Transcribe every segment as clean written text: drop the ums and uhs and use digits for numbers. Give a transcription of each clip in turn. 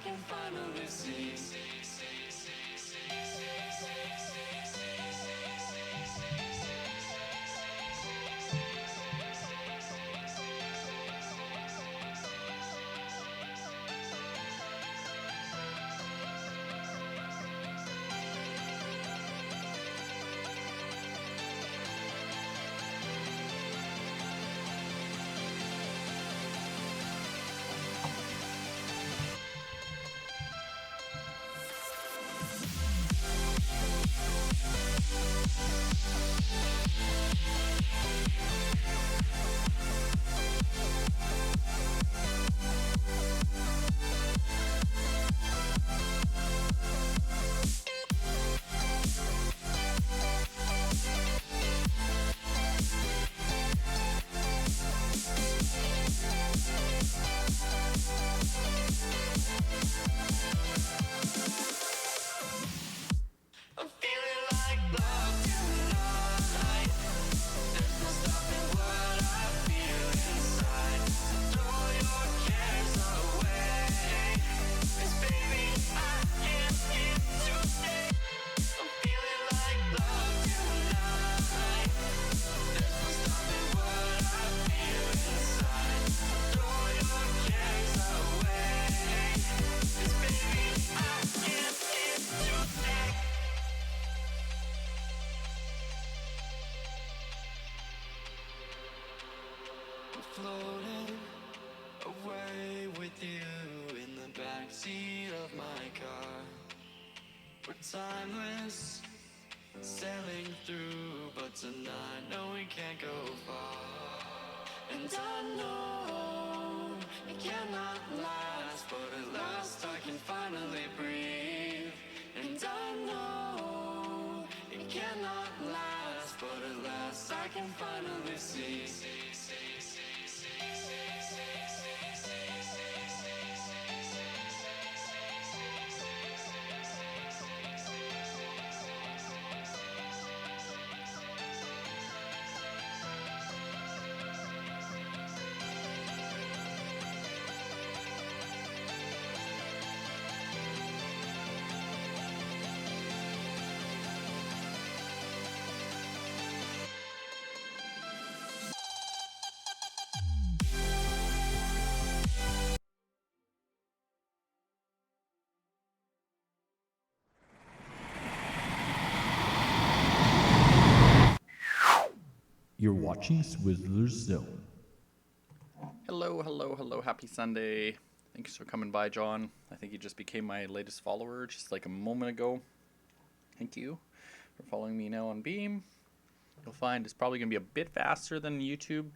can finally see. I'm feeling like love tonight. There's no stopping what I feel inside. So throw your cares away. 'Cause baby, I can't live today. I'm feeling like love tonight. There's no stopping what I feel inside. So throw your cares away. 'Cause baby, I can't live today. Floating away with you in the backseat of my car. We're timeless, sailing through, but tonight, no, we can't go far. And I know it cannot last, but at last I can finally breathe. And I know it cannot last, but at last I can finally see. You're watching Swizzlerz Zone. Hello, hello, hello. Happy Sunday. Thanks for coming by, John. I think you just became my latest follower just like a moment ago. Thank you for following me now on Beam. You'll find it's probably going to be a bit faster than YouTube.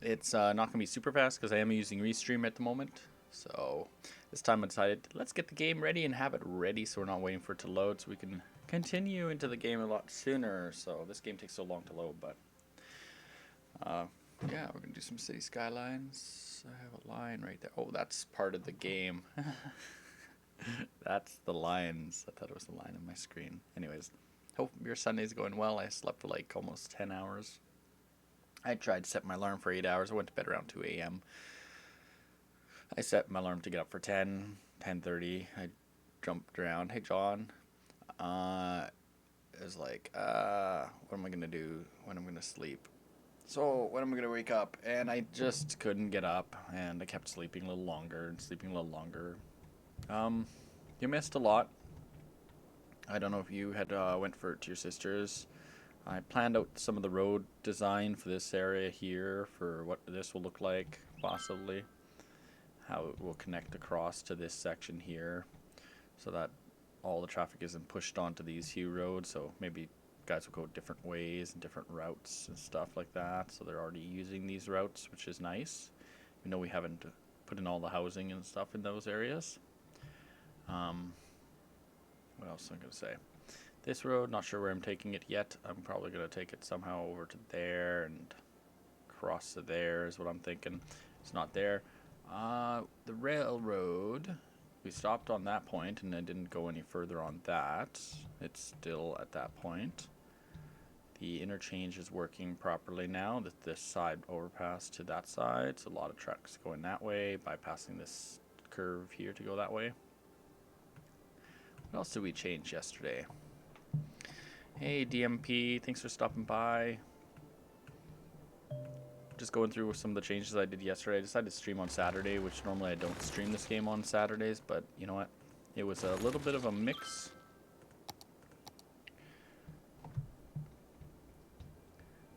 It's not going to be super fast because I am using Restream at the moment. So this time I decided, let's get the game ready and have it ready so we're not waiting for it to load so we can continue into the game a lot sooner. So this game takes so long to load, but yeah, we're going to do some city skylines. I have a line right there. Oh, that's part of the game. That's the lines. I thought it was the line on my screen. Anyways, hope your Sunday's going well. I slept for like almost 10 hours. I tried to set my alarm for 8 hours. I went to bed around 2 a.m. I set my alarm to get up for 10:30. I jumped around. Hey, John. It was like, what am I going to do when I'm going to sleep? So when am I going to wake up? And I just couldn't get up, and I kept sleeping a little longer and sleeping a little longer. You missed a lot. I don't know if you had went for it to your sister's. I planned out some of the road design for this area here, for what this will look like, possibly. How it will connect across to this section here, so that all the traffic isn't pushed onto these few roads, so maybe guys will go different ways and different routes and stuff like that, so they're already using these routes, which is nice. We know we haven't put in all the housing and stuff in those areas. What else am I going to say? This road, not sure where I'm taking it yet. I'm probably going to take it somehow over to there and cross to there is what I'm thinking. It's not there. The railroad, we stopped on that point and I didn't go any further on that. It's still at that point. The interchange is working properly now. This side overpass to that side. So a lot of trucks going that way, bypassing this curve here to go that way. What else did we change yesterday? Hey DMP, thanks for stopping by. Just going through some of the changes I did yesterday. I decided to stream on Saturday, which normally I don't stream this game on Saturdays, but you know what? It was a little bit of a mix.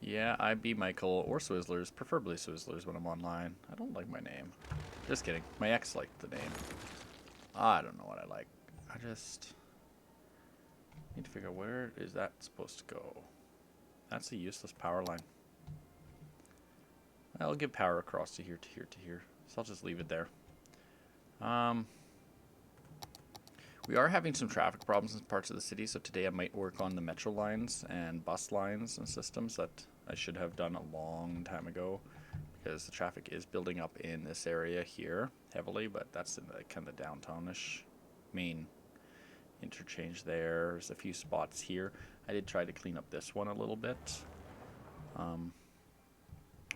Yeah, I be Michael or Swizzlerz, preferably Swizzlerz when I'm online. I don't like my name. Just kidding. My ex liked the name. I don't know what I like. I just need to figure out where is that supposed to go. That's a useless power line. I'll give power across to here, to here, to here. So I'll just leave it there. We are having some traffic problems in parts of the city, so today I might work on the metro lines and bus lines and systems that I should have done a long time ago, because the traffic is building up in this area here heavily, but that's in the kind of downtownish main interchange there. There's a few spots here. I did try to clean up this one a little bit.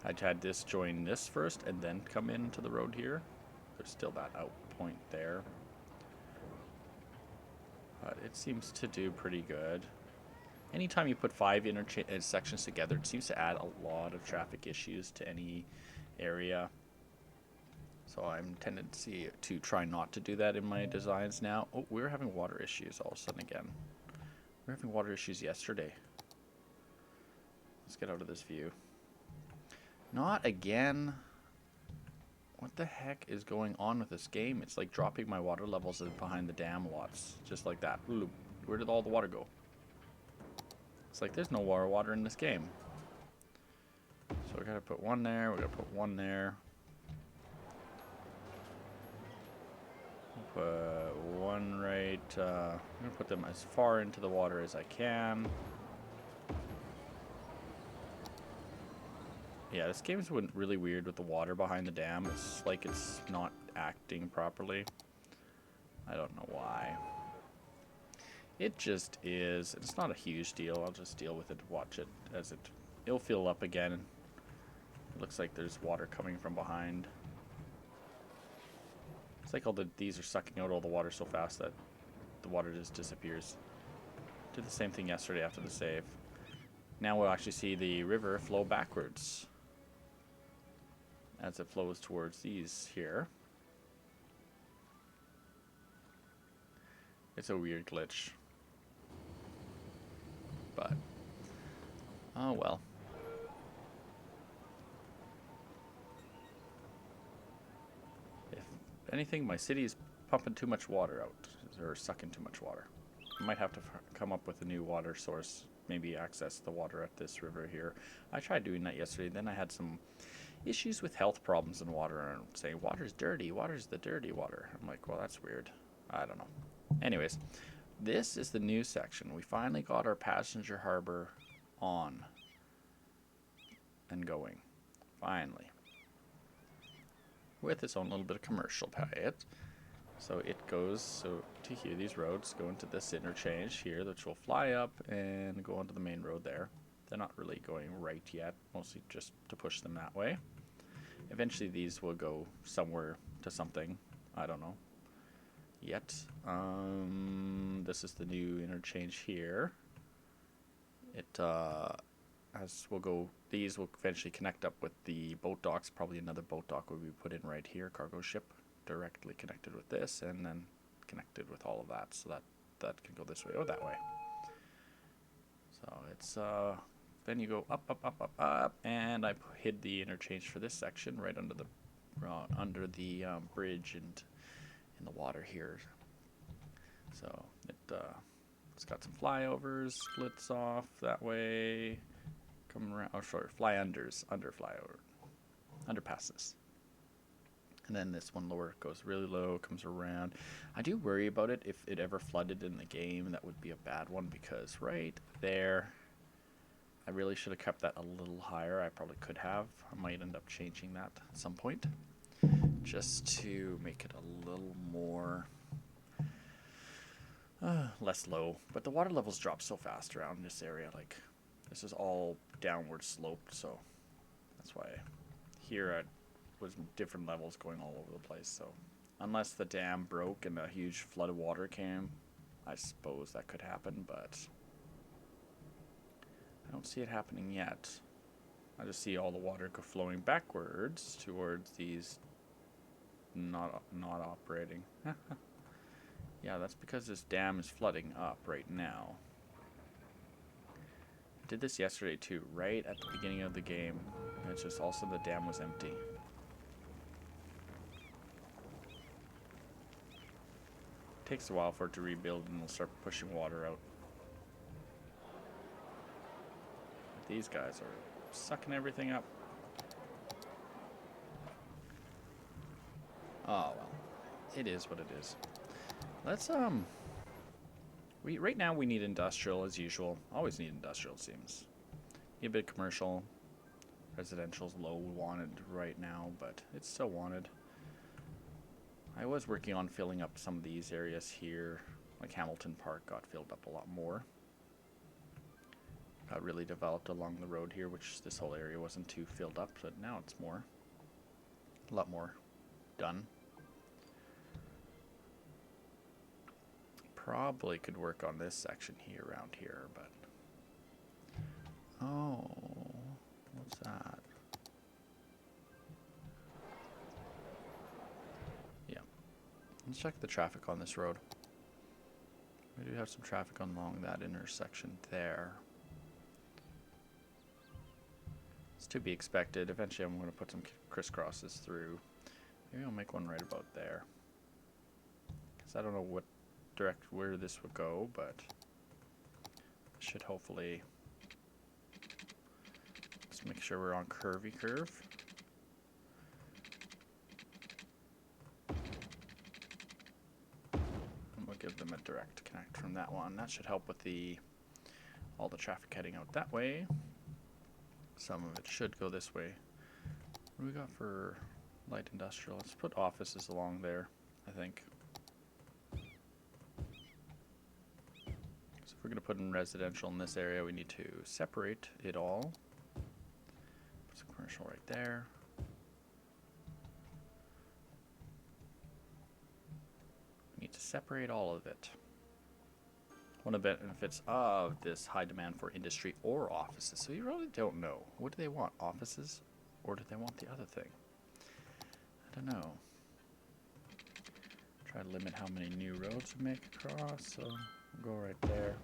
I'd had this join this first and then come into the road here. There's still that out point there. But it seems to do pretty good. Anytime you put 5 sections together, it seems to add a lot of traffic issues to any area. So I'm tendency to try not to do that in my designs now. Oh, we're having water issues all of a sudden again. We were having water issues yesterday. Let's get out of this view. Not again. What the heck is going on with this game? It's like dropping my water levels behind the dam lots. Just like that. Where did all the water go? It's like there's no water in this game. So we gotta put one there. We gotta put one there. Put one right. I'm gonna put them as far into the water as I can. Yeah, this game is really weird with the water behind the dam. It's like it's not acting properly. I don't know why. It just is. It's not a huge deal. I'll just deal with it, watch it as it'll fill up again. It looks like there's water coming from behind. It's like these are sucking out all the water so fast that the water just disappears. Did the same thing yesterday after the save. Now we'll actually see the river flow backwards as it flows towards these here. It's a weird glitch. But, oh well. If anything, my city is pumping too much water out, or sucking too much water. I might have to come up with a new water source, maybe access the water at this river here. I tried doing that yesterday, then I had some issues with health problems in water, and saying water's dirty, water's the dirty water. I'm like, well, that's weird. I don't know. Anyways, this is the new section. We finally got our passenger harbor on and going. Finally. With its own little bit of commercial by it. So it goes to here. These roads go into this interchange here, which will fly up and go onto the main road there. They're not really going right yet, mostly just to push them that way. Eventually these will go somewhere to something. I don't know yet. This is the new interchange here. It these will eventually connect up with the boat docks. Probably another boat dock will be put in right here, cargo ship directly connected with this, and then connected with all of that, so that can go this way or that way. So it's then you go up, up, up, up, up, and I hid the interchange for this section right under the bridge and in the water here. So it's got some flyovers, splits off that way, come around. Oh, sorry, underpasses. And then this one lower goes really low, comes around. I do worry about it if it ever flooded in the game. That would be a bad one, because right there, I really should have kept that a little higher. I probably could have. I might end up changing that at some point, just to make it a little more less low. But the water levels drop so fast around this area. Like, this is all downward sloped, so that's why here was different levels going all over the place. So Unless the dam broke and a huge flood of water came, I suppose that could happen, but I don't see it happening yet. I just see all the water go flowing backwards towards these not operating. Yeah, that's because this dam is flooding up right now. I did this yesterday too, right at the beginning of the game. And it's just also the dam was empty. Takes a while for it to rebuild and it'll start pushing water out. These guys are sucking everything up. Oh well, it is what it is. Let's right now we need industrial as usual. Always need industrial, it seems. Need a bit of commercial. Residential's low wanted right now, but it's still wanted. I was working on filling up some of these areas here, like Hamilton Park got filled up a lot more. Got really developed along the road here, which this whole area wasn't too filled up, but now it's more. A lot more done. Probably could work on this section here, around here, but... Oh, what's that? Yeah. Let's check the traffic on this road. We do have some traffic along that intersection there. It's to be expected. Eventually I'm going to put some crisscrosses through. Maybe I'll make one right about there. Because I don't know where this would go, but should hopefully just make sure we're on curvy curve. And we'll give them a direct connect from that one. That should help with all the traffic heading out that way. Some of it should go this way. What do we got for light industrial? Let's put offices along there, I think. So if we're going to put in residential in this area, we need to separate it all. Put some commercial right there. We need to separate all of it. One of the benefits of this high demand for industry or offices. So you really don't know. What do they want? Offices? Or do they want the other thing? I don't know. Try to limit how many new roads we make across. So we'll go right there.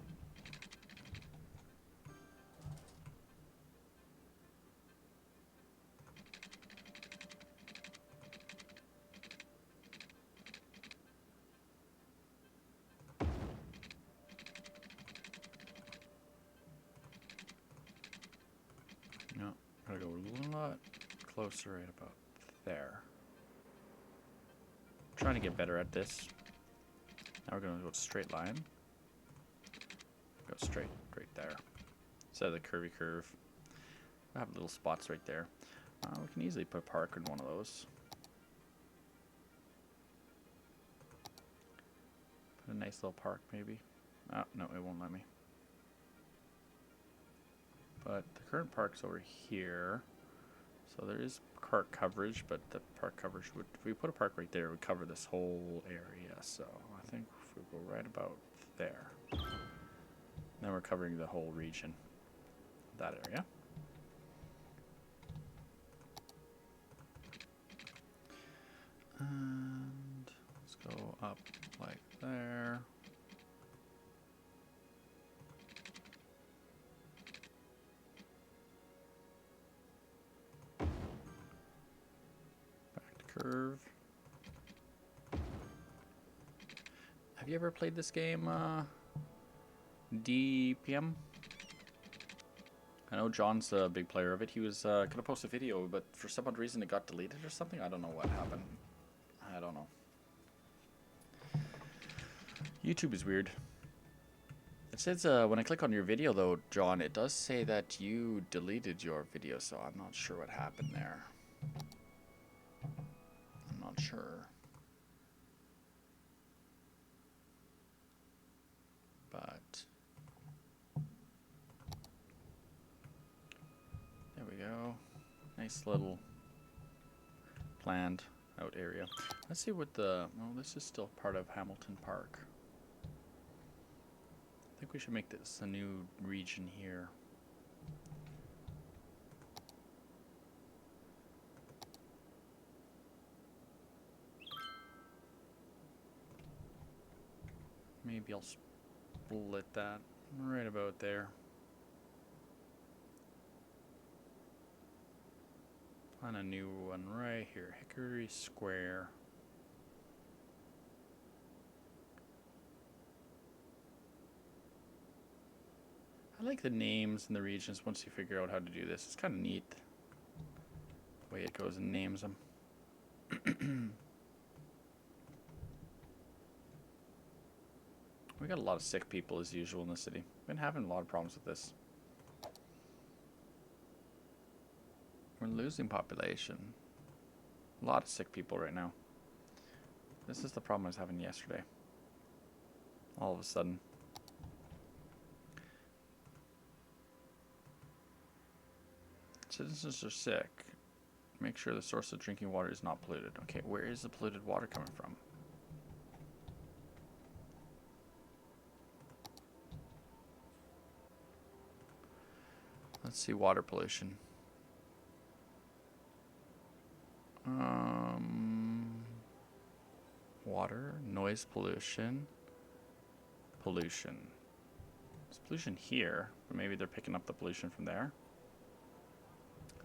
No, gotta go a lot closer right about there. Trying to get better at this. Now we're gonna go straight line. Go straight right there. Instead of the curvy curve. I have little spots right there. We can easily put a park in one of those. Put a nice little park maybe. Oh, no, it won't let me. But the current park's over here, so there is park coverage, but the park coverage would, if we put a park right there, it would cover this whole area. So I think if we go right about there, then we're covering the whole region, that area. And let's go up like there. Curve. Have you ever played this game, DPM? I know John's a big player of it. He was gonna post a video, but for some odd reason it got deleted or something. I don't know what happened. I don't know. YouTube is weird. It says when I click on your video though, John, it does say that you deleted your video, so I'm not sure what happened there. Not sure, but there we go. Nice little planned out area. Let's see what the... Well, this is still part of Hamilton Park. I think we should make this a new region here. Maybe I'll split that right about there. On a new one right here, Hickory Square. I like the names and the regions once you figure out how to do this. It's kind of neat the way it goes and names them. We got a lot of sick people as usual in the city. Been having a lot of problems with this. We're losing population. A lot of sick people right now. This is the problem I was having yesterday. All of a sudden. Citizens are sick. Make sure the source of drinking water is not polluted. Okay, where is the polluted water coming from? Let's see water pollution. Water, noise pollution, pollution. There's pollution here, but maybe they're picking up the pollution from there.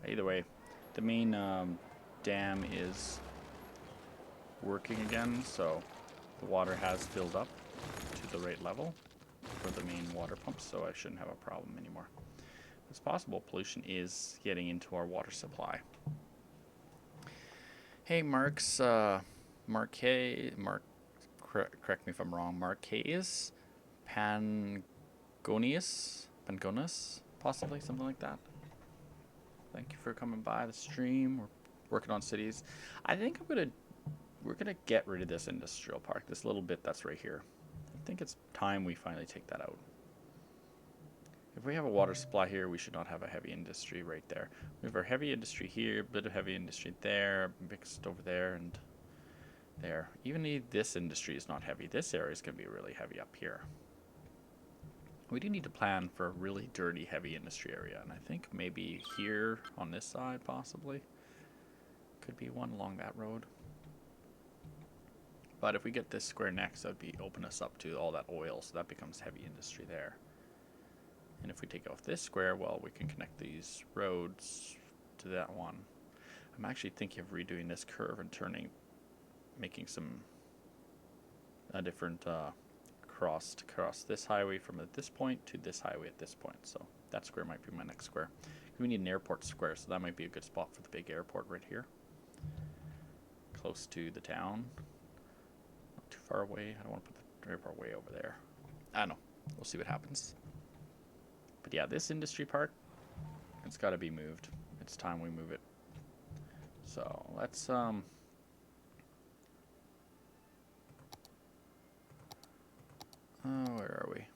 Either way, the main dam is working again, so the water has filled up to the right level for the main water pumps, so I shouldn't have a problem anymore. It's possible pollution is getting into our water supply. Hey, Mark, correct me if I'm wrong, Marquez, Pangonius, possibly, something like that. Thank you for coming by the stream. We're working on cities. I think we're gonna get rid of this industrial park, this little bit that's right here. I think it's time we finally take that out. If we have a water supply here, we should not have a heavy industry right there. We have our heavy industry here, a bit of heavy industry there, mixed over there and there. Even this industry is not heavy. This area is going to be really heavy up here. We do need to plan for a really dirty, heavy industry area. And I think maybe here on this side, possibly. Could be one along that road. But if we get this square next, that would be open us up to all that oil. So that becomes heavy industry there. And if we take off this square, well, we can connect these roads to that one. I'm actually thinking of redoing this curve and making some a different cross to cross this highway from at this point to this highway at this point. So that square might be my next square. We need an airport square, so that might be a good spot for the big airport right here. Close to the town. Not too far away. I don't want to put the airport way over there. I don't know. We'll see what happens. But yeah, this industry park, it's got to be moved. It's time we move it. So let's where are we?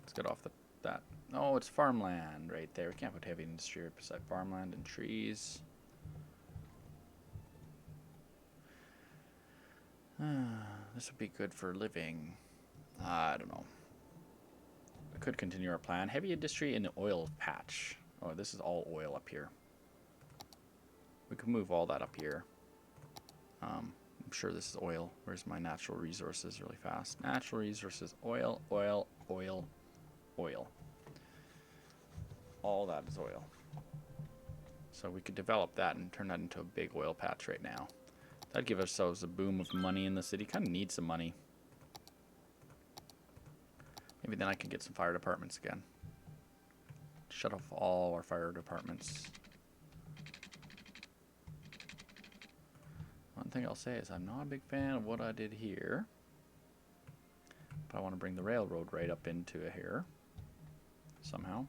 Let's get off that. Oh, it's farmland right there. We can't put heavy industry right beside farmland and trees. This would be good for living. I don't know. Could continue our plan. Heavy industry in the oil patch. Oh, this is all oil up here. We can move all that up here. I'm sure this is oil. Where's my natural resources really fast? Natural resources, oil, oil, oil, oil. All that is oil. So we could develop that and turn that into a big oil patch right now. That'd give ourselves a boom of money in the city. Kind of need some money. Maybe then I can get some fire departments again. Shut off all our fire departments. One thing I'll say is I'm not a big fan of what I did here. But I want to bring the railroad right up into here. Somehow.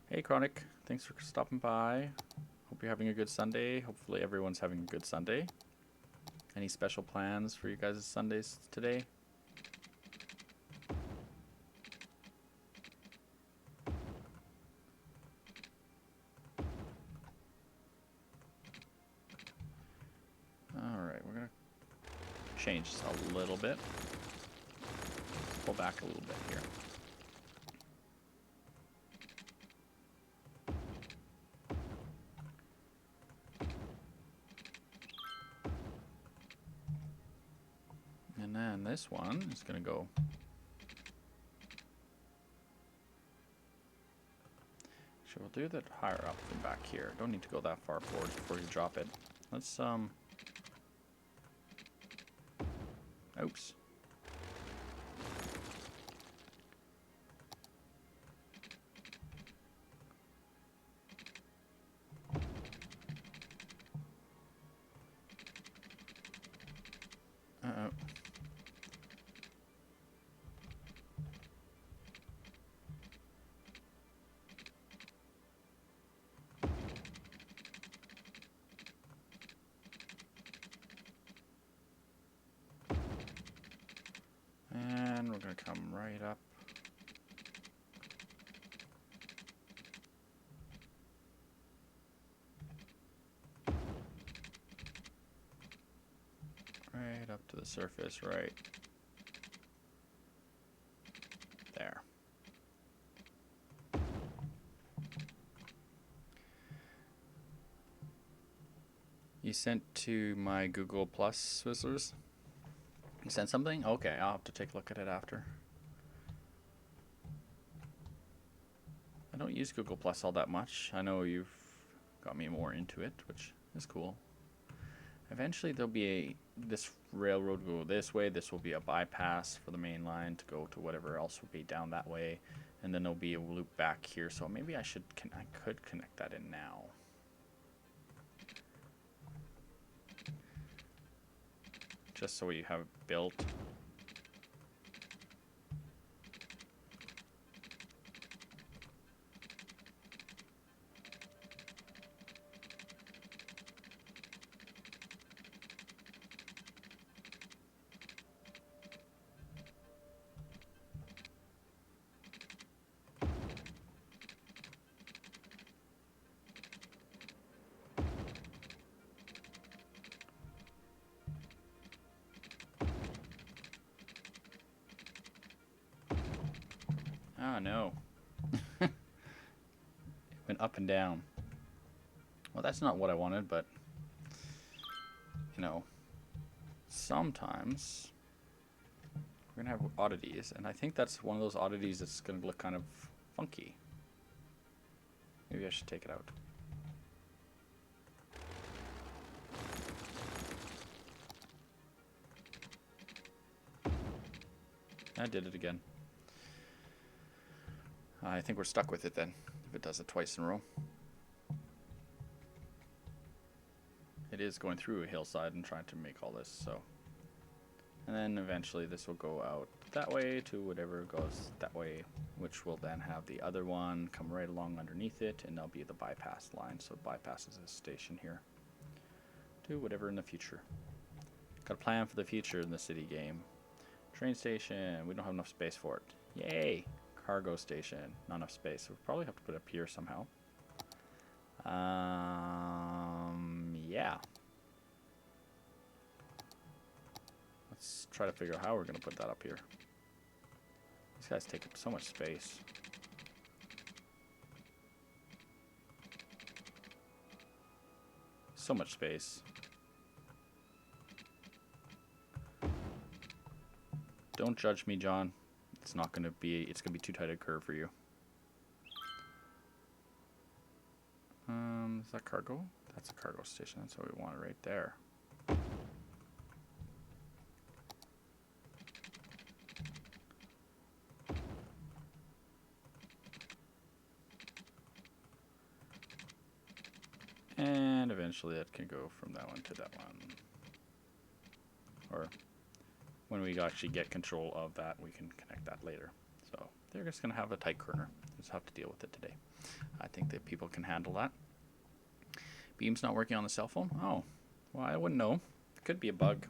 Hey Chronic, thanks for stopping by. Hope you're having a good Sunday. Hopefully everyone's having a good Sunday. Any special plans for you guys' Sundays today? change this a little bit. Pull back a little bit here. And then this one is going to go. Actually, we'll do that higher up from back here. Don't need to go that far forward before you drop it. Let's, oops. Uh-oh. And we're going to come right up. Right up to the surface, right there. You sent to my Google Plus, Swizzlerz? You sent something? Okay, I'll have to take a look at it after. I don't use Google Plus all that much. I know you've got me more into it, which is cool. Eventually there'll be this railroad go this way. This will be a bypass for the main line to go to whatever else will be down that way. And then there'll be a loop back here. So maybe I could connect that in now. Just so we have it built. Oh no. It went up and down. Well, that's not what I wanted, but you know, sometimes we're gonna have oddities, and I think that's one of those oddities that's gonna look kind of funky. Maybe I should take it out. I did it again. I think we're stuck with it then, if it does it twice in a row. It is going through a hillside and trying to make all this, so. And then eventually this will go out that way to whatever goes that way, which will then have the other one come right along underneath it, and that'll be the bypass line. So it bypasses this station here to whatever in the future. Got a plan for the future in the city game. Train station, we don't have enough space for it. Yay! Cargo station, not enough space. So we'll probably have to put it up here somehow. Yeah. Let's try to figure out how we're going to put that up here. These guys take up so much space. So much space. Don't judge me, John. It's not going to be, it's going to be too tight a curve for you. Is that cargo? That's a cargo station. That's what we want right there. And eventually that can go from that one to that one. Or when we actually get control of that, we can connect that later. So they're just going to have a tight corner. Just have to deal with it today. I think that people can handle that. Beam's not working on the cell phone? Oh, well, I wouldn't know. It could be a bug.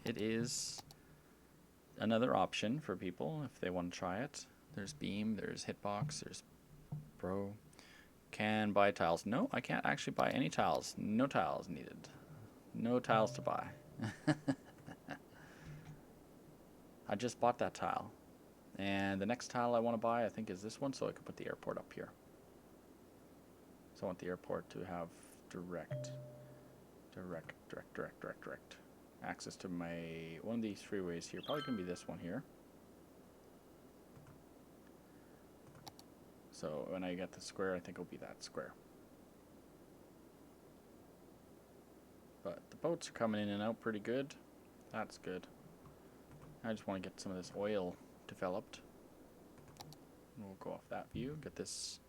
It is another option for people if they want to try it. There's Beam, there's Hitbox, there's Pro. Can buy tiles. No, I can't actually buy any tiles. No tiles needed. No tiles to buy. I just bought that tile. And the next tile I want to buy, I think, is this one, so I can put the airport up here. So I want the airport to have direct access to one of these freeways here. Probably going to be this one here. So when I get the square, I think it'll be that square. But the boats are coming in and out pretty good. That's good. I just want to get some of this oil developed. We'll go off that view, get this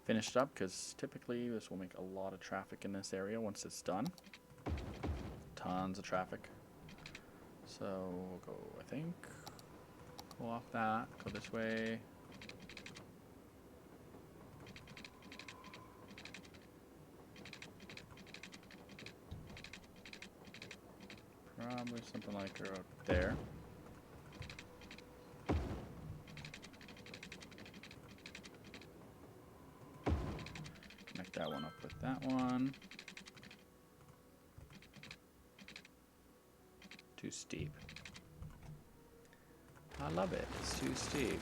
finished up, because typically this will make a lot of traffic in this area once it's done. Tons of traffic. So we'll go, I think, go off that, go this way. Probably something like her out there. Connect that one up with that one. Too steep. I love it. It's too steep.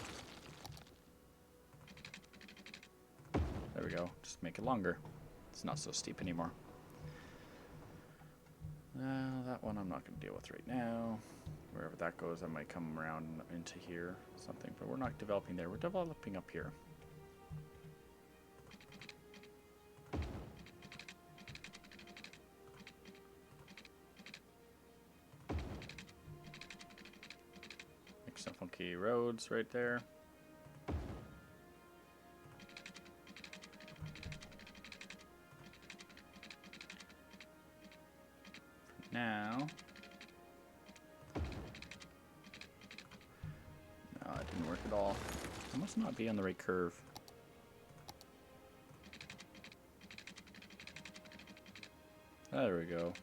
There we go. Just make it longer. It's not so steep anymore. That one I'm not going to deal with right now. Wherever that goes, I might come around into here, something. But we're not developing there. We're developing up here. Make some funky roads right there. Now, no, it didn't work at all. I must not be on the right curve. There we go.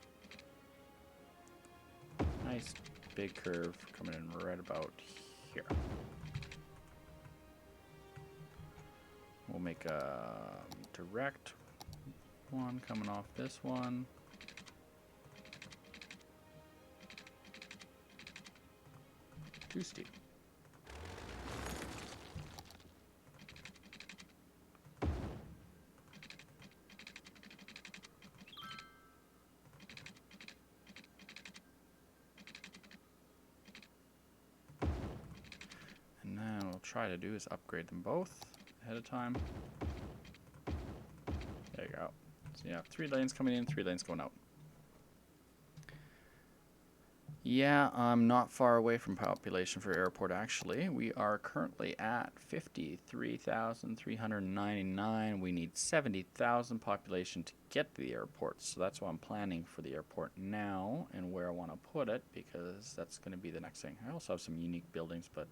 Nice big curve coming in right about here. We'll make a direct one coming off this one. Too steep. And now what we'll try to do is upgrade them both ahead of time. There you go. So you have 3 lanes coming in, 3 lanes going out. Yeah, I'm not far away from population for airport, actually. We are currently at 53,399. We need 70,000 population to get to the airport. So that's why I'm planning for the airport now and where I want to put it, because that's going to be the next thing. I also have some unique buildings, but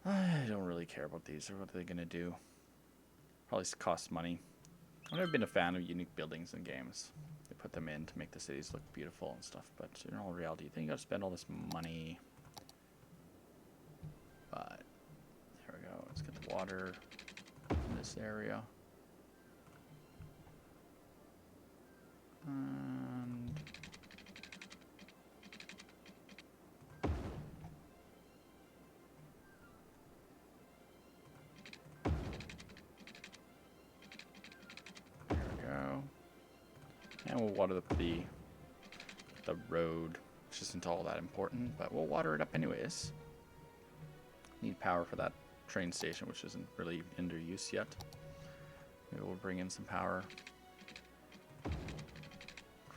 I don't really care about these. What are they going to do? Probably cost money. I've never been a fan of unique buildings in games. They put them in to make the cities look beautiful and stuff, but in all reality, you think you gotta spend all this money. But there we go. Let's get the water in this area. And there we go. And we'll water the road, which isn't all that important, but we'll water it up anyways. Need power for that train station, which isn't really under use yet. Maybe we'll bring in some power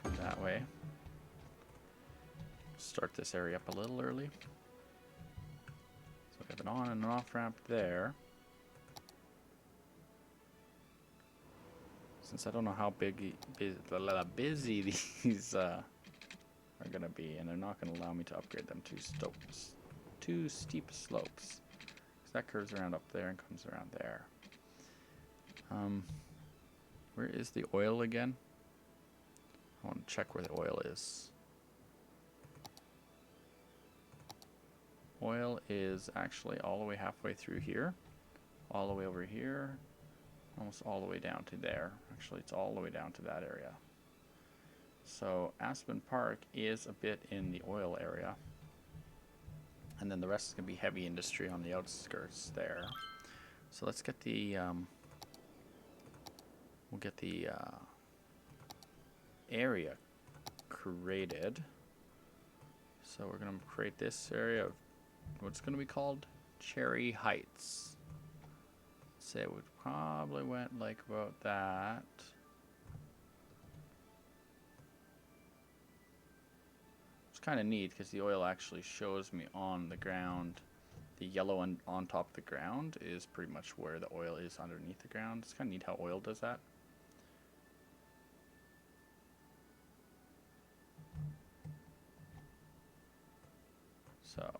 from that way. Start this area up a little early. So we have an on and an off ramp there. Since I don't know how busy these are going to be, and they're not going to allow me to upgrade them too steep slopes. Because that curves around up there and comes around there. Where is the oil again? I want to check where the oil is. Oil is actually all the way halfway through here, all the way over here, almost all the way down to there. Actually, it's all the way down to that area. So Aspen Park is a bit in the oil area. And then the rest is going to be heavy industry on the outskirts there. So let's get the, we'll get the area created. So we're going to create this area of what's going to be called Cherry Heights. Say we probably went like about that. It's kind of neat because the oil actually shows me on the ground. The yellow on top of the ground is pretty much where the oil is underneath the ground. It's kind of neat how oil does that. So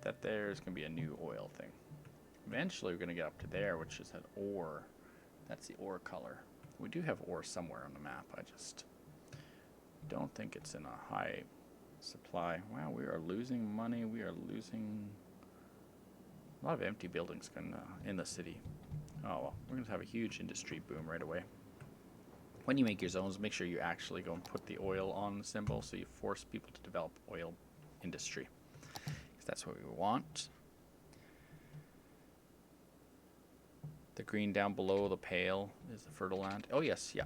that there is going to be a new oil thing. Eventually we're going to get up to there, which is that ore. That's the ore color. We do have ore somewhere on the map. I just don't think it's in a high supply. Wow, we are losing money. We are losing a lot of empty buildings in the city. Oh well, we're going to have a huge industry boom right away. When you make your zones, make sure you actually go and put the oil on the symbol so you force people to develop oil industry. Because that's what we want. The green down below the pale is the fertile land. Oh yes, yeah,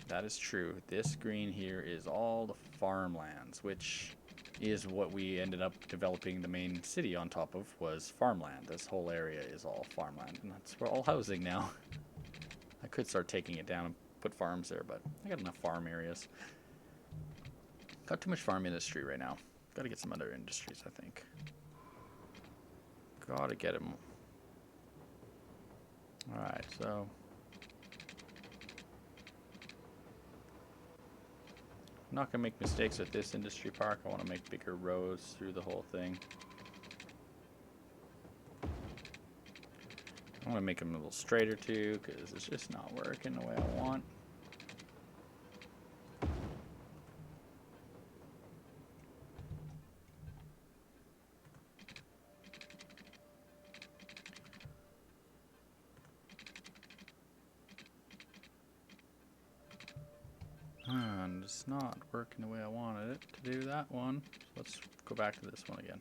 that is true. This green here is all the farmlands, which is what we ended up developing the main city on top of, was farmland. This whole area is all farmland, and that's for all housing now. I could start taking it down and put farms there, but I got enough farm areas. Got too much farm industry right now. Got to get some other industries, I think. Got to get them. Alright, so I'm not going to make mistakes with this industry park. I want to make bigger roads through the whole thing. I want to make them a little straighter too, because it's just not working the way I want. And it's not working the way I wanted it to do that one. So let's go back to this one again.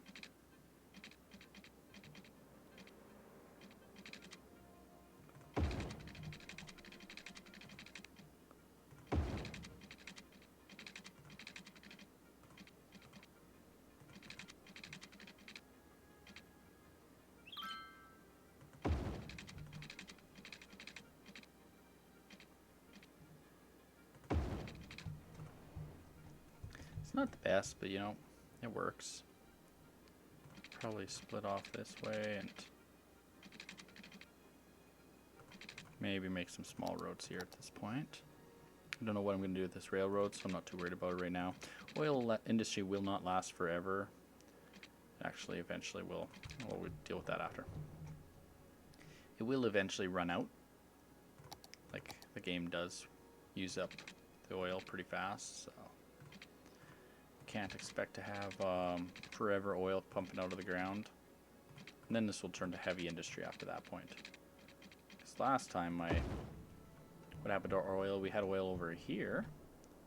It's not the best, but you know, it works. Probably split off this way and maybe make some small roads here at this point. I don't know what I'm going to do with this railroad, so I'm not too worried about it right now. Oil industry will not last forever. Actually, eventually we'll deal with that after. It will eventually run out. Like, the game does use up the oil pretty fast, so can't expect to have forever oil pumping out of the ground. And then this will turn to heavy industry after that point. Because last time what happened to our oil, we had oil over here.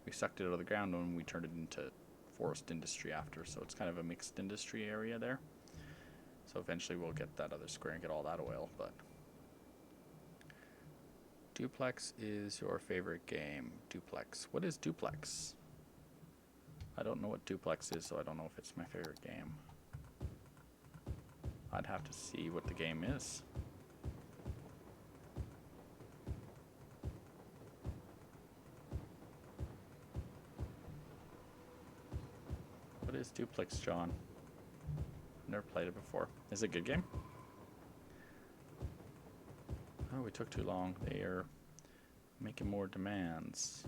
We sucked it out of the ground and we turned it into forest industry after. So it's kind of a mixed industry area there. So eventually we'll get that other square and get all that oil. But Duplex is your favorite game. Duplex. What is Duplex? I don't know what Duplex is, so I don't know if it's my favorite game. I'd have to see what the game is. What is Duplex, John? Never played it before. Is it a good game? Oh, we took too long. They are making more demands.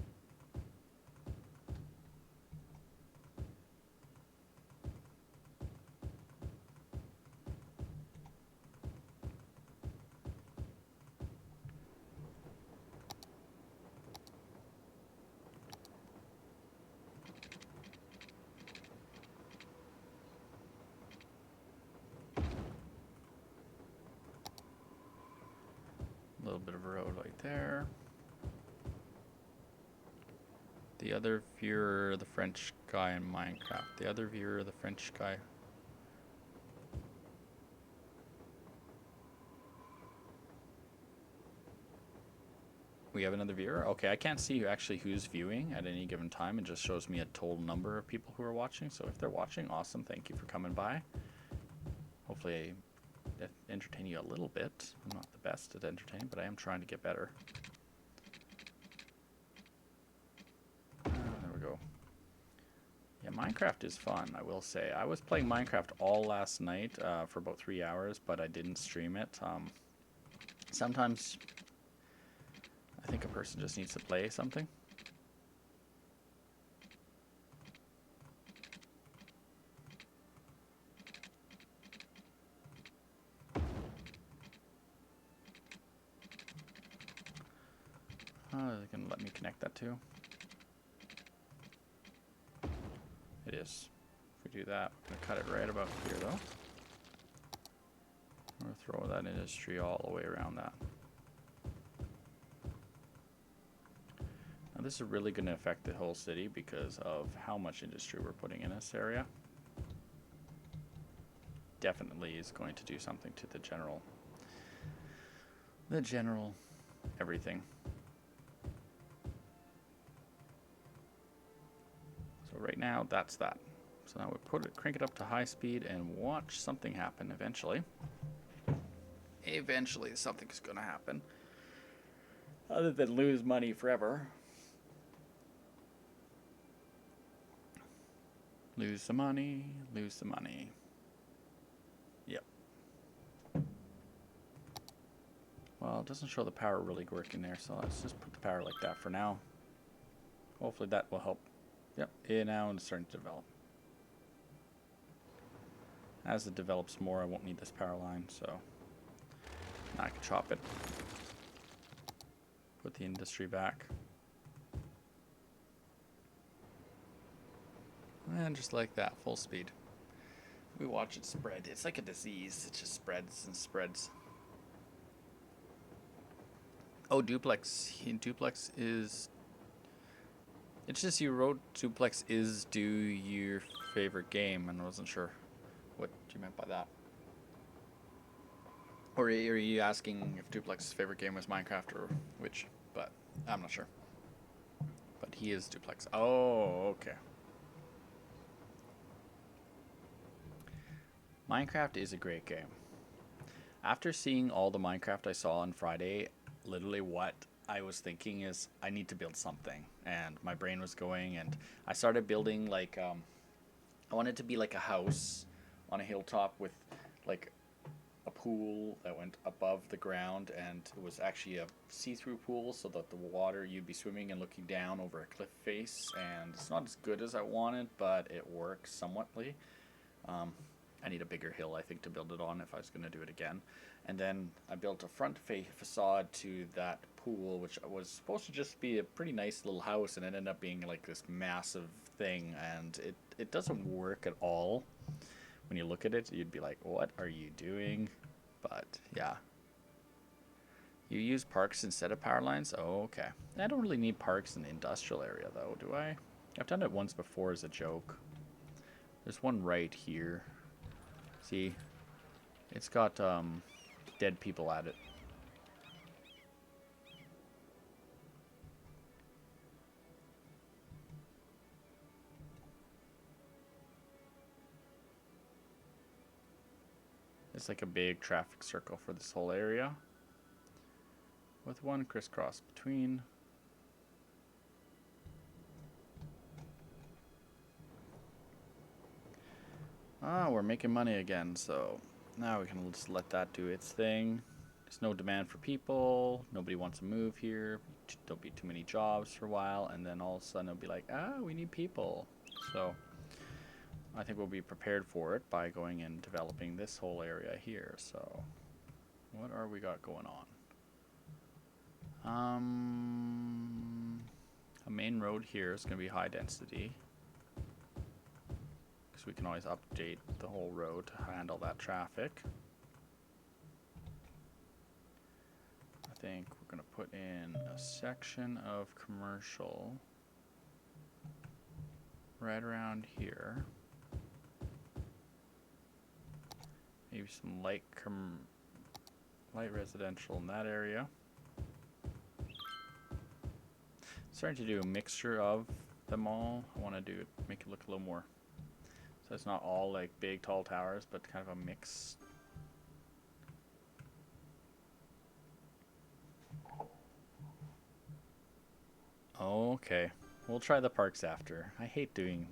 A little bit of a road right there. The other viewer, the French guy in Minecraft. The other viewer, the French guy. We have another viewer? Okay, I can't see who's viewing at any given time. It just shows me a total number of people who are watching. So if they're watching, awesome. Thank you for coming by. Hopefully I entertain you a little bit. I'm not the best at entertaining, but I am trying to get better. There we go. Yeah, Minecraft is fun, I will say. I was playing Minecraft all last night for about 3 hours, but I didn't stream it. Sometimes I think a person just needs to play something. They're going to let me connect that too. It is. If we do that, we're going to cut it right about here though. We're going to throw that industry all the way around that. Now this is really going to affect the whole city because of how much industry we're putting in this area. Definitely is going to do something to the general everything. So right now that's that. So now we crank it up to high speed and watch something happen eventually. Eventually something's going to happen. Other than lose money forever. Lose the money, lose the money. Yep. Well, it doesn't show the power really working there, so let's just put the power like that for now. Hopefully that will help. Yep, now it's starting to develop. As it develops more, I won't need this power line, so now I can chop it. Put the industry back. And just like that, full speed. We watch it spread. It's like a disease. It just spreads and spreads. Oh, duplex. Duplex is... It's just you wrote duplex is do your favorite game, and I wasn't sure what you meant by that. Or are you asking if Duplex's favorite game was Minecraft or which? But I'm not sure. But he is Duplex. Oh, okay. Minecraft is a great game. After seeing all the Minecraft I saw on Friday, literally what I was thinking is I need to build something. And my brain was going, and I started building like, I wanted to be like a house on a hilltop with like a pool that went above the ground, and it was actually a see-through pool so that the water, you'd be swimming and looking down over a cliff face, and it's not as good as I wanted, but it works somewhatly. I need a bigger hill, I think, to build it on if I was going to do it again. And then I built a front facade to that pool, which was supposed to just be a pretty nice little house, and it ended up being like this massive thing, and it doesn't work at all. When you look at it, you'd be like, what are you doing? But, yeah. You use parks instead of power lines? Oh, okay. I don't really need parks in the industrial area, though, do I? I've done it once before as a joke. There's one right here. See? It's got dead people at it. It's like a big traffic circle for this whole area, with one crisscross between. Ah, we're making money again, so now we can just let that do its thing. There's no demand for people, nobody wants to move here, there'll be too many jobs for a while, and then all of a sudden it'll be like, we need people. So I think we'll be prepared for it by going and developing this whole area here. So what are we got going on? A main road here is going to be high density, because we can always update the whole road to handle that traffic. I think we're going to put in a section of commercial right around here. Maybe some light residential in that area. Starting to do a mixture of them all. I want to make it look a little more. So it's not all like big tall towers, but kind of a mix. Okay, we'll try the parks after. I hate doing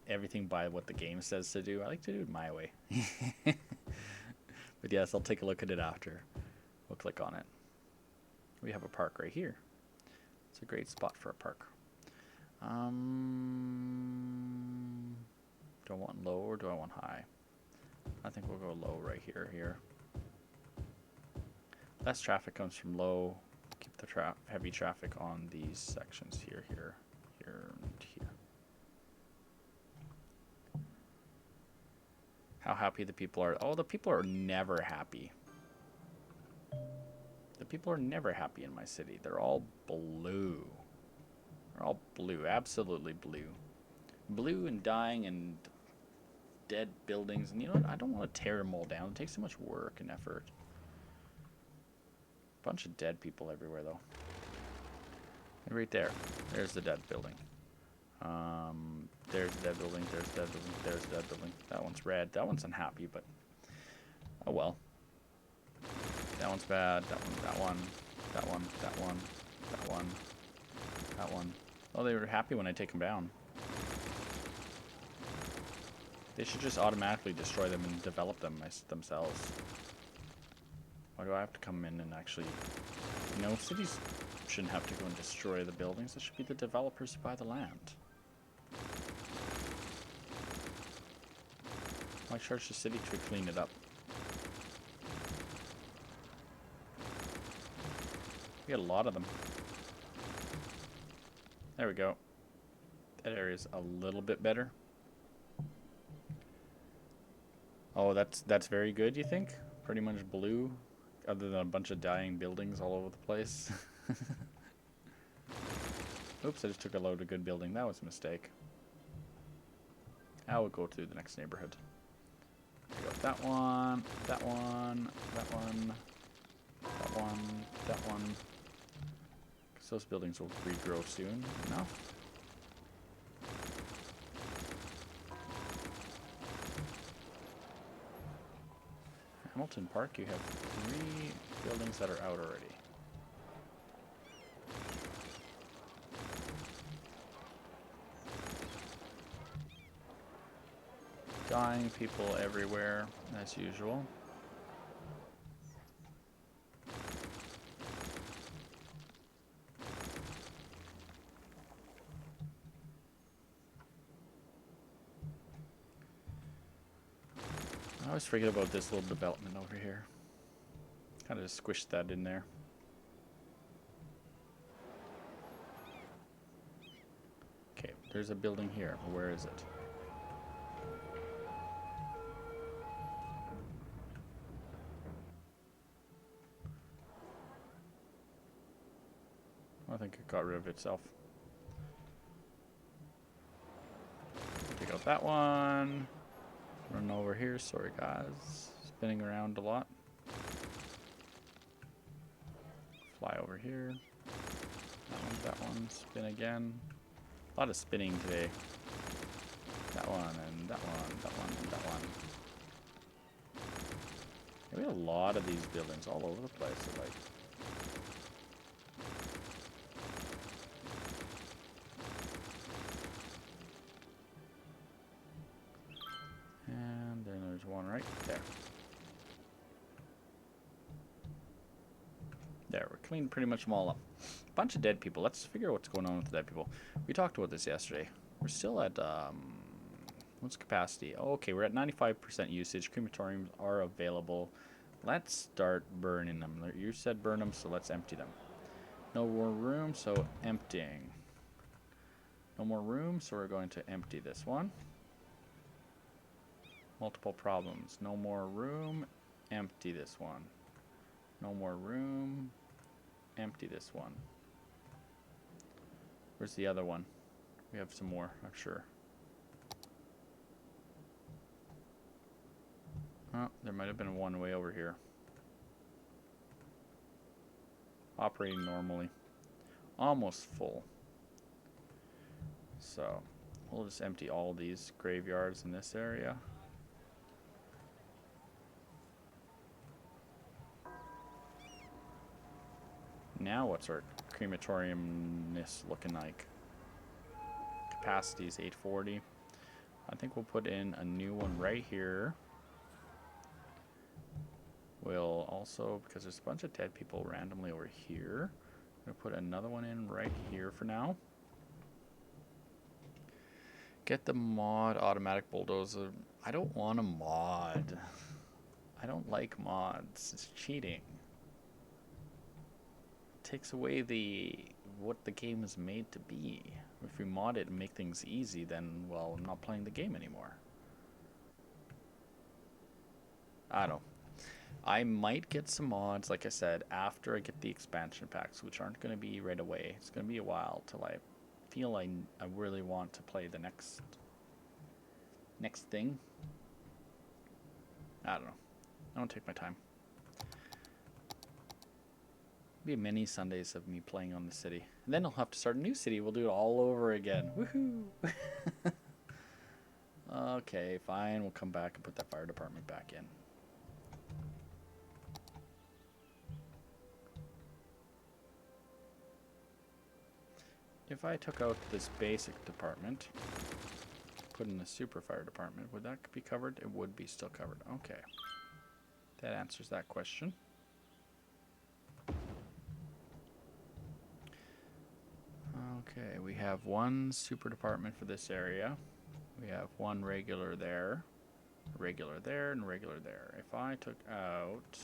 everything by what the game says to do. I like to do it my way. But yes, I'll take a look at it after. We'll click on it. We have a park right here. It's a great spot for a park. Do I want low or do I want high? I think we'll go low right here. Less traffic comes from low. Keep the heavy traffic on these sections here, and here. How happy the people are. Oh, the people are never happy. The people are never happy in my city. They're all blue. They're all blue. Absolutely blue. Blue and dying and dead buildings. And you know what? I don't want to tear them all down. It takes so much work and effort. Bunch of dead people everywhere, though. And right there. There's the dead building. There's the dead building. There's the dead building. There's the dead building. That one's red. That one's unhappy, but oh well. That one's bad. That one. That one. That one. That one. That one. That one. Oh, they were happy when I take them down. They should just automatically destroy them and develop them themselves. Why do I have to come in and actually... You know, cities shouldn't have to go and destroy the buildings. It should be the developers who buy the land. Why charge the city to clean it up? We got a lot of them. There we go. That area's a little bit better. Oh, that's very good, you think? Pretty much blue, other than a bunch of dying buildings all over the place. Oops, I just took a load of good building. That was a mistake. I will go to the next neighborhood. We got that one, that one, that one, that one, that one. Because those buildings will regrow soon. No? Hamilton Park, you have 3 buildings that are out already. Dying people everywhere, as usual. I always forget about this little development over here. Kind of just squished that in there. Okay, there's a building here. Where is it? I think it got rid of itself. Take out that one. Run over here. Sorry, guys. Spinning around a lot. Fly over here. That one. Spin again. A lot of spinning today. That one, and that one, that one, and that one. Yeah, we have a lot of these buildings all over the place. They're like... And then there's one right there. There, we're cleaning pretty much them all up. Bunch of dead people. Let's figure out what's going on with the dead people. We talked about this yesterday. We're still at, what's capacity? Oh, okay, we're at 95% usage. Crematoriums are available. Let's start burning them. You said burn them, so let's empty them. No more room, so emptying. No more room, so we're going to empty this one. Multiple problems. No more room, empty this one. No more room, empty this one. Where's the other one? We have some more, I'm sure. Oh, there might have been one way over here. Operating normally. Almost full. So, we'll just empty all these graveyards in this area. Now what's our crematoriumness looking like? Capacity is 840. I think we'll put in a new one right here. We'll also, because there's a bunch of dead people randomly over here, I'm going to put another one in right here for now. Get the mod automatic bulldozer. I don't want a mod. I don't like mods. It's cheating. It takes away what the game is made to be. If we mod it and make things easy, then, well, I'm not playing the game anymore. I don't know. I might get some mods, like I said, after I get the expansion packs, which aren't going to be right away. It's going to be a while till I feel I really want to play the next thing. I don't know. I want to take my time. Be many Sundays of me playing on the city. And then I'll have to start a new city. We'll do it all over again. Woohoo! Okay, fine. We'll come back and put that fire department back in. If I took out this basic department, put in the super fire department, would that be covered? It would be still covered. Okay. That answers that question. Okay, we have one super department for this area. We have one regular there, and a regular there. If I took out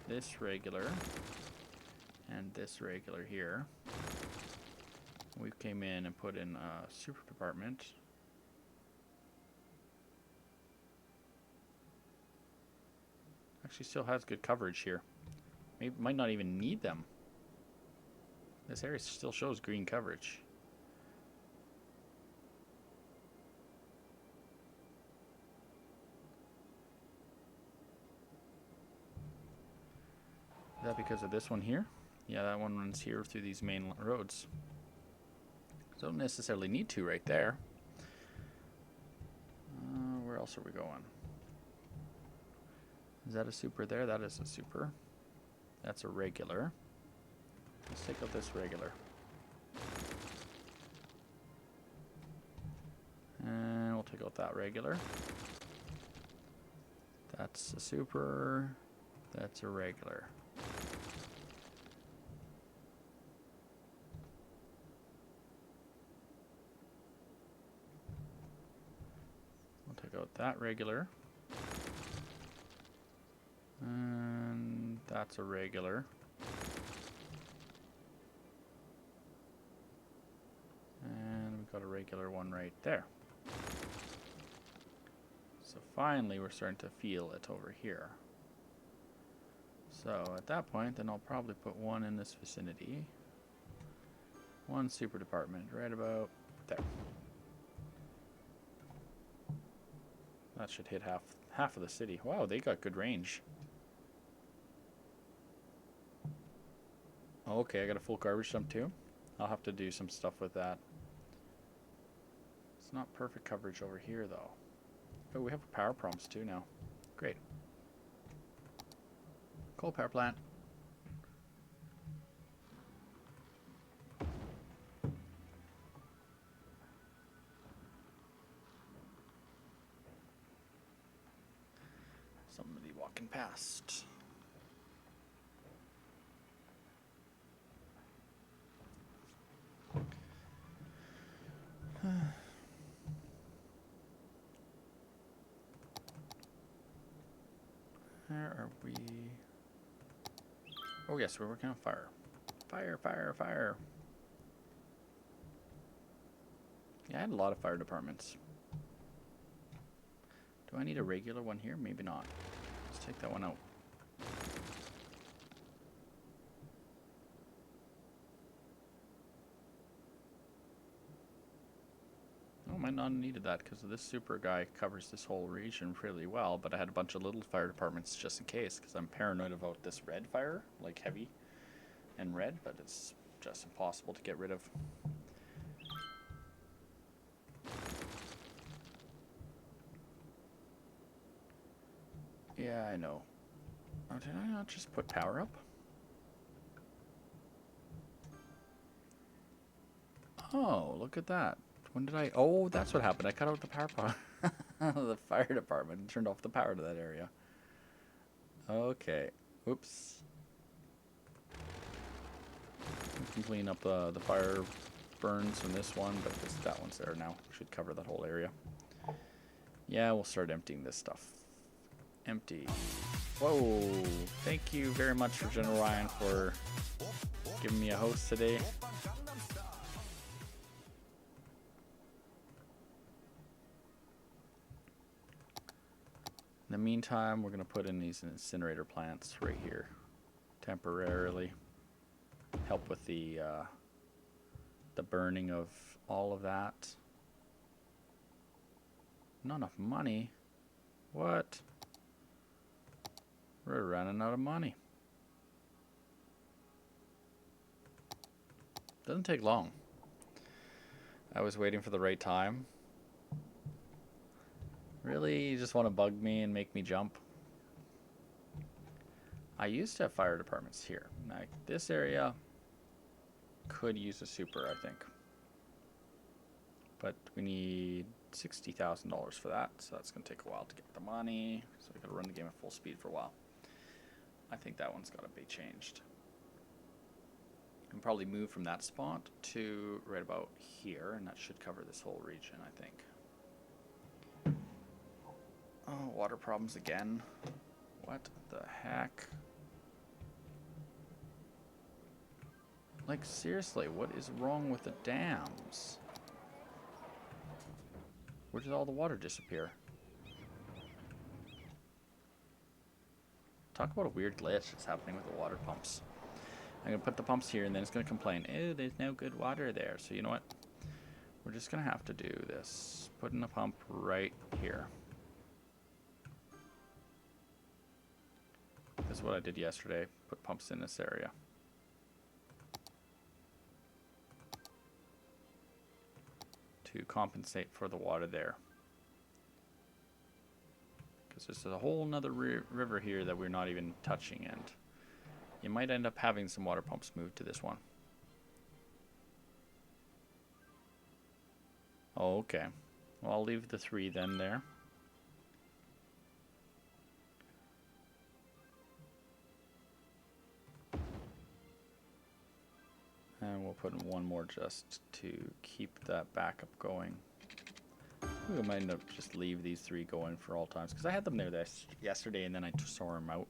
this regular and this regular here, we came in and put in a super department. Actually still has good coverage here. Maybe might not even need them. This area still shows green coverage. Is that because of this one here? Yeah, that one runs here through these main roads. So don't necessarily need to right there. Where else are we going? Is that a super there? That is a super. That's a regular. Let's take out this regular. And we'll take out that regular. That's a super. That's a regular. We'll take out that regular. And that's a regular. And we've got a regular one right there. So finally we're starting to feel it over here. So at that point, then I'll probably put one in this vicinity. One super department right about there. That should hit half of the city. Wow, they got good range. Okay, I got a full garbage dump too. I'll have to do some stuff with that. It's not perfect coverage over here though. Oh, we have power prompts too now. Great. Coal power plant. Somebody walking past. Where are we? Oh yes, we're working on fire. Fire, fire, fire. Yeah, I had a lot of fire departments. Do I need a regular one here? Maybe not. Let's take that one out. Oh, my might not have needed that because this super guy covers this whole region really well, but I had a bunch of little fire departments just in case because I'm paranoid about this red fire, like heavy and red, but it's just impossible to get rid of. Yeah, I know. Oh, did I not just put power up? Oh, look at that. When did I... Oh, that's what happened. I cut out the power part. The fire department and turned off the power to that area. Okay. Oops. We can clean up the fire burns from this one, but that one's there now. Should cover that whole area. Yeah, we'll start emptying this stuff. Empty. Whoa. Thank you very much for General Ryan for giving me a host today. In the meantime, we're going to put in these incinerator plants right here temporarily. Help with the burning of all of that. Not enough money. What? We're running out of money. Doesn't take long. I was waiting for the right time. Really? You just want to bug me and make me jump? I used to have fire departments here. Like this area could use a super, I think. But we need $60,000 for that, so that's going to take a while to get the money. So we got to run the game at full speed for a while. I think that one's got to be changed. And probably move from that spot to right about here, and that should cover this whole region, I think. Oh, water problems again. What the heck? Like, seriously, what is wrong with the dams? Where did all the water disappear? Talk about a weird glitch that's happening with the water pumps. I'm going to put the pumps here, and then it's going to complain, oh, there's no good water there. So you know what? We're just going to have to do this. Put in a pump right here. This is what I did yesterday. Put pumps in this area. To compensate for the water there. Because there's a whole nother river here that we're not even touching, and you might end up having some water pumps moved to this one. Oh, okay. Well, I'll leave the 3 then there. And we'll put in 1 more just to keep that backup going. We might end up just leave these 3 going for all times, because I had them there yesterday and then I tore them out.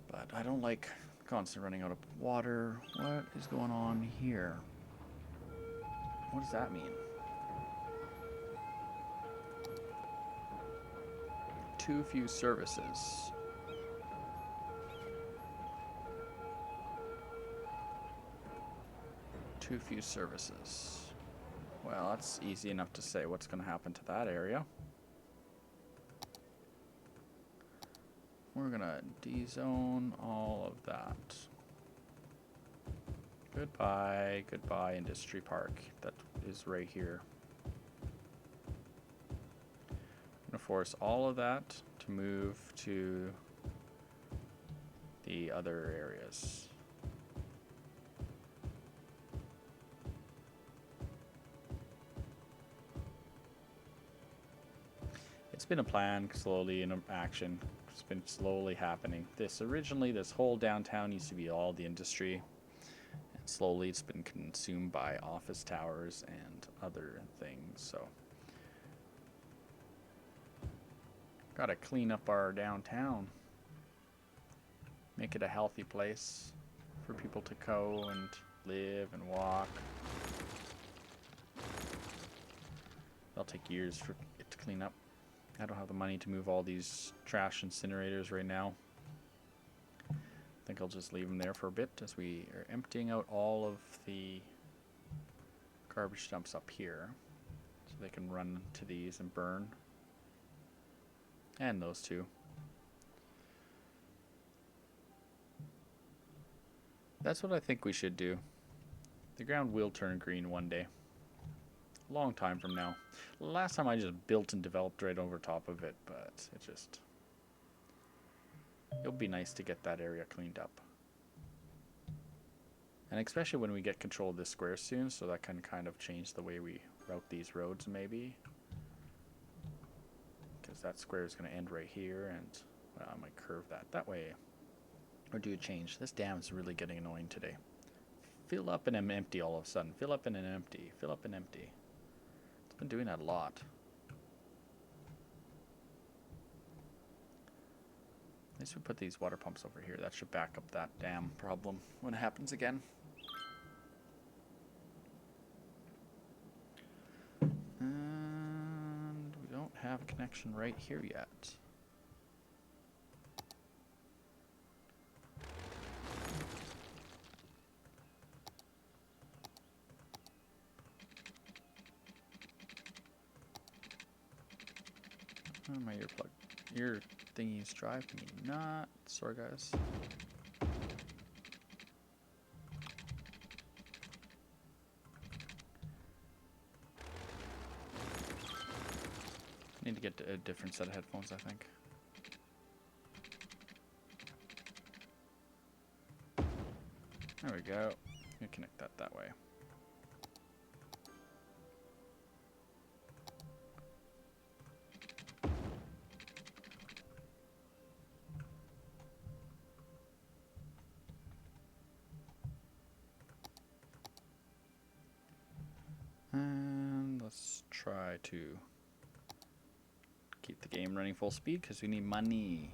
But I don't like constantly running out of water. What is going on here? What does that mean? Too few services. Too few services. Well, that's easy enough to say what's going to happen to that area. We're going to de-zone all of that. Goodbye, goodbye Industry Park. That is right here. I'm going to force all of that to move to the other areas. It's been a plan, slowly in action. It's been slowly happening. Originally, this whole downtown used to be all the industry, and slowly it's been consumed by office towers and other things. So, gotta clean up our downtown, make it a healthy place for people to go and live and walk. That'll take years for it to clean up. I don't have the money to move all these trash incinerators right now. I think I'll just leave them there for a bit as we are emptying out all of the garbage dumps up here, so they can run to these and burn. And those two. That's what I think we should do. The ground will turn green one day. A long time from now. Last time I just built and developed right over top of it, but it just... It'll be nice to get that area cleaned up. And especially when we get control of this square soon, so that can kind of change the way we route these roads maybe. Because that square is going to end right here, and well, I might curve that way. Or do a change. This dam is really getting annoying today. Fill up and I'm empty all of a sudden. Fill up and then empty. Fill up and empty. It's been doing that a lot. At least we put these water pumps over here. That should back up that dam problem when it happens again. And we don't have a connection right here yet. Oh, my earplug. Ear thingies drive me nuts. Sorry, guys. Need to get a different set of headphones, I think. There we go. You connect that way. And let's try to keep the game running full speed because we need money.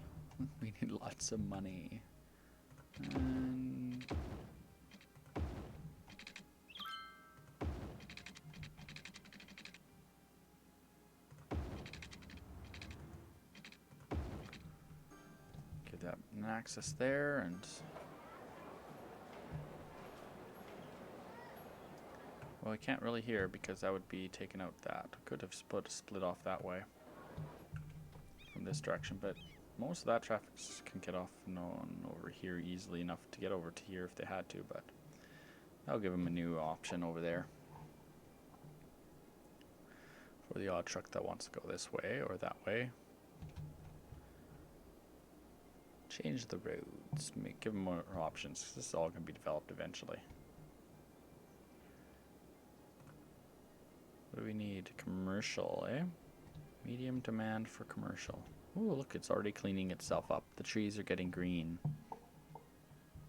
We need lots of money. And get that an access there, and well, I can't really hear because that would be taking out that. Could have split off that way from this direction, but most of that traffic can get off and on over here easily enough to get over to here if they had to, but that'll give them a new option over there for the odd truck that wants to go this way or that way. Change the roads, give them more options. This is all going to be developed eventually. What do we need? Commercial, eh? Medium demand for commercial. Ooh, look, it's already cleaning itself up. The trees are getting green.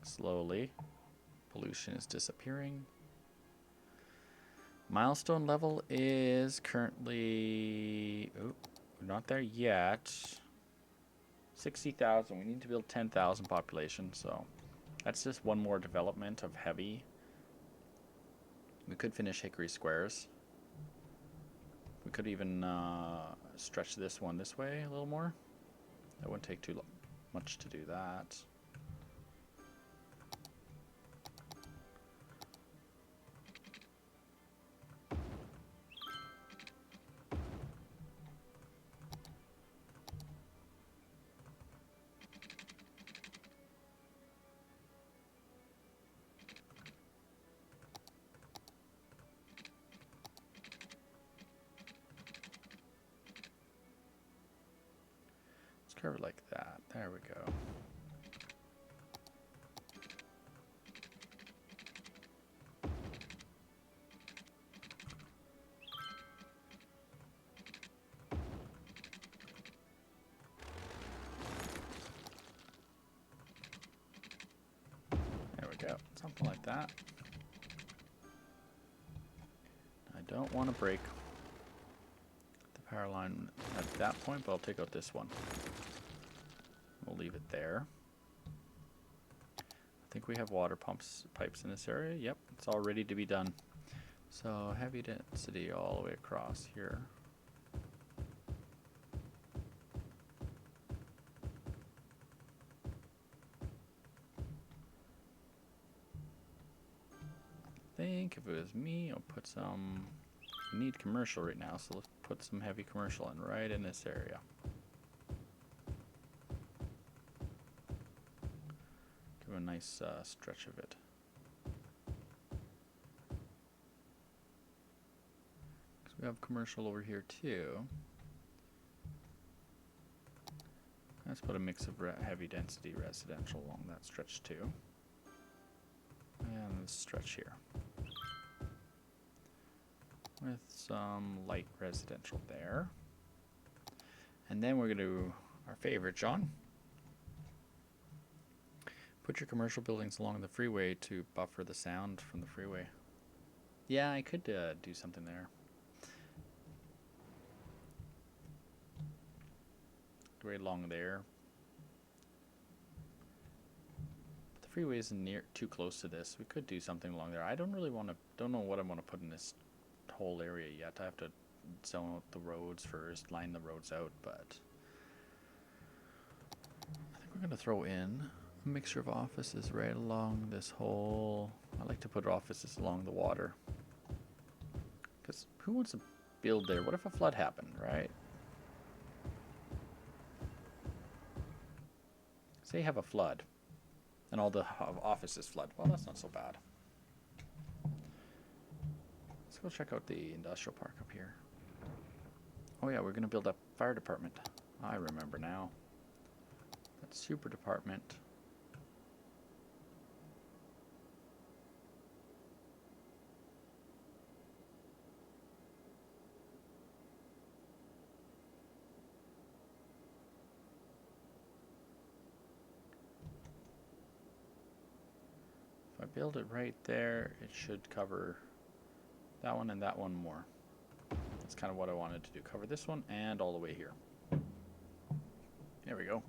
Slowly. Pollution is disappearing. Milestone level is currently... Oh, we're not there yet. 60,000. We need to build 10,000 population, so that's just one more development of heavy. We could finish Hickory Squares. We could even stretch this one this way a little more. That wouldn't take too much to do that. Curve like that. There we go. There we go. Something like that. I don't want to break the power line at that point, but I'll take out this one. We'll leave it there. I think we have water pipes in this area. Yep, it's all ready to be done. So heavy density all the way across here. I think if it was me, I'll put some. We need commercial right now, so let's put some heavy commercial in right in this area. Give a nice stretch of it. Because we have commercial over here too. Let's put a mix of heavy density residential along that stretch too. And this stretch here. With some light residential there. And then we're going to do our favorite, John. Put your commercial buildings along the freeway to buffer the sound from the freeway. Yeah, I could do something there. Right along there. But the freeway isn't too close to this. We could do something along there. I don't really want to. Don't know what I want to put in this whole area yet. I have to zone out the roads first, line the roads out. But I think we're gonna throw in a mixture of offices right along this whole. I like to put offices along the water. Because who wants to build there? What if a flood happened, right? Say you have a flood, and all the offices flood. Well, that's not so bad. Let's go check out the industrial park up here. Oh yeah, we're going to build a fire department. I remember now. That's super department. If I build it right there, it should cover that one and that one more. That's kind of what I wanted to do. Cover this one and all the way here. There we go.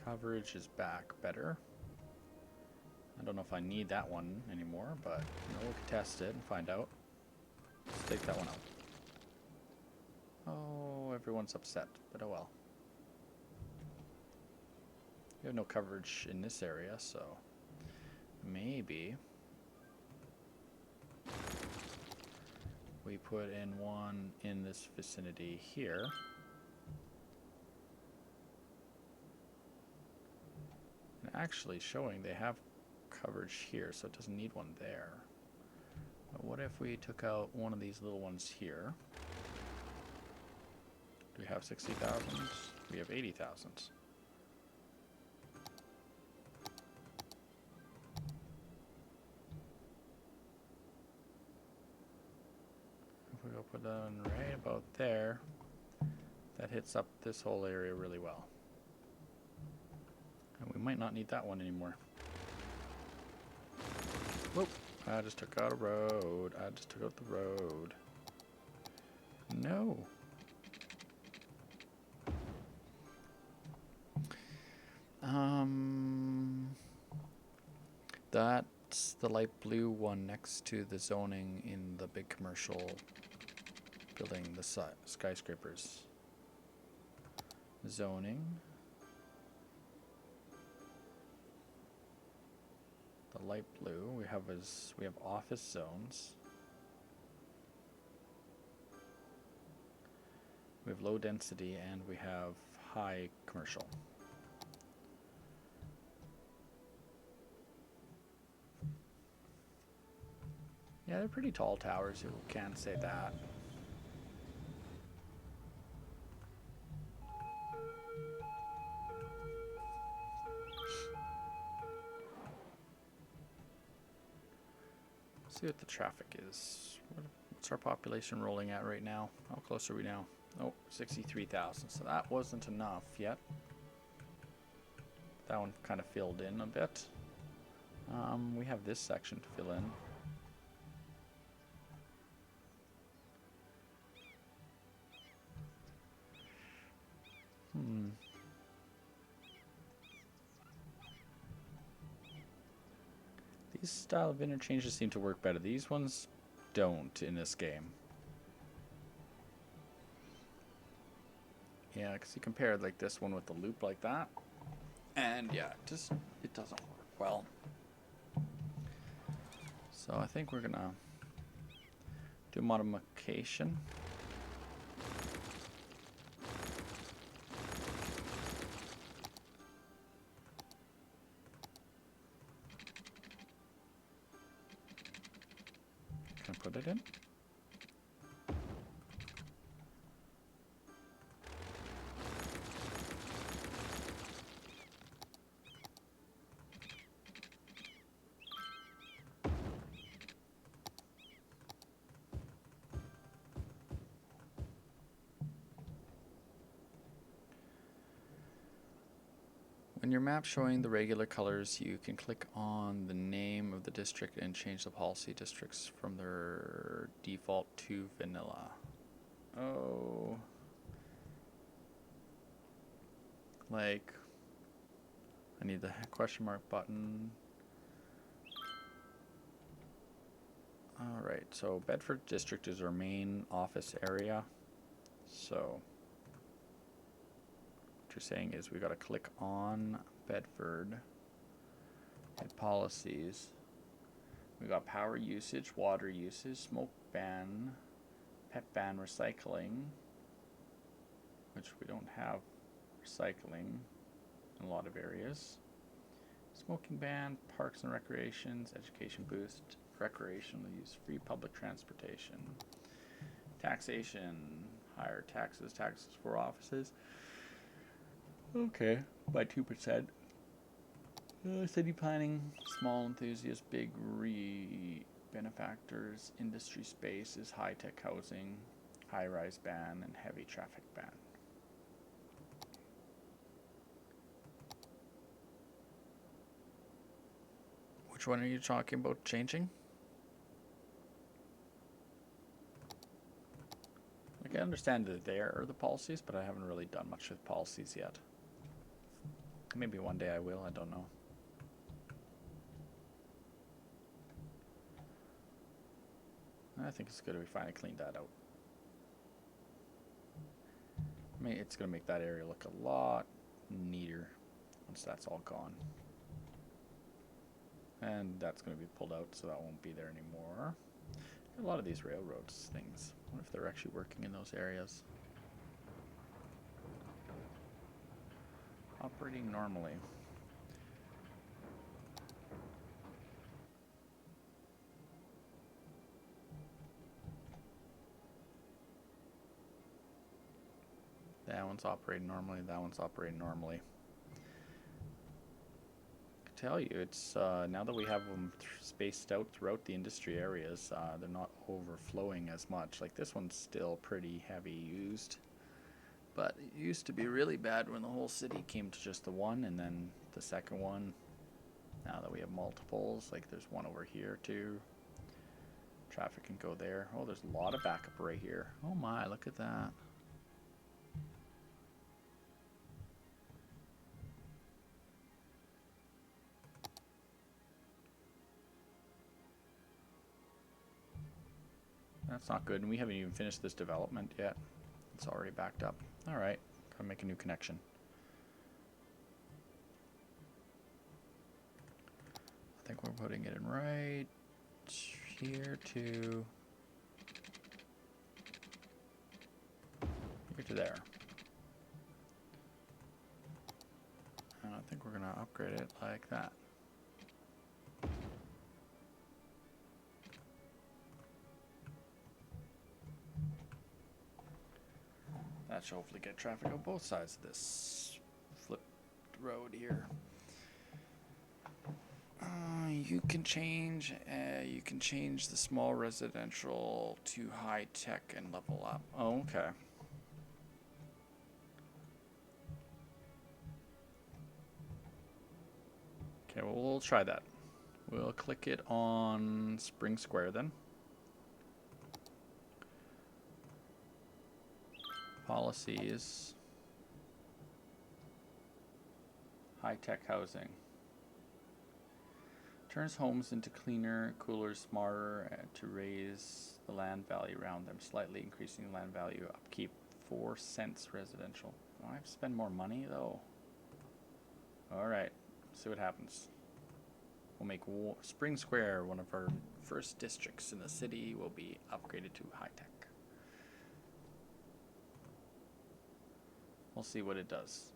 Coverage is back better. I don't know if I need that one anymore, but you know, we can test it and find out. Let's take that one out. Oh, everyone's upset, but oh well. We have no coverage in this area, so maybe we put in one in this vicinity here. And actually showing they have coverage here, so it doesn't need one there. But what if we took out one of these little ones here? Do we have 60,000? We have 80,000. If we go put that on right about there, that hits up this whole area really well. And we might not need that one anymore. Whoop! I just took out a road. I just took out the road. No! That's the light blue one next to the zoning in the big commercial building, the skyscrapers. Zoning. The light blue we have office zones. We have low density and we have high commercial. Yeah, they're pretty tall towers, you can't say that. Let's see what the traffic is. What's our population rolling at right now? How close are we now? Oh, 63,000. So that wasn't enough yet. That one kind of filled in a bit. We have this section to fill in. These style of interchanges seem to work better. These ones don't in this game. Yeah, because you compare like this one with the loop like that, and yeah, it doesn't work well. So I think we're gonna do modification. Can I put it in? When your map showing the regular colors, you can click on the name of the district and change the policy districts from their default to vanilla. Oh. Like, I need the question mark button. Alright, so Bedford District is our main office area. So you're saying is we got to click on Bedford, hit policies. We got power usage, water usage, smoke ban, pet ban, recycling, which we don't have recycling in a lot of areas. Smoking ban, parks and recreations, education boost, recreational use, free public transportation, taxation, higher taxes for offices. Okay, by 2%. City planning, small enthusiasts, big benefactors, industry spaces, high-tech housing, high-rise ban, and heavy traffic ban. Which one are you talking about changing? Like, I understand that there are the policies, but I haven't really done much with policies yet. Maybe one day I will, I don't know. I think it's good if we finally cleaned that out. I mean, it's going to make that area look a lot neater once that's all gone. And that's going to be pulled out, so that won't be there anymore. A lot of these railroads things. I wonder if they're actually working in those areas. Operating normally. That one's operating normally, that one's operating normally. I can tell you, it's now that we have them spaced out throughout the industry areas, they're not overflowing as much. Like this one's still pretty heavy used. But it used to be really bad when the whole city came to just the one, and then the second one. Now that we have multiples, like there's one over here too. Traffic can go there. Oh, there's a lot of backup right here. Oh my, look at that. That's not good, and we haven't even finished this development yet. It's already backed up. Alright, gotta make a new connection. I think we're putting it in right here to there. And I think we're gonna upgrade it like that. That should hopefully get traffic on both sides of this flipped road here. You can change the small residential to high tech and level up. Oh, okay. Okay, well, we'll try that. We'll click it on Spring Square then. Policies. High-tech housing. Turns homes into cleaner, cooler, smarter to raise the land value around them, slightly increasing land value. Upkeep 4 cents residential. Do I have to spend more money though? Alright, see what happens. We'll make Spring Square one of our first districts in the city. Will be upgraded to high tech. We'll see what it does.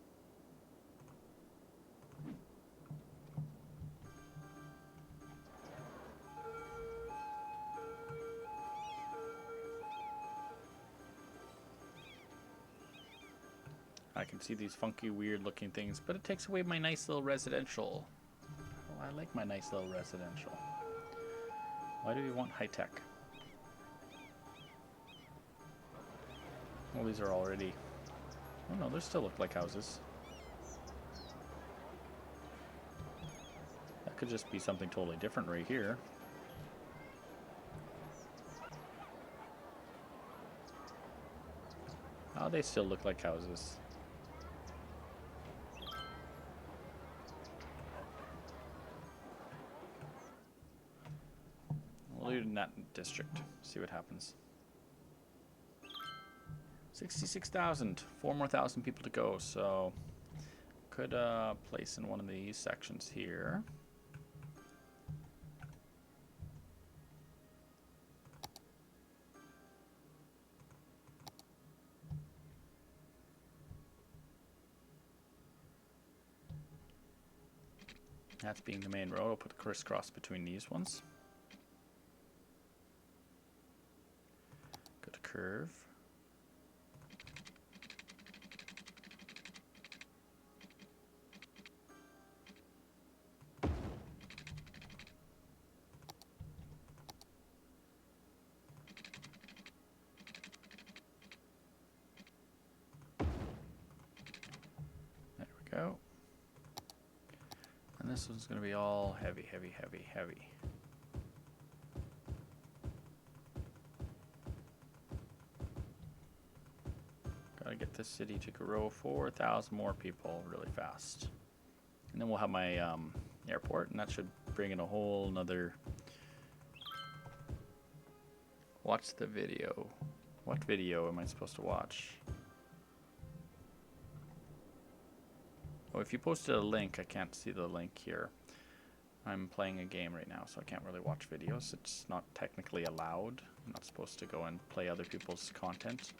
I can see these funky, weird looking things, but it takes away my nice little residential. Oh, I like my nice little residential. Why do we want high tech? Well, these are already... Oh no, they still look like houses. That could just be something totally different right here. Oh, they still look like houses. We'll do it in that district. See what happens. 66,000. 4 more thousand people to go, so could place in one of these sections here. That's being the main road. I'll put the crisscross between these ones. Got a curve. There we go. And this one's going to be all heavy, heavy, heavy, heavy. Gotta get this city to grow 4,000 more people really fast. And then we'll have my airport, and that should bring in a whole nother... Watch the video. What video am I supposed to watch? Oh, if you posted a link, I can't see the link here. I'm playing a game right now, so I can't really watch videos. It's not technically allowed. You're not supposed to go and play other people's content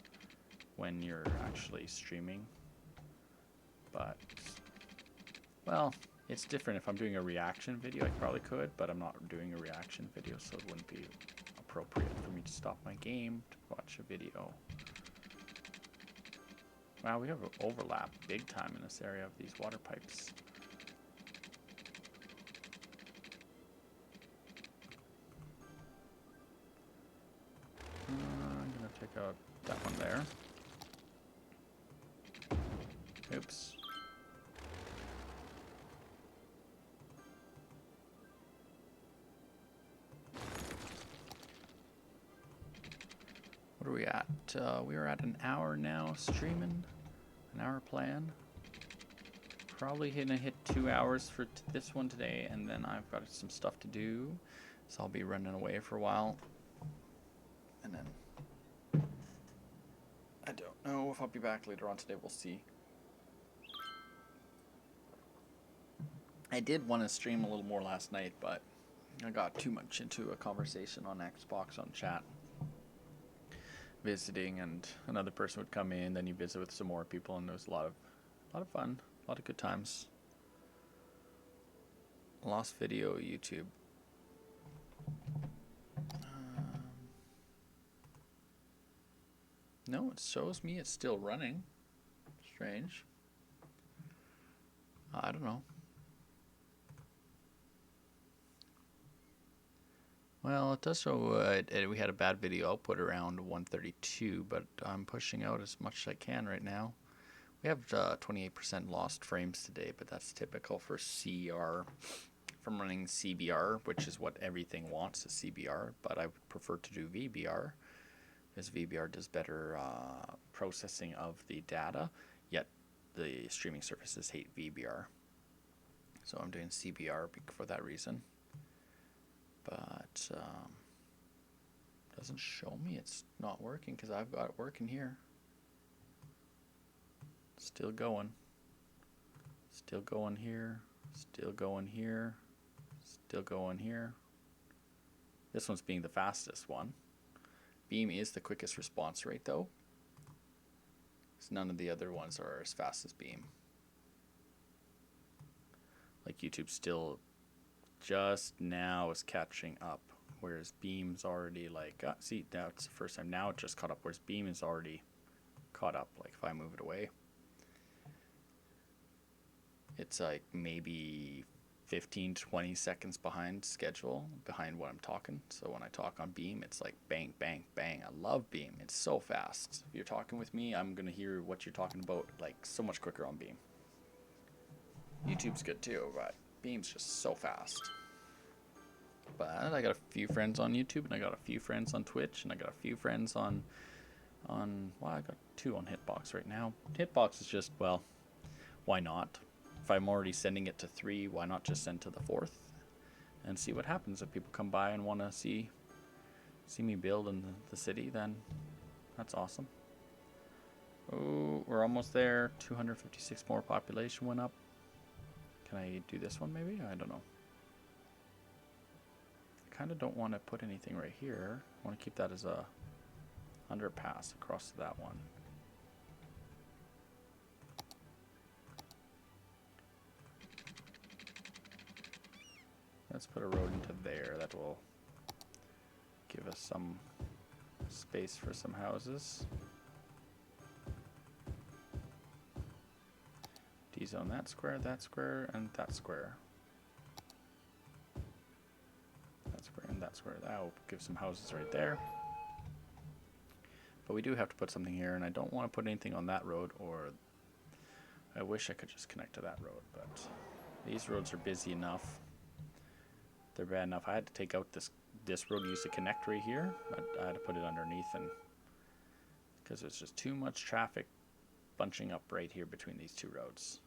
when you're actually streaming. But, well, it's different. If I'm doing a reaction video, I probably could, but I'm not doing a reaction video, so it wouldn't be appropriate for me to stop my game to watch a video. Wow, we have an overlap big time in this area of these water pipes. I'm going to take out that one there. Oops. What are we at? We are at an hour now streaming. An hour plan. Probably gonna hit 2 hours for this one today, and then I've got some stuff to do. So I'll be running away for a while. And then I don't know if I'll be back later on today. We'll see. I did want to stream a little more last night, but I got too much into a conversation on Xbox on chat. Visiting, and another person would come in, then you visit with some more people, and there was a lot of fun, a lot of good times. Lost video, YouTube. No, it shows me it's still running. Strange. I don't know. Well, it does show we had a bad video output around 132, but I'm pushing out as much as I can right now. We have 28% lost frames today, but that's typical for CR. From running CBR, which is what everything wants, is CBR, but I would prefer to do VBR, because VBR does better processing of the data, yet the streaming services hate VBR. So I'm doing CBR for that reason. But doesn't show me it's not working because I've got it working here. Still going. Still going here. Still going here. Still going here. This one's being the fastest one. Beam is the quickest response rate though. So none of the other ones are as fast as Beam. Like YouTube still just now is catching up, whereas Beam's already like, see, that's the first time now it just caught up, whereas Beam is already caught up. Like if I move it away, it's like maybe 15-20 seconds behind schedule, behind what I'm talking. So when I talk on Beam, it's like bang, bang, bang. I love Beam. It's so fast. If you're talking with me, I'm going to hear what you're talking about like so much quicker on Beam. YouTube's good too, but Beam's just so fast. But I got a few friends on YouTube, and I got a few friends on Twitch, and I got a few friends on well, I got 2 on Hitbox right now. Hitbox is just, well, why not? If I'm already sending it to 3, why not just send to the 4th and see what happens? If people come by and want to see me build in the city, then that's awesome. Oh, we're almost there. 256 more population went up. Can I do this one maybe? I don't know. I kind of don't want to put anything right here. I want to keep that as a underpass across to that one. Let's put a road into there. That will give us some space for some houses. D-zone that square, and that square. That square, and that square. That will give some houses right there. But we do have to put something here, and I don't want to put anything on that road, or I wish I could just connect to that road, but these roads are busy enough. They're bad enough. I had to take out this road used to connect right here, but I had to put it underneath, and because there's just too much traffic bunching up right here between these 2 roads.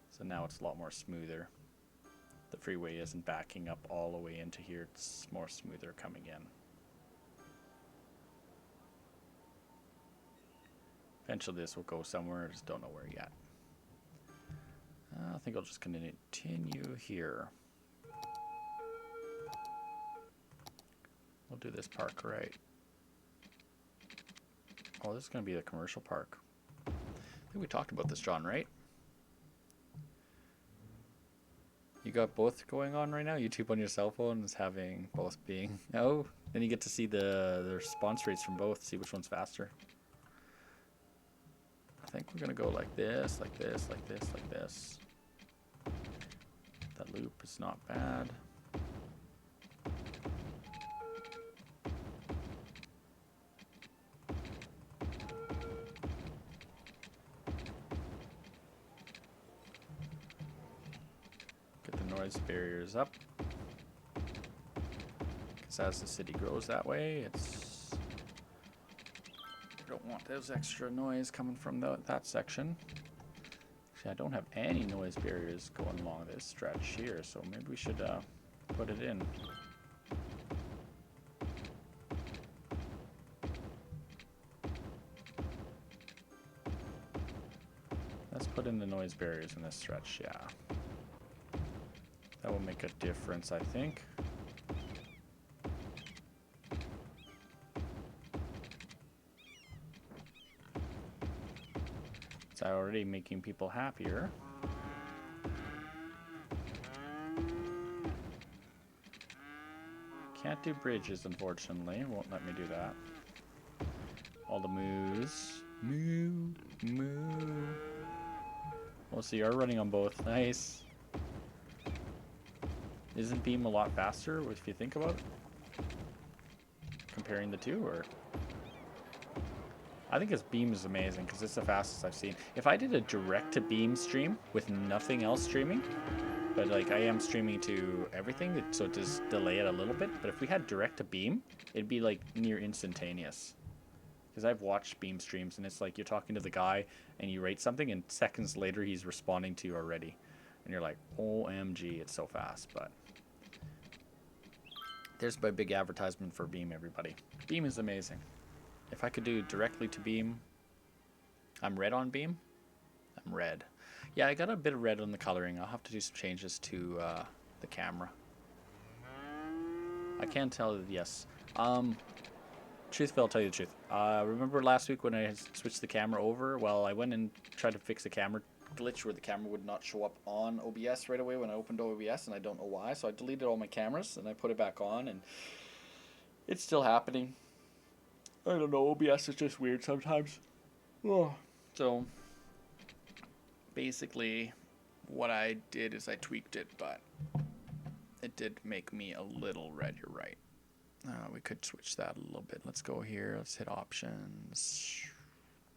So now it's a lot more smoother. The freeway isn't backing up all the way into here. It's more smoother coming in. Eventually this will go somewhere. I just don't know where yet. I think I'll just continue here. We'll do this park right. Oh, this is going to be the commercial park. I think we talked about this, John, right? You got both going on right now? YouTube on your cell phone is having both being... Oh, then you get to see the response rates from both, see which one's faster. I think we're going to go like this, like this, like this, like this. That loop is not bad. Get the noise barriers up. Because as the city grows that way, it's... I don't want those extra noise coming from that section. Actually, I don't have any noise barriers going along this stretch here, so maybe we should put it in. Let's put in the noise barriers in this stretch, yeah. That will make a difference, I think. It's already making people happier. Can't do bridges, unfortunately. It won't let me do that. All the moos. Moo, moo. Well, so you are running on both. Nice. Isn't Beam a lot faster if you think about it? Comparing the two, or? I think his Beam is amazing because it's the fastest I've seen. If I did a direct to Beam stream with nothing else streaming, but like I am streaming to everything, so it does delay it a little bit. But if we had direct to Beam, it'd be like near instantaneous. Because I've watched Beam streams and it's like you're talking to the guy and you rate something and seconds later he's responding to you already. And you're like, OMG, it's so fast. But there's my big advertisement for Beam, everybody. Beam is amazing. If I could do directly to Beam, I'm red on Beam. I'm red. Yeah, I got a bit of red on the coloring. I'll have to do some changes to the camera. I can tell that, yes. Truthfully, I'll tell you the truth. Remember last week when I switched the camera over? Well, I went and tried to fix the camera glitch where the camera would not show up on OBS right away when I opened OBS, and I don't know why. So I deleted all my cameras and I put it back on, and it's still happening. I don't know. OBS is just weird sometimes. Oh. So basically, what I did is I tweaked it, but it did make me a little red. You're right. We could switch that a little bit. Let's go here. Let's hit options.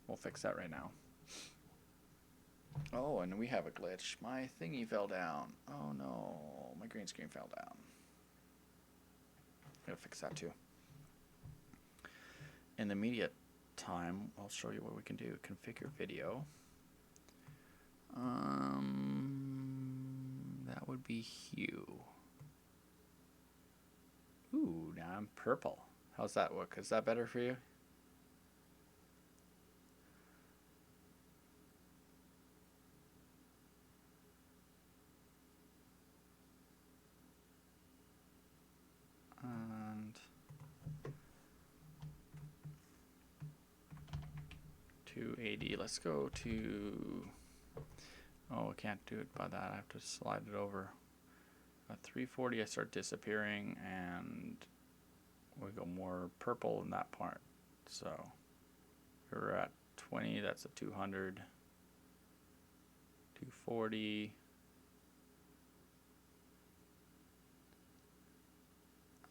We'll fix that right now. Oh, and we have a glitch. My thingy fell down. Oh no, my green screen fell down. Gotta fix that too. In the immediate time, I'll show you what we can do. Configure video. That would be hue. Ooh, now I'm purple. How's that look? Is that better for you? And 280. Let's go to. Oh, I can't do it by that. I have to slide it over. At 340, I start disappearing, and we go more purple in that part. So we're at 20. That's a 200. 240.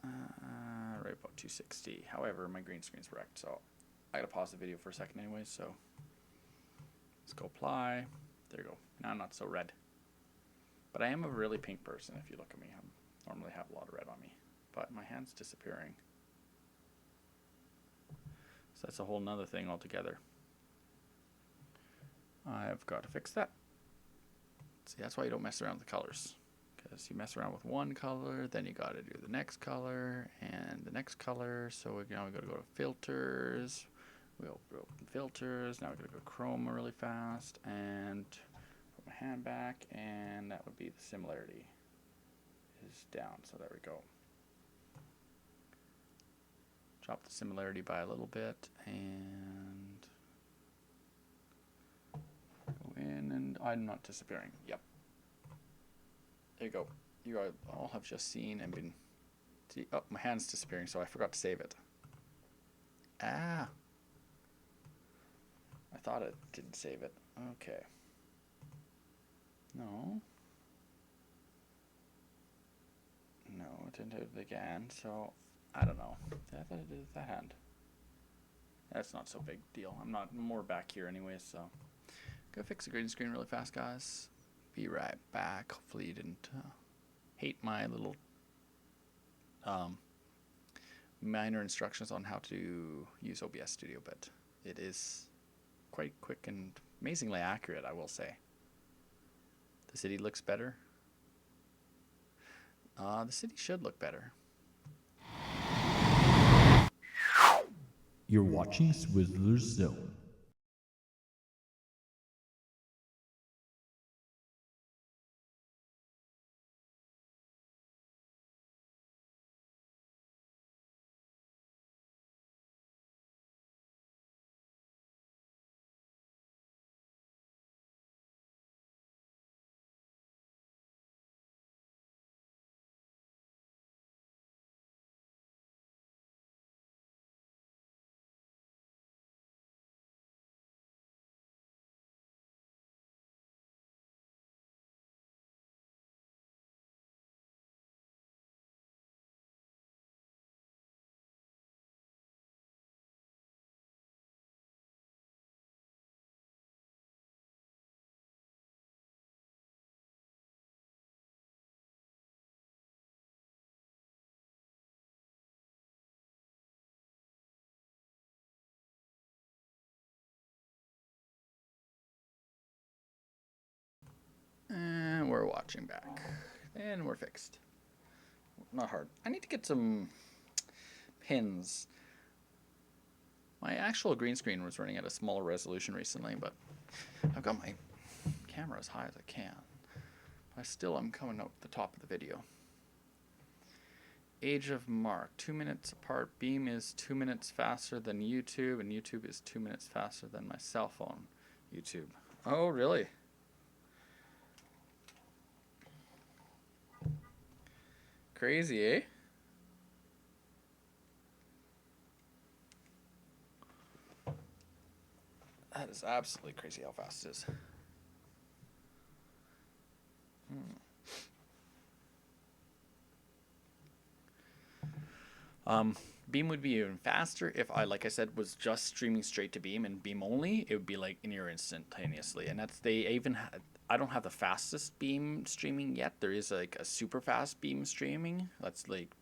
Right about 260. However, my green screen's wrecked, so I gotta pause the video for a second anyways. So let's go apply. There you go. Now I'm not so red. But I am a really pink person if you look at me. I normally have a lot of red on me. But my hand's disappearing. So that's a whole nother thing altogether. I've got to fix that. See, that's why you don't mess around with the colors. Because you mess around with one color, then you got to do the next color and the next color. So now we got to go to filters. We open filters. Now we got to go chroma really fast and put my hand back, and that would be the similarity is down. So there we go. Drop the similarity by a little bit and go in, and I'm not disappearing. Yep. There you go. You all have just seen and been. Oh, my hand's disappearing, so I forgot to save it. Ah. I thought it didn't save it. Okay. No. No, it didn't do it again, so I don't know. I thought it did with that hand. That's not so big deal. I'm more back here anyways, so. Go fix the green screen really fast, guys. Be right back. Hopefully you didn't hate my little minor instructions on how to use OBS Studio, but it is quite quick and amazingly accurate, I will say. The city looks better. The city should look better. You're watching Swizzlerz Zone. And we're watching back. And we're fixed. Not hard. I need to get some pins. My actual green screen was running at a smaller resolution recently, but I've got my camera as high as I can. I still am coming out the top of the video. Age of Mark, 2 minutes apart. Beam is 2 minutes faster than YouTube, and YouTube is 2 minutes faster than my cell phone. YouTube. Oh, really? Crazy, eh? That is absolutely crazy how fast it is. Beam would be even faster if I, like I said, was just streaming straight to Beam and Beam only. It would be like near instantaneously, and that's they even I don't have the fastest Beam streaming yet. There is like a super fast Beam streaming that's like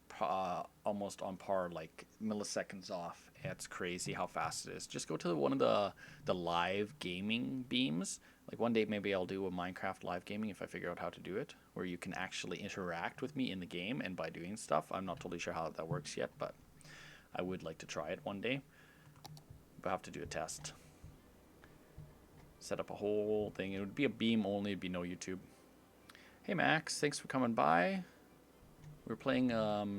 almost on par, like milliseconds off. It's crazy how fast it is. Just go to one of the live gaming Beams. Like one day maybe I'll do a Minecraft live gaming if I figure out how to do it, where you can actually interact with me in the game and by doing stuff. I'm not totally sure how that works yet, but I would like to try it one day. But I have to do a test. Set up a whole thing. It would be a Beam only, it'd be no YouTube. Hey Max, thanks for coming by. We're playing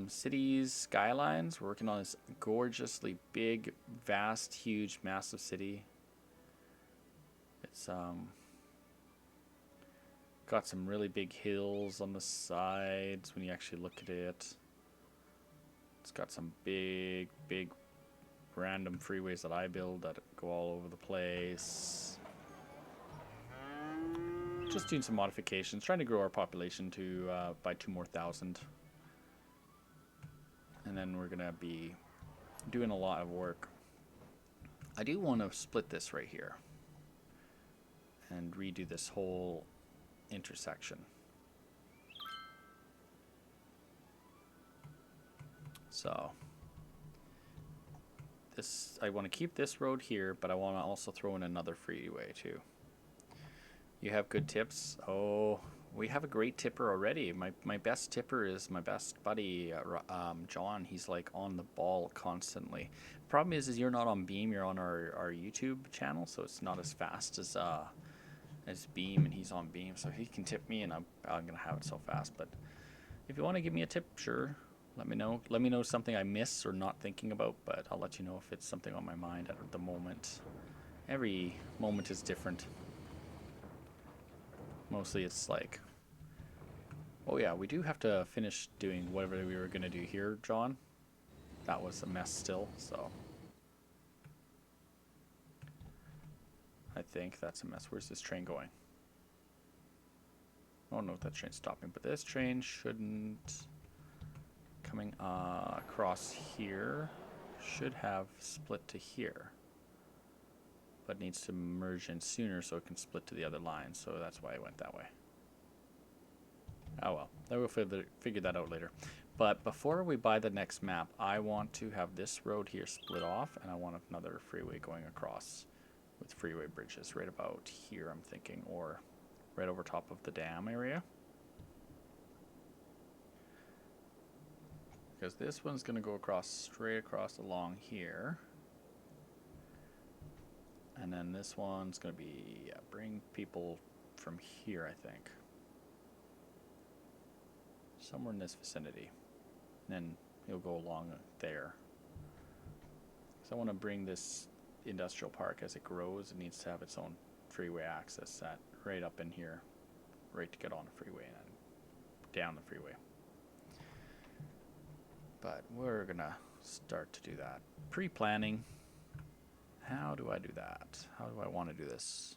Cities Skylines. We're working on this gorgeously big, vast, huge, massive city. It's got some really big hills on the sides when you actually look at it. It's got some big random freeways that I build that go all over the place. Just doing some modifications, trying to grow our population to by 2 more thousand. And then we're gonna be doing a lot of work. I do want to split this right here and redo this whole intersection. So this, I want to keep this road here, but I want to also throw in another freeway too. You have good tips? Oh, we have a great tipper already. My best tipper is my best buddy, John. He's like on the ball constantly. Problem is you're not on Beam. You're on our YouTube channel, so it's not as fast as Beam, and he's on Beam, so he can tip me, and I'm gonna have it so fast. But if you want to give me a tip, sure, let me know. Let me know something I miss or not thinking about, but I'll let you know if it's something on my mind at the moment. Every moment is different. Mostly it's like, oh yeah, we do have to finish doing whatever we were gonna do here, John. That was a mess still, so. I think that's a mess. Where's this train going? Oh no, that train's stopping, but this train shouldn't. Coming across here should have split to here, but needs to merge in sooner so it can split to the other line, so that's why I went that way. Oh well, we'll figure that out later. But before we buy the next map, I want to have this road here split off, and I want another freeway going across with freeway bridges right about here, I'm thinking, or right over top of the dam area. Because this one's going to go across, straight across along here. And then this one's going to be, yeah, bring people from here, I think. Somewhere in this vicinity. And then he'll go along there. So I want to bring this industrial park as it grows. It needs to have its own freeway access set right up in here. Right to get on the freeway and then down the freeway. But we're going to start to do that. Pre-planning. How do I do that? How do I want to do this?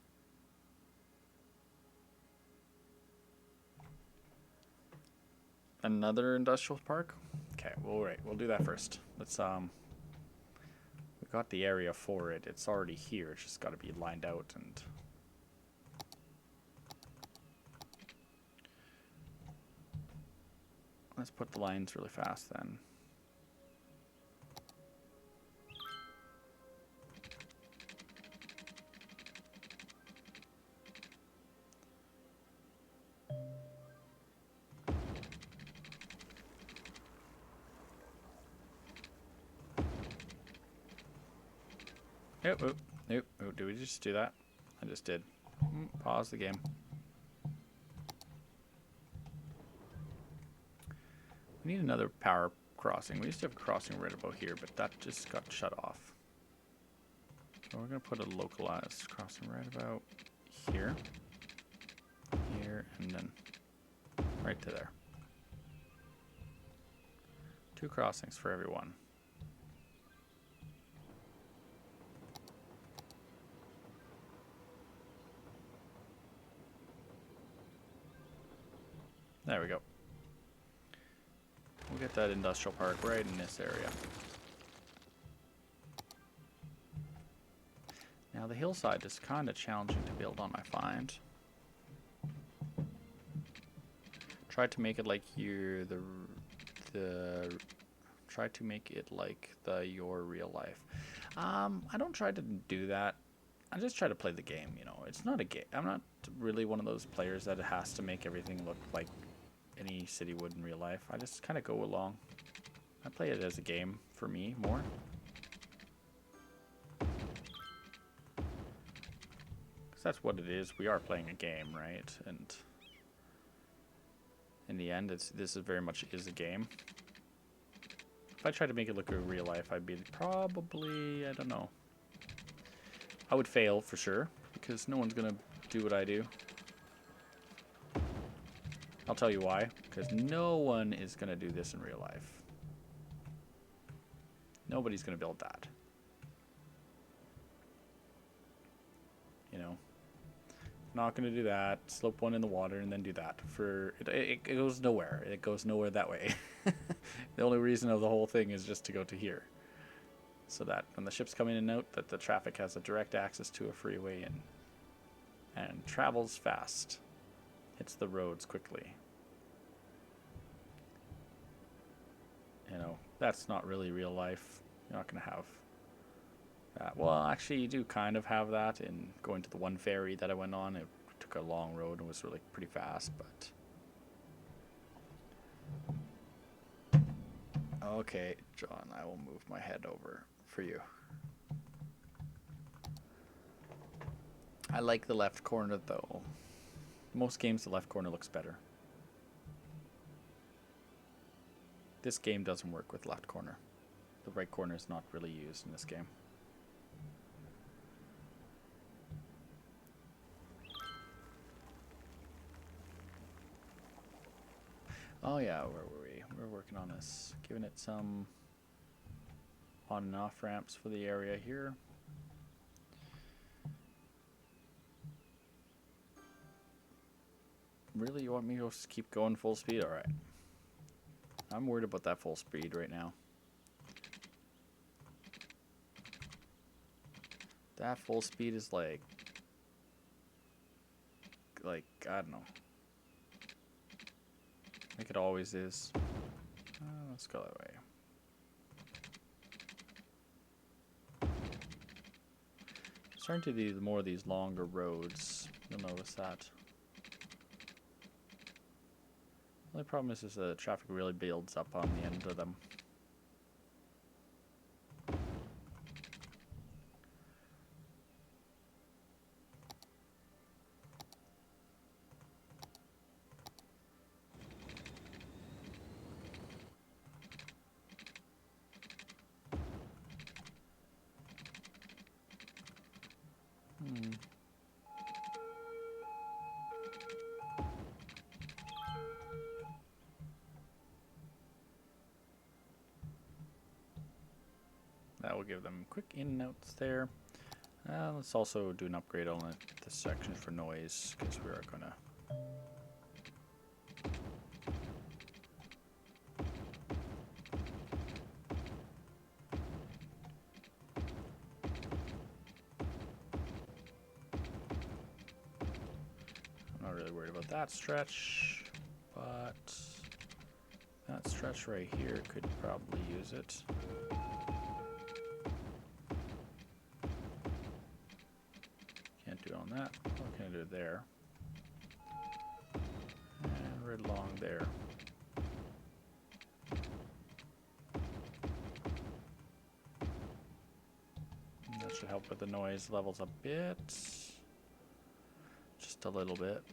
Another industrial park? Okay, well, right, we'll do that first. Let's we got the area for it. It's already here. It's just got to be lined out and let's put the lines really fast then. Nope, nope, nope. Oh, did we just do that? I just did. Pause the game. We need another power crossing. We used to have a crossing right about here, but that just got shut off. So we're going to put a localized crossing right about here, here, and then right to there. 2 crossings for everyone. There we go. We'll get that industrial park right in this area. Now the hillside is kind of challenging to build on, I find. Try to make it like you're try to make it like your real life. I don't try to do that. I just try to play the game, you know. It's not a game. I'm not really one of those players that has to make everything look like any city would in real life. I just kind of go along. I play it as a game for me more. Because that's what it is. We are playing a game, right? And in the end, this is very much is a game. If I tried to make it look like real life, I'd be probably, I don't know. I would fail for sure, because no one's going to do what I do. I'll tell you why, because no one is going to do this in real life. Nobody's going to build that. You know, not going to do that, slope one in the water and then do that. It goes nowhere. It goes nowhere that way. The only reason of the whole thing is just to go to here. So that when the ships come in and out, that the traffic has a direct access to a freeway and travels fast. Hits the roads quickly. You know, that's not really real life. You're not going to have that. Well, actually, you do kind of have that in going to the one ferry that I went on. It took a long road and was really pretty fast, but... Okay, John, I will move my head over for you. I like the left corner, though. Most games, the left corner looks better. This game doesn't work with left corner. The right corner is not really used in this game. Oh yeah, where were we? We were working on this. Giving it some on and off ramps for the area here. Really, you want me to just keep going full speed? Alright. I'm worried about that full speed right now. That full speed is like, I don't know. Like it always is. Let's go that way. Starting to do more of these longer roads. You'll notice that. The only problem is the traffic really builds up on the end of them. That will give them quick in and outs there. Let's also do an upgrade on this section for noise, because we are gonna. I'm not really worried about that stretch, but that stretch right here could probably use it. On that, what can I do there? And right along there. And that should help with the noise levels a bit. Just a little bit.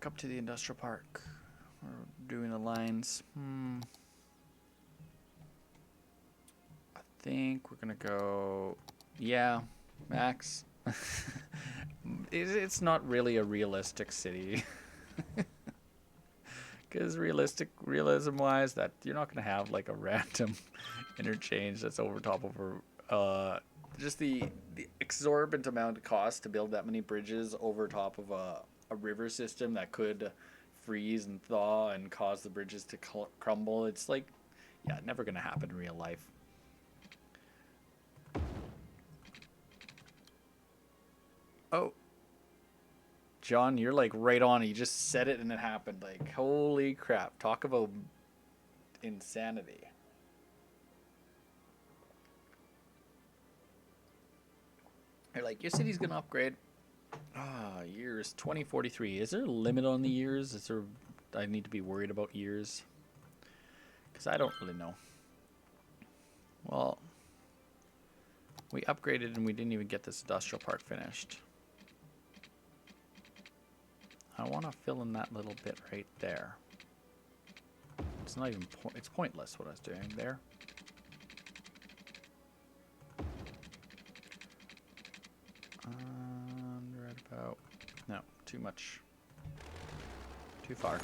back up to the industrial park. We're doing the lines. I think we're gonna go. Yeah, Max. It's not really a realistic city. Because realism-wise, that you're not gonna have like a random interchange that's over top of just the exorbitant amount of cost to build that many bridges over top of a river system that could freeze and thaw and cause the bridges to crumble. It's like, yeah, never gonna happen in real life. Oh, John, you're like right on. You just said it and it happened. Like, holy crap. Talk about insanity. They're like, your city's going to upgrade. Years 2043. Is there a limit on the years? Is there, I need to be worried about years? Because I don't really know. Well, we upgraded and we didn't even get this industrial park finished. I want to fill in that little bit right there. It's not even it's pointless what I was doing there. Right about, no, too much, too far.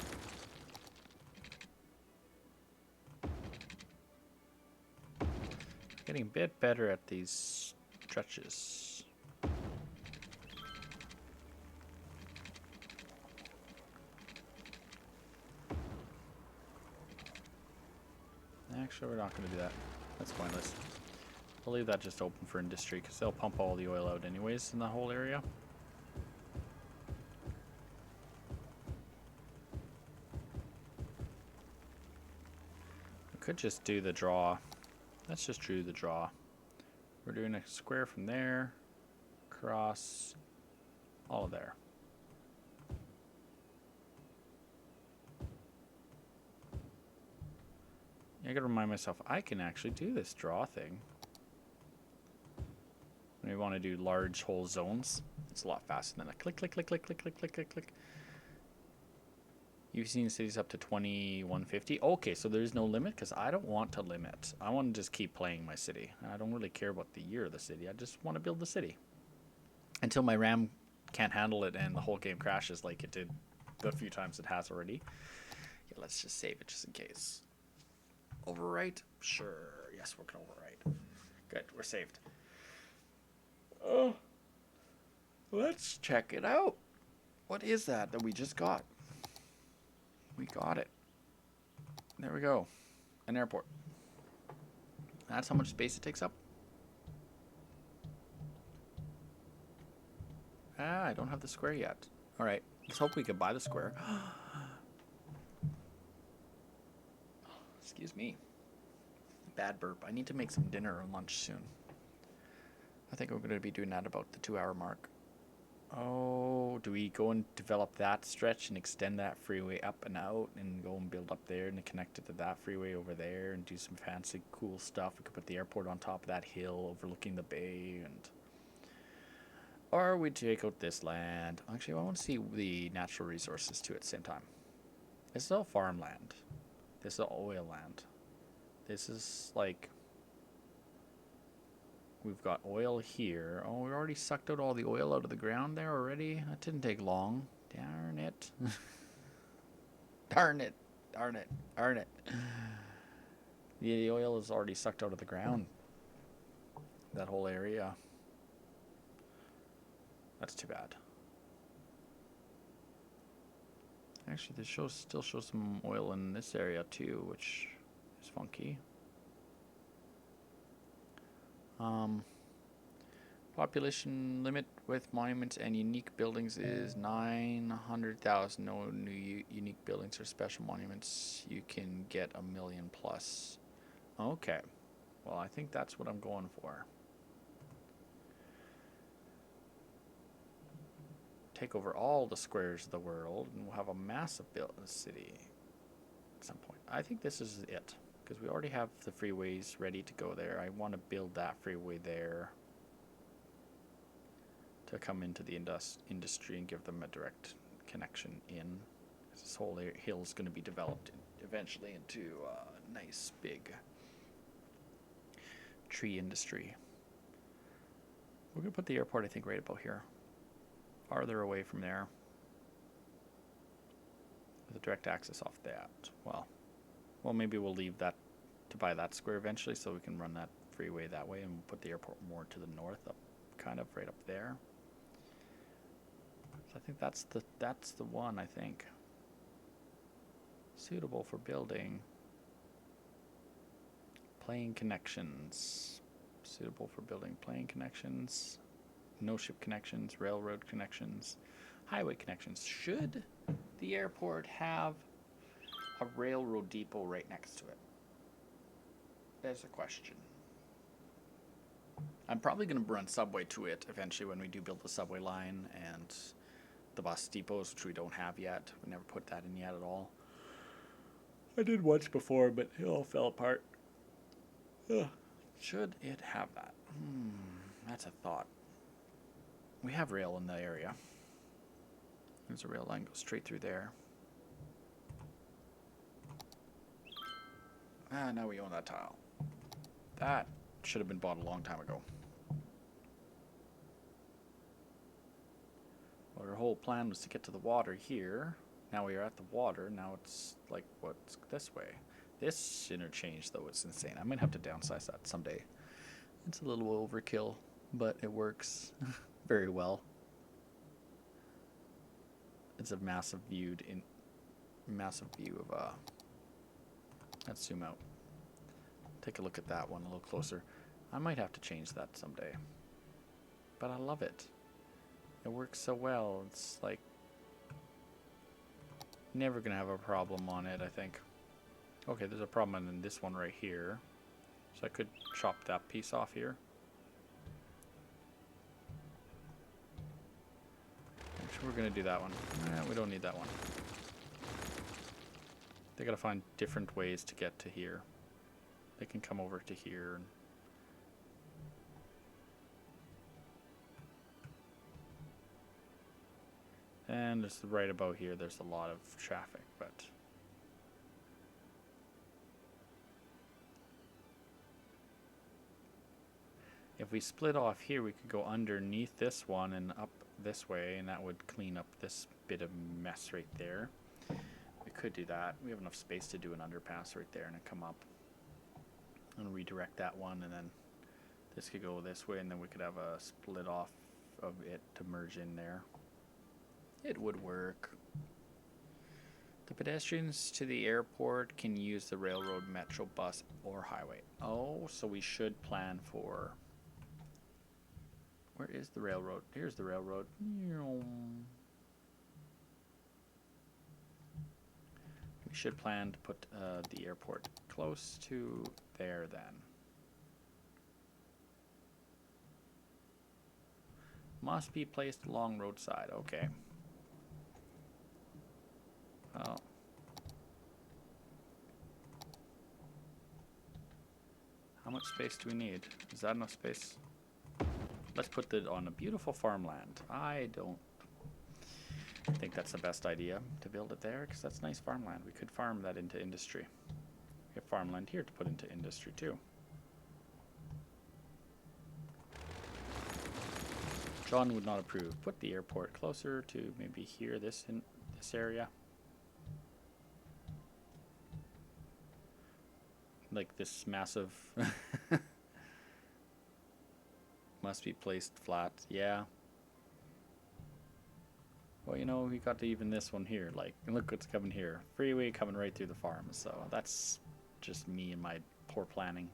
Getting a bit better at these stretches. Actually, we're not going to do that. That's pointless. We'll leave that just open for industry because they'll pump all the oil out anyways in the whole area. We could just do the draw. Let's just do the draw. We're doing a square from there, across, all of there. I gotta remind myself, I can actually do this draw thing. When we want to do large whole zones, it's a lot faster than a click, click, click, click, click, click, click, click, click. You've seen cities up to 2150. Okay, so there's no limit because I don't want to limit. I want to just keep playing my city. I don't really care about the year of the city. I just want to build the city. Until my RAM can't handle it and the whole game crashes like it did a few times it has already. Yeah, let's just save it just in case. Overwrite? Sure. Yes, we're going to overwrite. Good, we're saved. Oh, let's check it out. What is that we just got? We got it. There we go. An airport. That's how much space it takes up. I don't have the square yet. All right, let's hope we can buy the square. Excuse me. Bad burp. I need to make some dinner or lunch soon. I think we're going to be doing that about the 2-hour mark. Oh, do we go and develop that stretch and extend that freeway up and out and go and build up there and connect it to that freeway over there and do some fancy cool stuff? We could put the airport on top of that hill overlooking the bay, and or we take out this land. Actually, I want to see the natural resources too at the same time. This is all farmland. This is all oil land. This is like, we've got oil here. Oh, we already sucked out all the oil out of the ground there already? That didn't take long. Darn it. Darn it. Darn it. Darn it. The oil is already sucked out of the ground. That whole area. That's too bad. Actually, this still shows some oil in this area too, which is funky. Population limit with monuments and unique buildings is 900,000. No new unique buildings or special monuments. You can get 1 million plus. Okay. Well, I think that's what I'm going for. Take over all the squares of the world, and we'll have a massive city at some point. I think this is it, because we already have the freeways ready to go there. I want to build that freeway there to come into the industry and give them a direct connection in. This whole hill is going to be developed eventually into a nice big tree industry. We're going to put the airport, I think, right about here. Farther away from there. With a direct access off that. Well, maybe we'll leave that to buy that square eventually so we can run that freeway that way and we'll put the airport more to the north, up kind of right up there. So I think that's the one, I think. Suitable for building. Plane connections. Suitable for building plane connections. No ship connections, railroad connections, highway connections. Should the airport have a railroad depot right next to it? There's a question. I'm probably going to run subway to it eventually when we do build the subway line and the bus depots, which we don't have yet. We never put that in yet at all. I did once before, but it all fell apart. Ugh. Should it have that? That's a thought. We have rail in the area. There's a rail line goes straight through there. Now we own that tile. That should have been bought a long time ago. Well, our whole plan was to get to the water here. Now we are at the water. Now it's like, what's this way? This interchange, though, it's insane. I might have to downsize that someday. It's a little overkill, but it works very well. It's a massive view of let's zoom out. Take a look at that one a little closer. I might have to change that someday. But I love it. It works so well. It's like never gonna have a problem on it, I think. Okay, there's a problem in this one right here. So I could chop that piece off here. Actually, we're gonna do that one. We don't need that one. They gotta find different ways to get to here. They can come over to here. And just right about here, there's a lot of traffic, but if we split off here, we could go underneath this one and up this way, and that would clean up this bit of mess right there. We could do that. We have enough space to do an underpass right there and then come up and redirect that one, and then this could go this way, and then we could have a split off of it to merge in there. It would work. The pedestrians to the airport can use the railroad, metro, bus, or highway. Oh, so we should plan for... Where is the railroad? Here's the railroad. We should plan to put the airport close to there then. Must be placed along roadside. Okay. Well. How much space do we need? Is that enough space? Let's put it on a beautiful farmland. I don't think that's the best idea to build it there, because that's nice farmland. We could farm that into industry. We have farmland here to put into industry too. John would not approve. Put the airport closer to maybe here, this area. Like this massive must be placed flat. Yeah. Well, you know, we got to even this one here. Like, look what's coming here. Freeway coming right through the farm. So that's just me and my poor planning.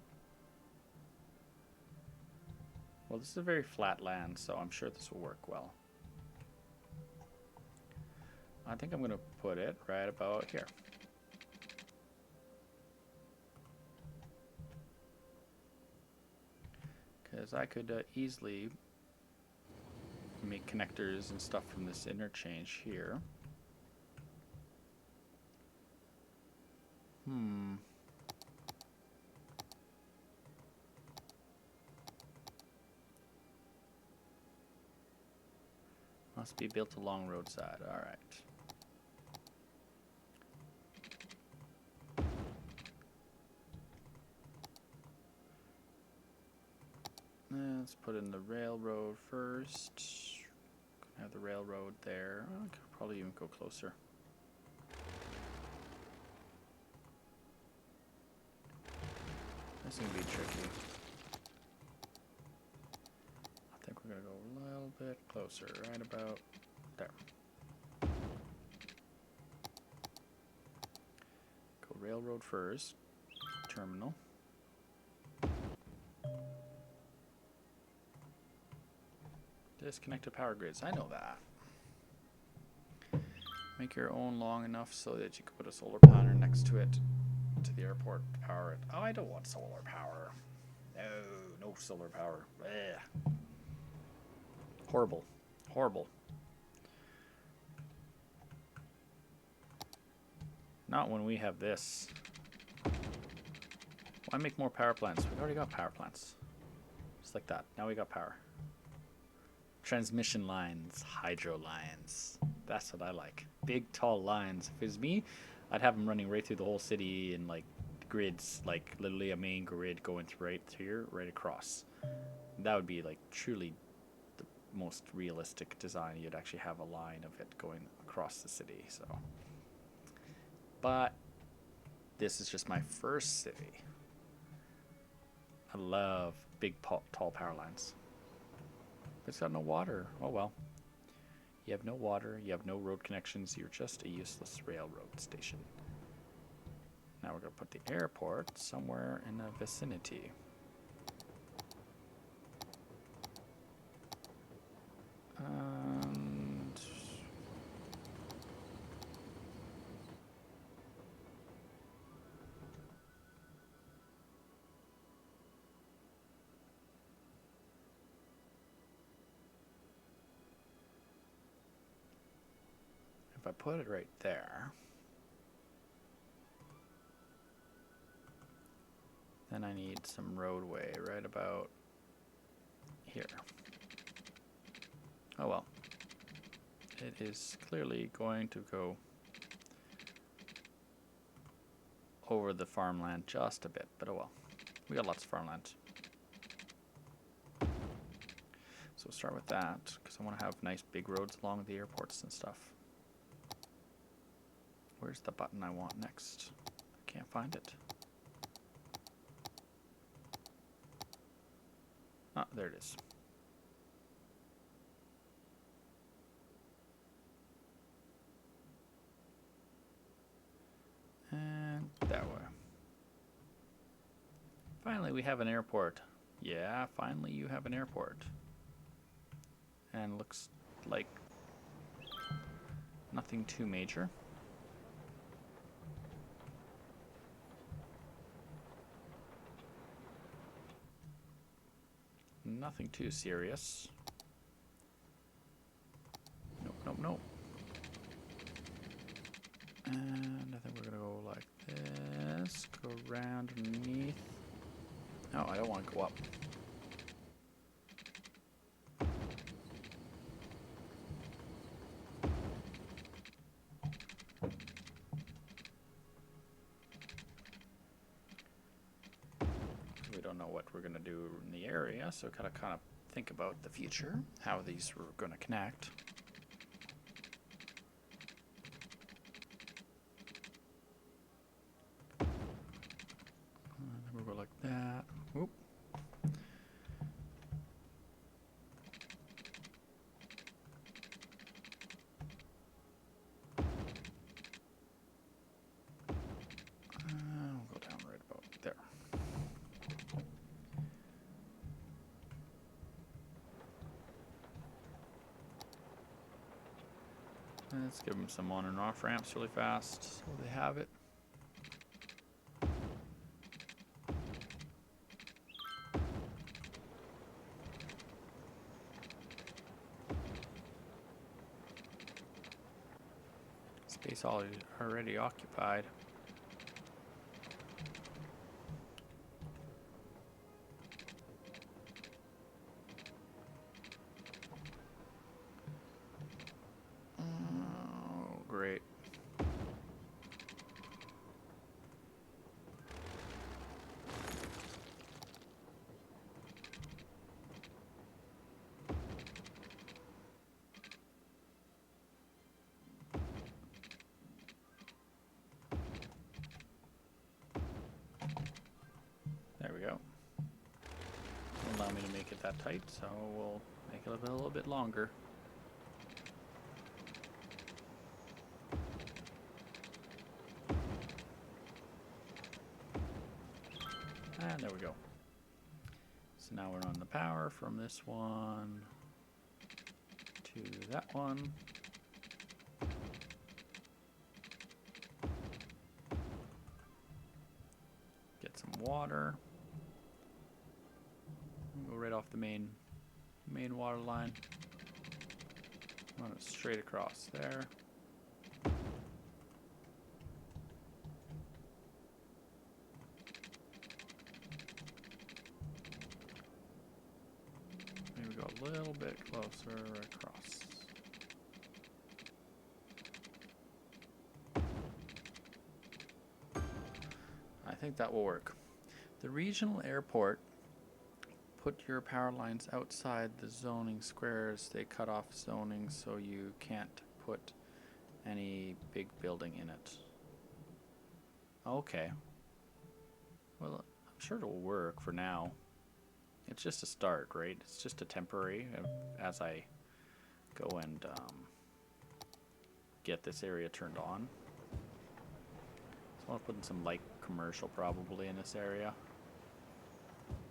Well, this is a very flat land, so I'm sure this will work well. I think I'm going to put it right about here. Because I could easily make connectors and stuff from this interchange here. Must be built along roadside. All right. Let's put in the railroad first. Have the railroad there. I could probably even go closer. This is gonna be tricky. I think we're gonna go a little bit closer, right about there. Go railroad first. Terminal. Disconnected power grids. I know that. Make your own long enough so that you can put a solar panel next to it to the airport to power it. Oh, I don't want solar power. No, no solar power. Ugh. Horrible. Horrible. Not when we have this. Why make more power plants? We've already got power plants. Just like that. Now we got power. Transmission lines, hydro lines. That's what I like. Big, tall lines. If it was me, I'd have them running right through the whole city in like grids, like literally a main grid going right here, right across. That would be like truly the most realistic design. You'd actually have a line of it going across the city. So, but this is just my first city. I love big, tall power lines. It's got no water. Oh well. You have no water, you have no road connections, you're just a useless railroad station. Now we're going to put the airport somewhere in the vicinity. And if I put it right there, then I need some roadway right about here. Oh well. It is clearly going to go over the farmland just a bit, but oh well. We got lots of farmland. So we'll start with that, because I want to have nice big roads along the airports and stuff. Where's the button I want next? I can't find it. Ah, there it is. And that way. Finally, we have an airport. Yeah, finally you have an airport. And looks like nothing too major. Nothing too serious. Nope, nope, nope. And I think we're gonna go like this, go around underneath. No, I don't want to go up. We don't know what we're gonna do in the area, so gotta kind of think about the future, how these were gonna connect. Then we'll go like that. Whoop. We'll go down right about there. Let's give them some on and off ramps really fast so they have it. Space already occupied. that tight, so we'll make it a little bit longer. And there we go. So now we're on the power from this one to that one. Get some water. Go right off the main water line. Run it straight across there. Maybe go a little bit closer across. I think that will work. The regional airport, put your power lines outside the zoning squares. They cut off zoning so you can't put any big building in it. Okay. Well, I'm sure it'll work for now. It's just a start, right? It's just a temporary as I go and get this area turned on. So I'll put in some light commercial probably in this area,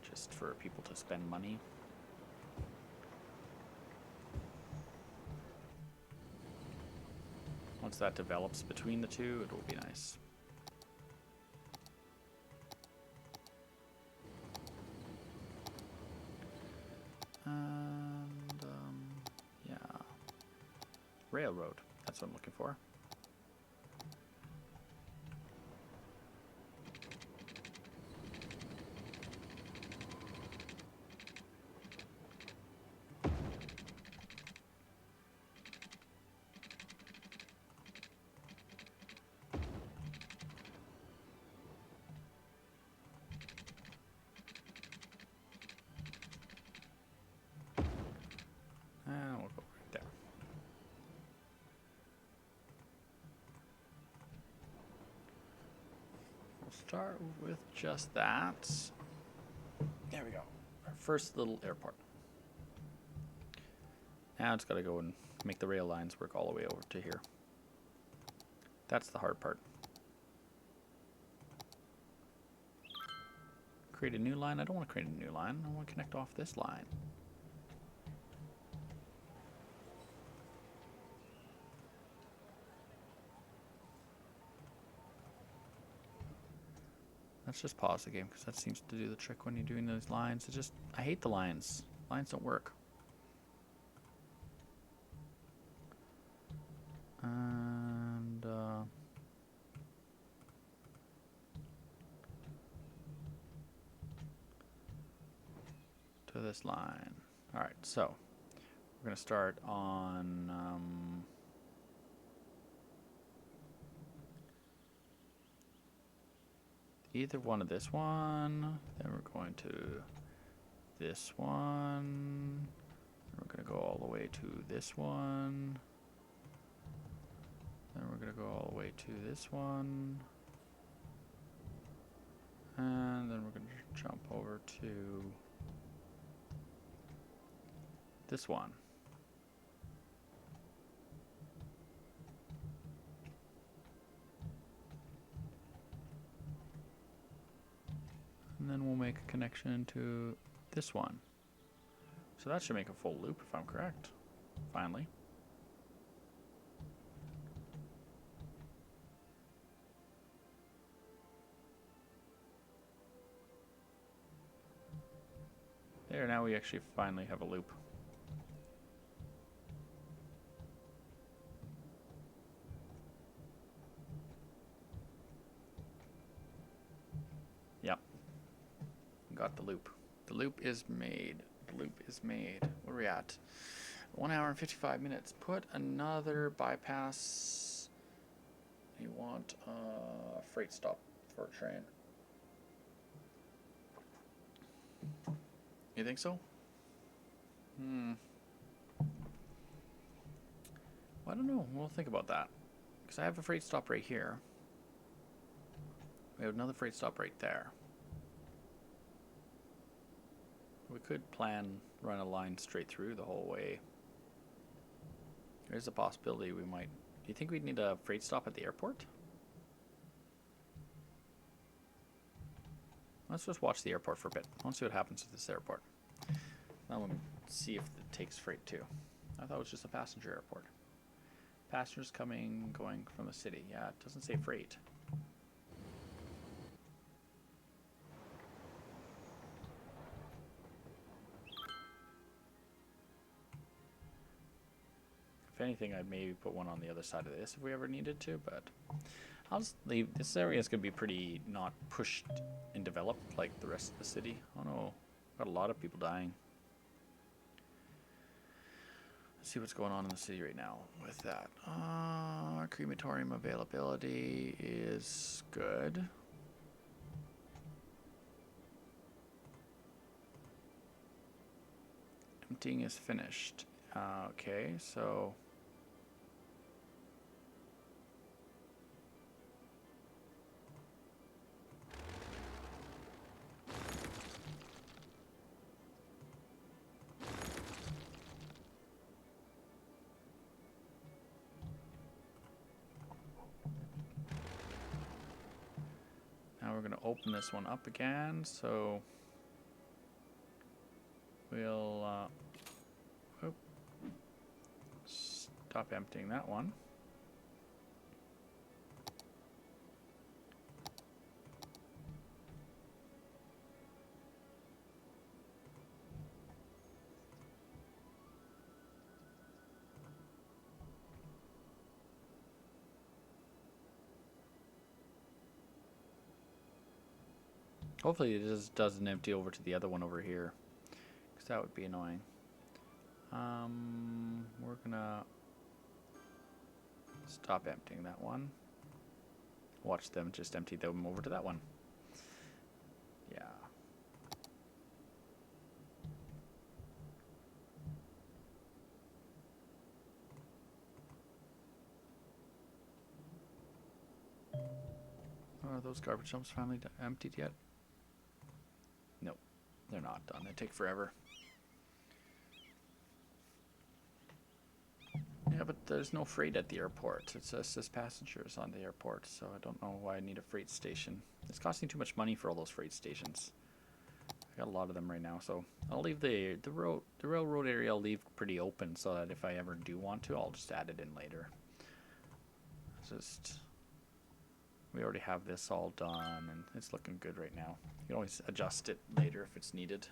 just for people to spend money. Once that develops between the two, it will be nice. And yeah, railroad, that's what I'm looking for. And we'll go right there. We'll start with just that. There we go. Our first little airport. Now it's got to go and make the rail lines work all the way over to here. That's the hard part. Create a new line. I don't want to create a new line. I want to connect off this line. Let's just pause the game because that seems to do the trick when you're doing those lines. It's just, I hate the lines. Lines don't work. And to this line. All right, so we're going to start on either one of this one, then we're going to this one, then we're going to go all the way to this one, then we're going to go all the way to this one, and then we're going to jump over to this one. And then we'll make a connection to this one. So that should make a full loop if I'm correct. Finally. There, now we actually finally have a loop. Yep. Got the loop. The loop is made. The loop is made. Where are we at? 1 hour and 55 minutes. Put another bypass. You want a freight stop for a train. You think so? Well, I don't know. We'll think about that. Because I have a freight stop right here. We have another freight stop right there. We could run a line straight through the whole way. There's a possibility we might. Do you think we'd need a freight stop at the airport? Let's just watch the airport for a bit. I want to see what happens with this airport. I want to see if it takes freight too. I thought it was just a passenger airport. Passengers coming, going from the city. Yeah, it doesn't say freight. If anything, I'd maybe put one on the other side of this if we ever needed to, but I'll just leave. This area is going to be pretty not pushed and developed like the rest of the city. Oh no, got a lot of people dying. Let's see what's going on in the city right now with that. Crematorium availability is good. Emptying is finished. Okay, so now we're going to open this one up again, so we'll stop emptying that one. Hopefully it just doesn't empty over to the other one over here, because that would be annoying. We're gonna stop emptying that one. Watch them just empty them over to that one. Yeah. Are those garbage dumps finally emptied yet? Nope, they're not done. They take forever. Yeah, but there's no freight at the airport. It says passengers on the airport, so I don't know why I need a freight station. It's costing too much money for all those freight stations. I got a lot of them right now, so I'll leave the railroad area. I'll leave pretty open so that if I ever do want to, I'll just add it in later. We already have this all done, and it's looking good right now. You can always adjust it later if it's needed.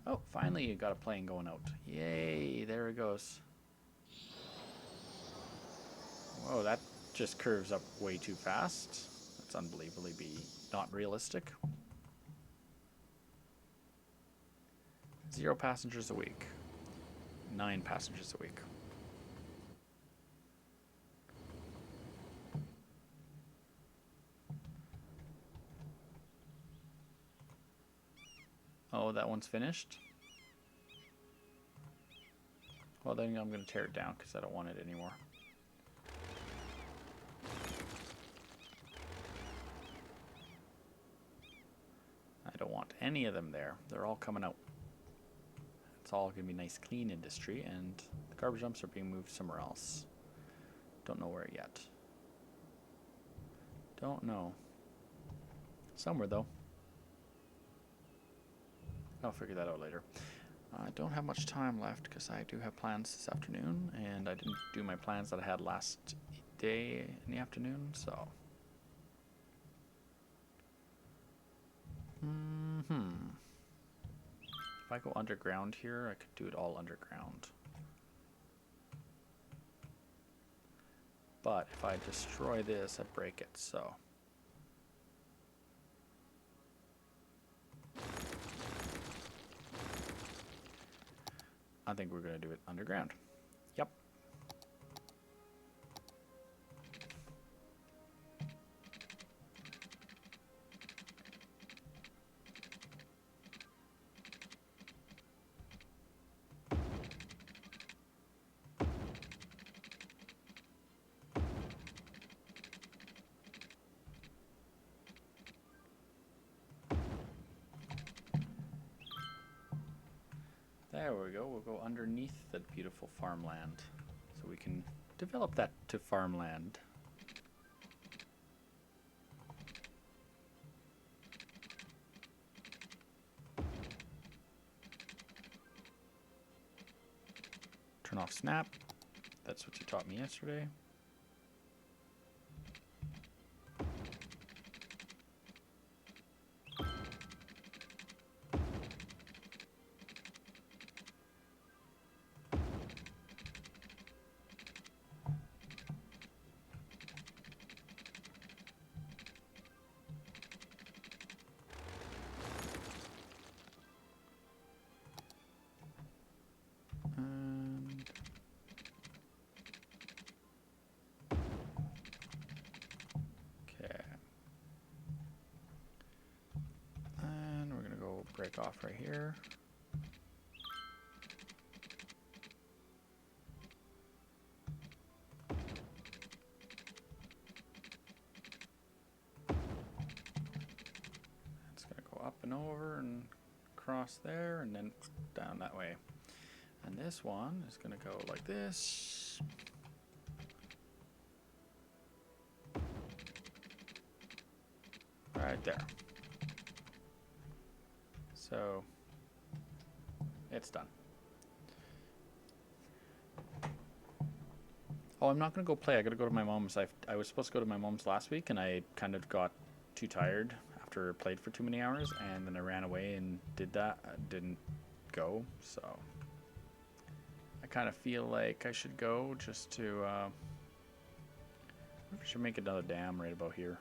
Oh, finally you got a plane going out. Yay, there it goes. Whoa, that just curves up way too fast. That's unbelievably not realistic. 0 passengers a week. 9 passengers a week. Oh, that one's finished? Well, then I'm going to tear it down because I don't want it anymore. I don't want any of them there. They're all coming out. It's all going to be nice, clean industry, and the garbage dumps are being moved somewhere else. Don't know where yet. Don't know. Somewhere, though. I'll figure that out later. I don't have much time left because I do have plans this afternoon, and I didn't do my plans that I had last day in the afternoon, so. If I go underground here, I could do it all underground. But if I destroy this, I break it, so. I think we're going to do it underground. Yep. There we go. We'll go underneath the beautiful farmland. So we can develop that to farmland. Turn off snap. That's what you taught me yesterday. Break off right here. It's going to go up and over and across there and then down that way. And this one is going to go like this. Right there. So it's done. Oh, I'm not going to go play. I got to go to my mom's. I was supposed to go to my mom's last week, and I kind of got too tired after I played for too many hours, and then I ran away and did that. I didn't go, so I kind of feel like I should go just to... I should make another dam right about here.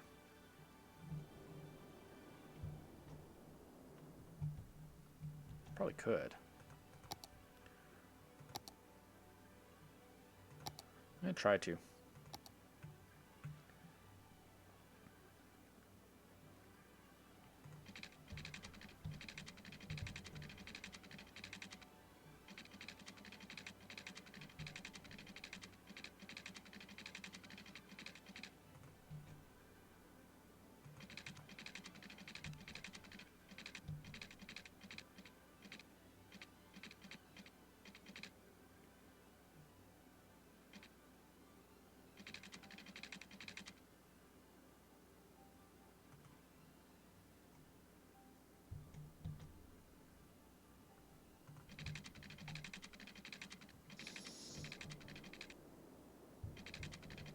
Probably could. I'm gonna try to.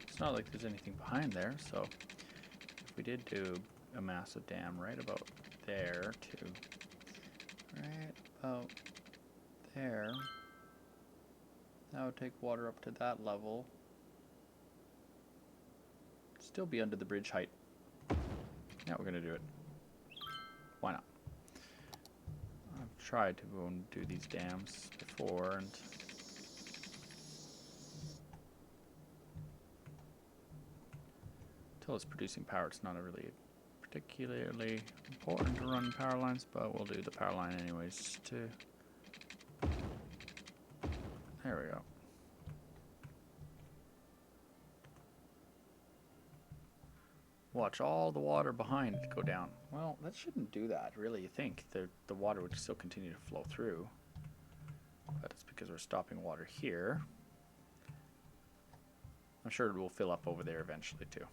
It's not like there's anything behind there, so if we did do a massive dam right about there to right about there, that would take water up to that level. Still be under the bridge height. Yeah, we're gonna do it. Why not? I've tried to go and do these dams before, and until it's producing power, it's not really particularly important to run power lines, but we'll do the power line anyways too. There we go. Watch all the water behind it go down. Well, that shouldn't do that, really. You think the water would still continue to flow through, but it's because we're stopping water here. I'm sure it will fill up over there eventually too.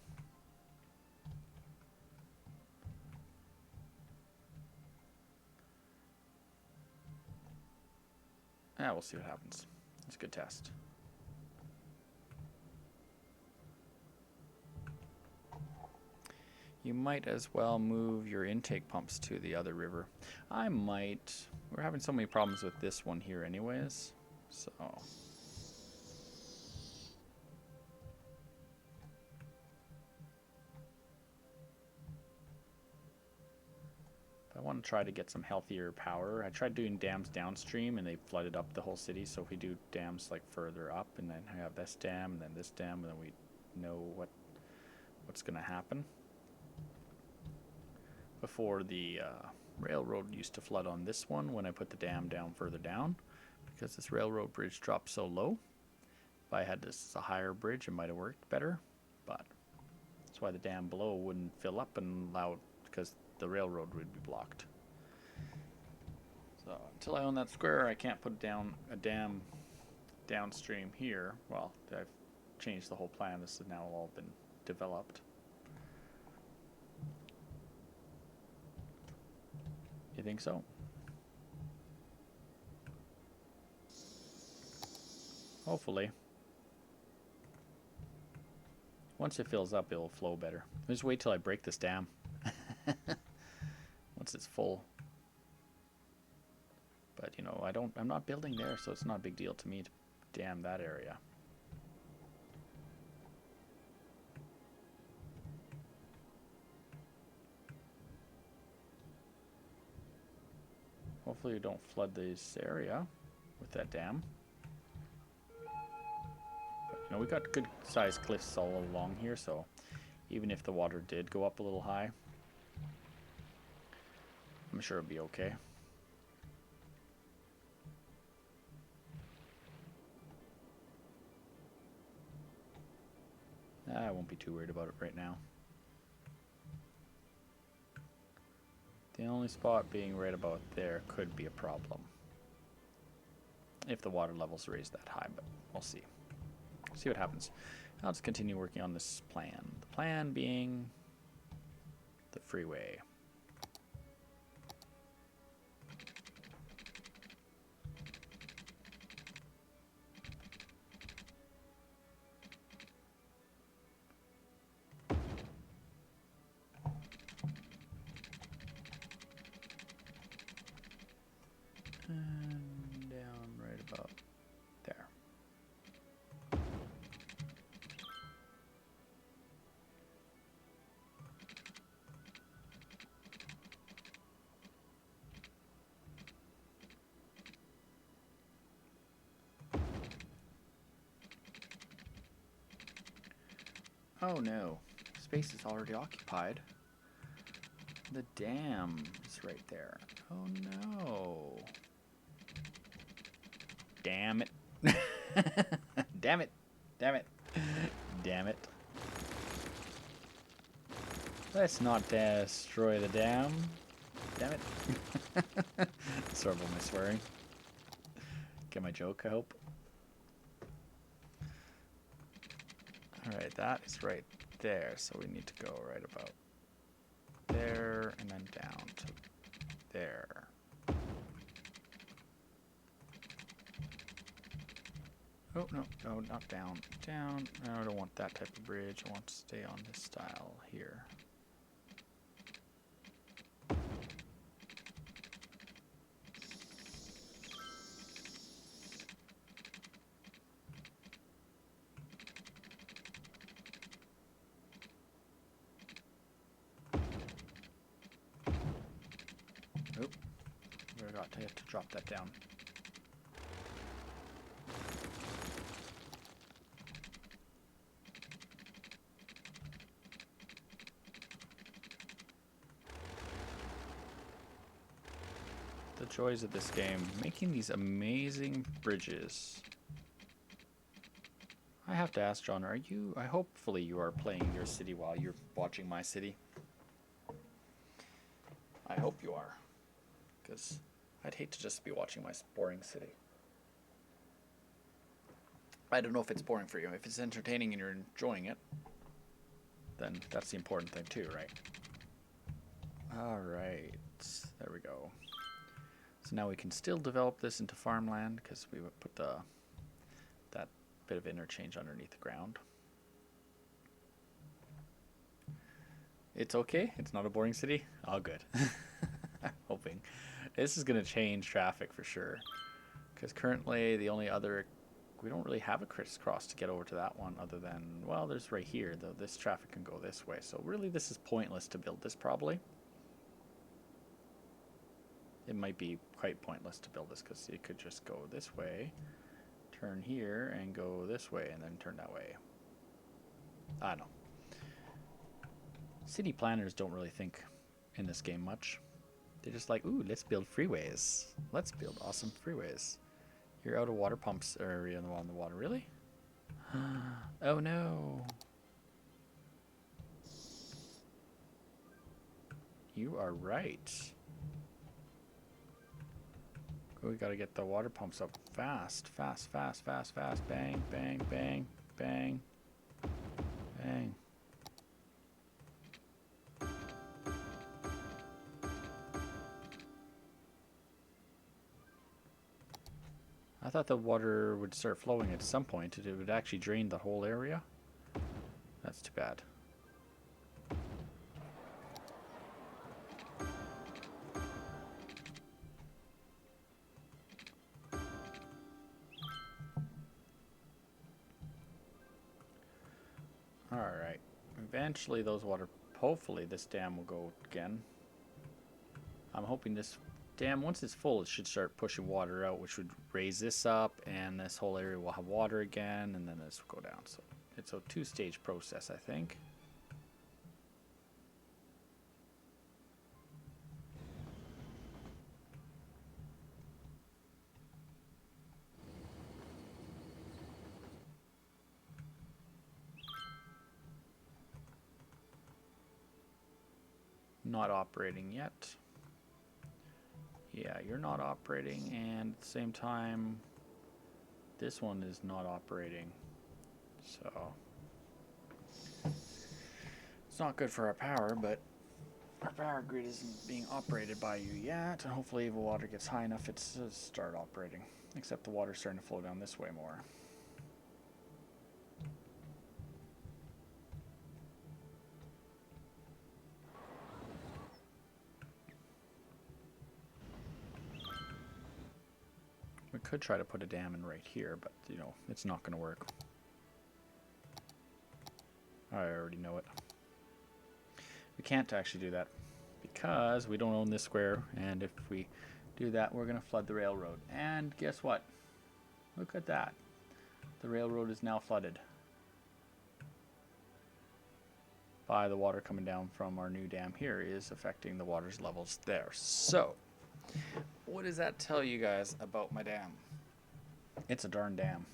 Yeah, we'll see what happens. It's a good test. You might as well move your intake pumps to the other river. I might. We're having so many problems with this one here anyways, so... I want to try to get some healthier power. I tried doing dams downstream and they flooded up the whole city, so if we do dams like further up and then have this dam and then this dam, and then we know what's going to happen. Before, the railroad used to flood on this one when I put the dam down further down, because this railroad bridge dropped so low. If I had this as a higher bridge, it might have worked better, but that's why the dam below wouldn't fill up and allow, because the railroad would be blocked. So until I own that square, I can't put down a dam downstream here. Well, I've changed the whole plan. This has now all been developed. You think so? Hopefully. Once it fills up, it'll flow better. Just wait till I break this dam. Once it's full. But you know, I'm not building there, so it's not a big deal to me to dam that area. Hopefully you don't flood this area with that dam. But, you know, we got good sized cliffs all along here, so even if the water did go up a little high, I'm sure it'll be okay. I won't be too worried about it right now. The only spot being right about there could be a problem if the water levels raise that high, but we'll see. See what happens. I'll just continue working on this plan. The plan being the freeway. And down right about there. Oh no, space is already occupied. The dam is right there. Oh no. Damn it. Damn it. Damn it. Damn it. Let's not destroy the dam. Damn it. Sorry about my swearing. Get my joke, I hope. Alright, that is right there, so we need to go right about there and then down to there. Oh, no, no, not down. Down. No, I don't want that type of bridge. I want to stay on this style here. Oh, I forgot to have to drop that down. The joys of this game, making these amazing bridges. I have to ask, John, hopefully you are playing your city while you're watching my city. I hope you are, because I'd hate to just be watching my boring city. I don't know if it's boring for you. If it's entertaining and you're enjoying it, then that's the important thing too, right? Alright, there we go. So now we can still develop this into farmland because we would put that bit of interchange underneath the ground. It's okay. It's not a boring city. Oh, good. I'm hoping. This is going to change traffic for sure. Because currently the only other... We don't really have a crisscross to get over to that one other than... Well, there's right here, though. This traffic can go this way. So really this is pointless to build this probably. It might be quite pointless to build this because it could just go this way, turn here, and go this way, and then turn that way. I don't know. City planners don't really think in this game much. They're just like, ooh, let's build freeways. Let's build awesome freeways. You're out of water pumps area on the water. Really? Oh no. You are right. We gotta get the water pumps up fast, fast, fast, fast, fast. Bang, bang, bang, bang, bang. I thought the water would start flowing at some point. It would actually drain the whole area. That's too bad. Alright. Eventually those water... Hopefully this dam will go again. I'm hoping this dam, once it's full, it should start pushing water out, which would raise this up, and this whole area will have water again, and then this will go down. So it's a two-stage process, I think. Not operating yet. Yeah, you're not operating, and at the same time, this one is not operating. So it's not good for our power, but our power grid isn't being operated by you yet, and hopefully if the water gets high enough, it's start operating. Except the water's starting to flow down this way more. We could try to put a dam in right here, but, you know, it's not going to work. I already know it. We can't actually do that because we don't own this square, and if we do that, we're going to flood the railroad. And guess what? Look at that. The railroad is now flooded by the water coming down from our new dam here is affecting the water's levels there. So, what does that tell you guys about my dam? It's a darn dam.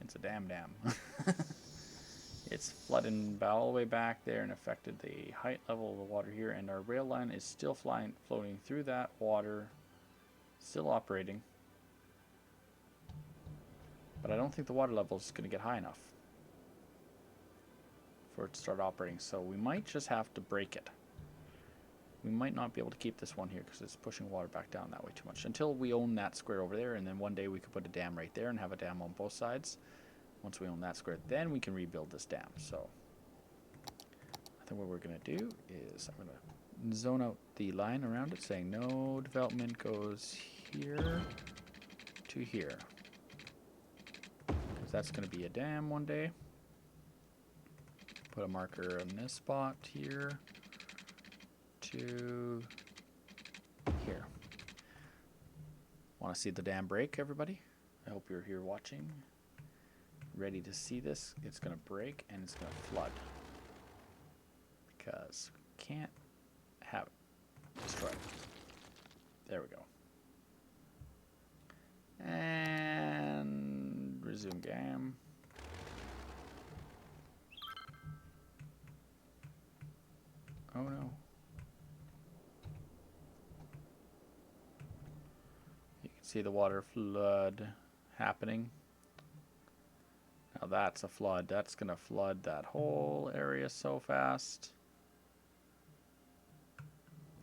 It's a damn dam. It's flooding all the way back there and affected the height level of the water here, and our rail line is still floating through that water, still operating. But I don't think the water level is going to get high enough for it to start operating, so we might just have to break it. We might not be able to keep this one here because it's pushing water back down that way too much until we own that square over there, and then one day we could put a dam right there and have a dam on both sides. Once we own that square, then we can rebuild this dam. So I think what we're going to do is I'm going to zone out the line around it saying no development goes here to here, because that's going to be a dam one day. Put a marker in this spot here to here. Want to see the dam break, everybody? I hope you're here watching, ready to see this. It's going to break and it's going to flood because we can't have it destroyed. There we go. And resume game. Oh no. You can see the water flood happening. Now that's a flood. That's going to flood that whole area so fast.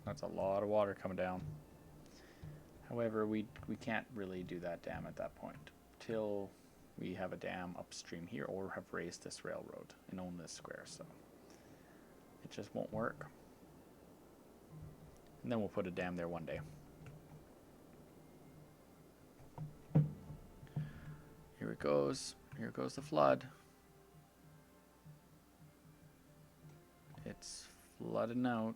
That's a lot of water coming down. However, we can't really do that dam at that point till we have a dam upstream here or have raised this railroad and own this square. So it just won't work. And then we'll put a dam there one day. Here it goes. Here goes the flood. It's flooding out.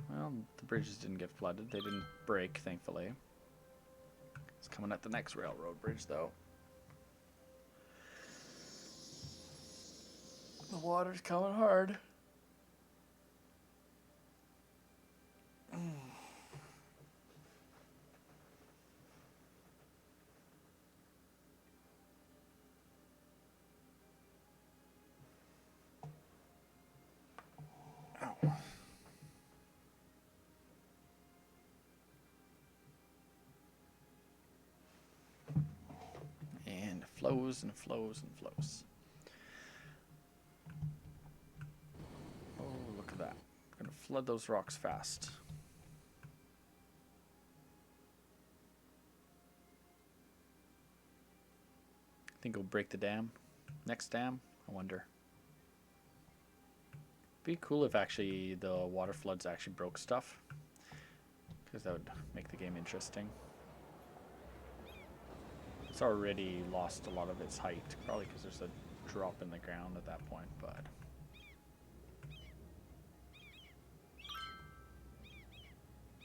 Well, the bridges didn't get flooded. They didn't break, thankfully. It's coming at the next railroad bridge, though. The water's coming hard. flows and flows and flows. Oh, look at that. I'm gonna flood those rocks fast. I think it'll break the dam. Next dam, I wonder. Be cool if actually the water floods actually broke stuff, because that would make the game interesting. It's already lost a lot of its height, probably because there's a drop in the ground at that point, but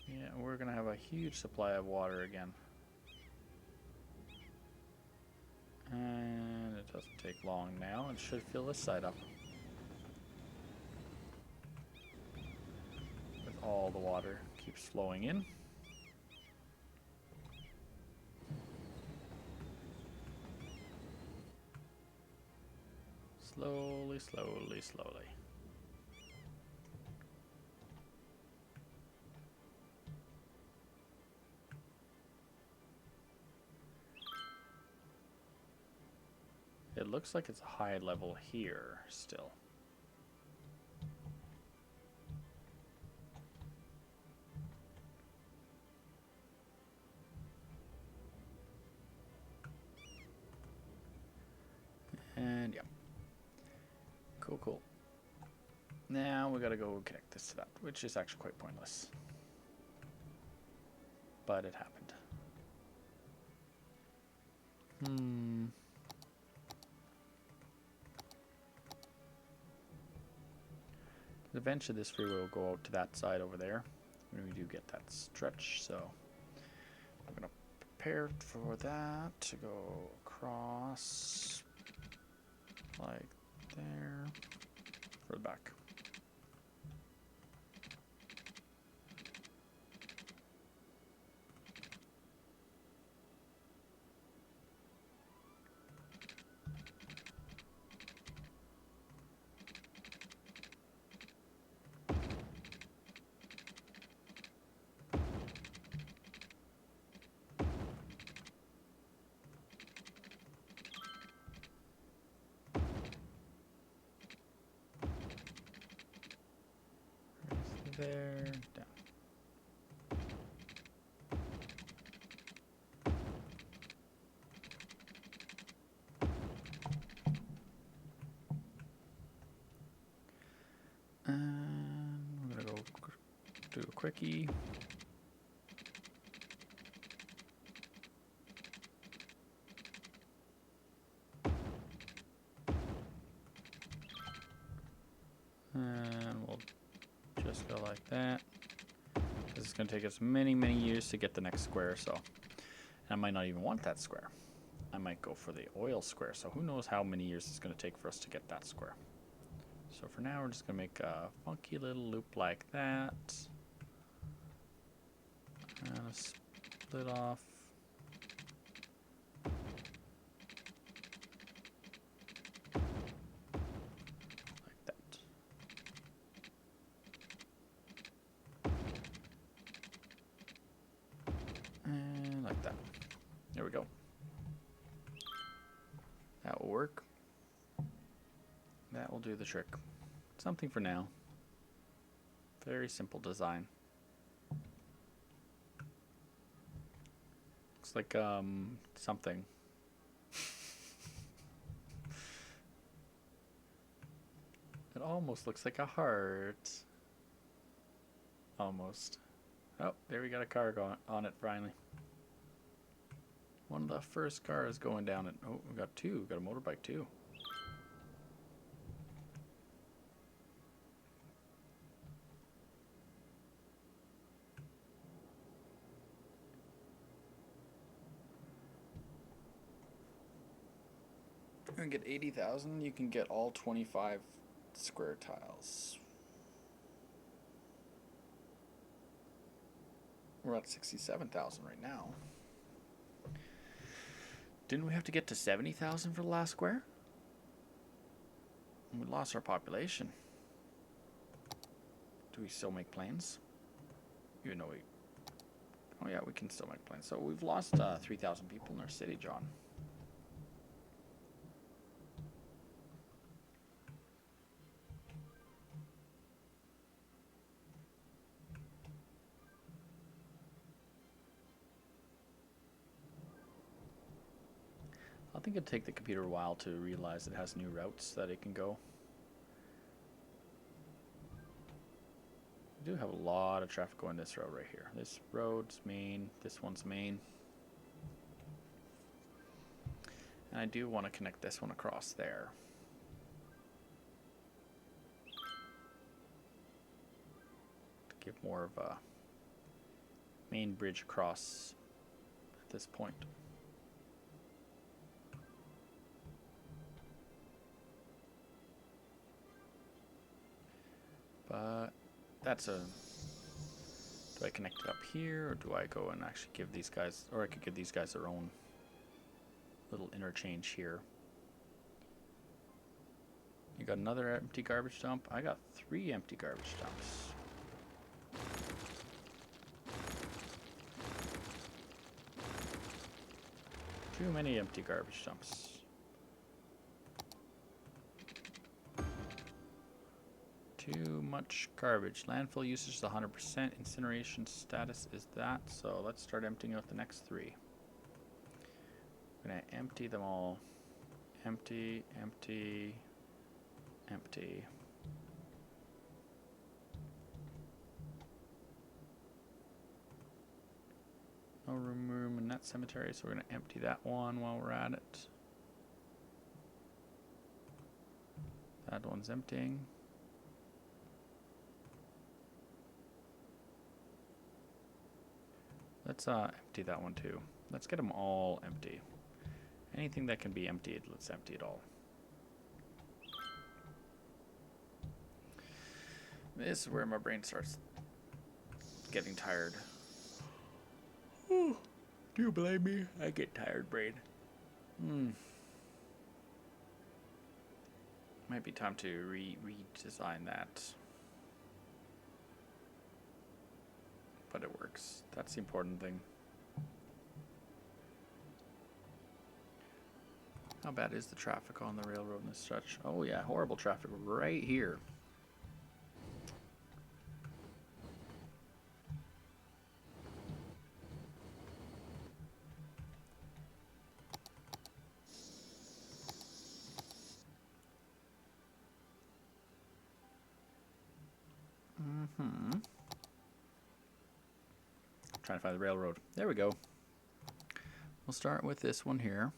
yeah, we're gonna have a huge supply of water again. And it doesn't take long now. It should fill this side up with all the water keeps flowing in. Slowly, slowly, slowly. It looks like it's a high level here still. And yeah. Cool, cool. Now we gotta go connect this to that, which is actually quite pointless. But it happened. Eventually this freeway will go out to that side over there when we do get that stretch, so I'm gonna prepare for that to go across like there for the back. There, down. And we're gonna go do a quickie. And we'll just go like that. This is going to take us many, many years to get the next square, so I might not even want that square. I might go for the oil square, so who knows how many years it's going to take for us to get that square. So for now, we're just going to make a funky little loop like that. And a split off. Like that. And like that. There we go. That will work. That will do the trick. Something for now. Very simple design. Looks like something. It almost looks like a heart. Almost. Oh, there we got a car going on it finally. One of the first cars going down it. Oh, we got two. We got a motorbike too. You can get 80,000. You can get all 25 square tiles. We're at 67,000 right now. Didn't we have to get to 70,000 for the last square? We lost our population. Do we still make planes? Even though we... Oh yeah, we can still make planes. So we've lost 3,000 people in our city, John. think it'd take the computer a while to realize it has new routes that it can go. We do have a lot of traffic going this road right here. This road's main, this one's main. And I do want to connect this one across there. To give more of a main bridge across at this point. But that's a... Do I connect it up here, or do I go and actually give these guys... Or I could give these guys their own little interchange here. You got another empty garbage dump? I got 3 empty garbage dumps. Too many empty garbage dumps. Too much garbage. Landfill usage is 100%. Incineration status is that. So let's start emptying out the next 3. I'm going to empty them all. Empty, empty, empty. No room in that cemetery, so we're going to empty that one while we're at it. That one's emptying. Let's empty that one too. Let's get them all empty. Anything that can be emptied, let's empty it all. This is where my brain starts getting tired. Ooh, do you blame me? I get tired, brain. Might be time to redesign that. But it works. That's the important thing. How bad is the traffic on the railroad in this stretch? Oh yeah, horrible traffic right here. Trying to find the railroad. There we go. We'll start with this one here.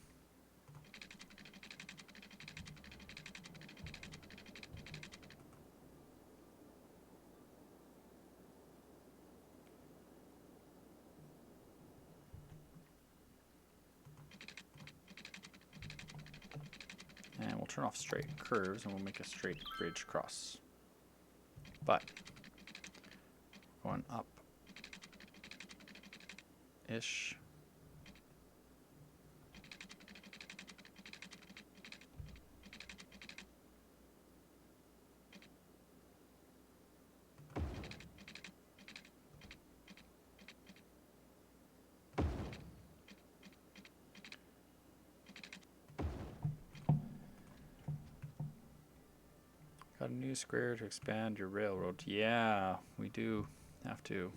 And we'll turn off straight curves and we'll make a straight bridge across. But going up ish. Got a new square to expand your railroad. Yeah, we do have to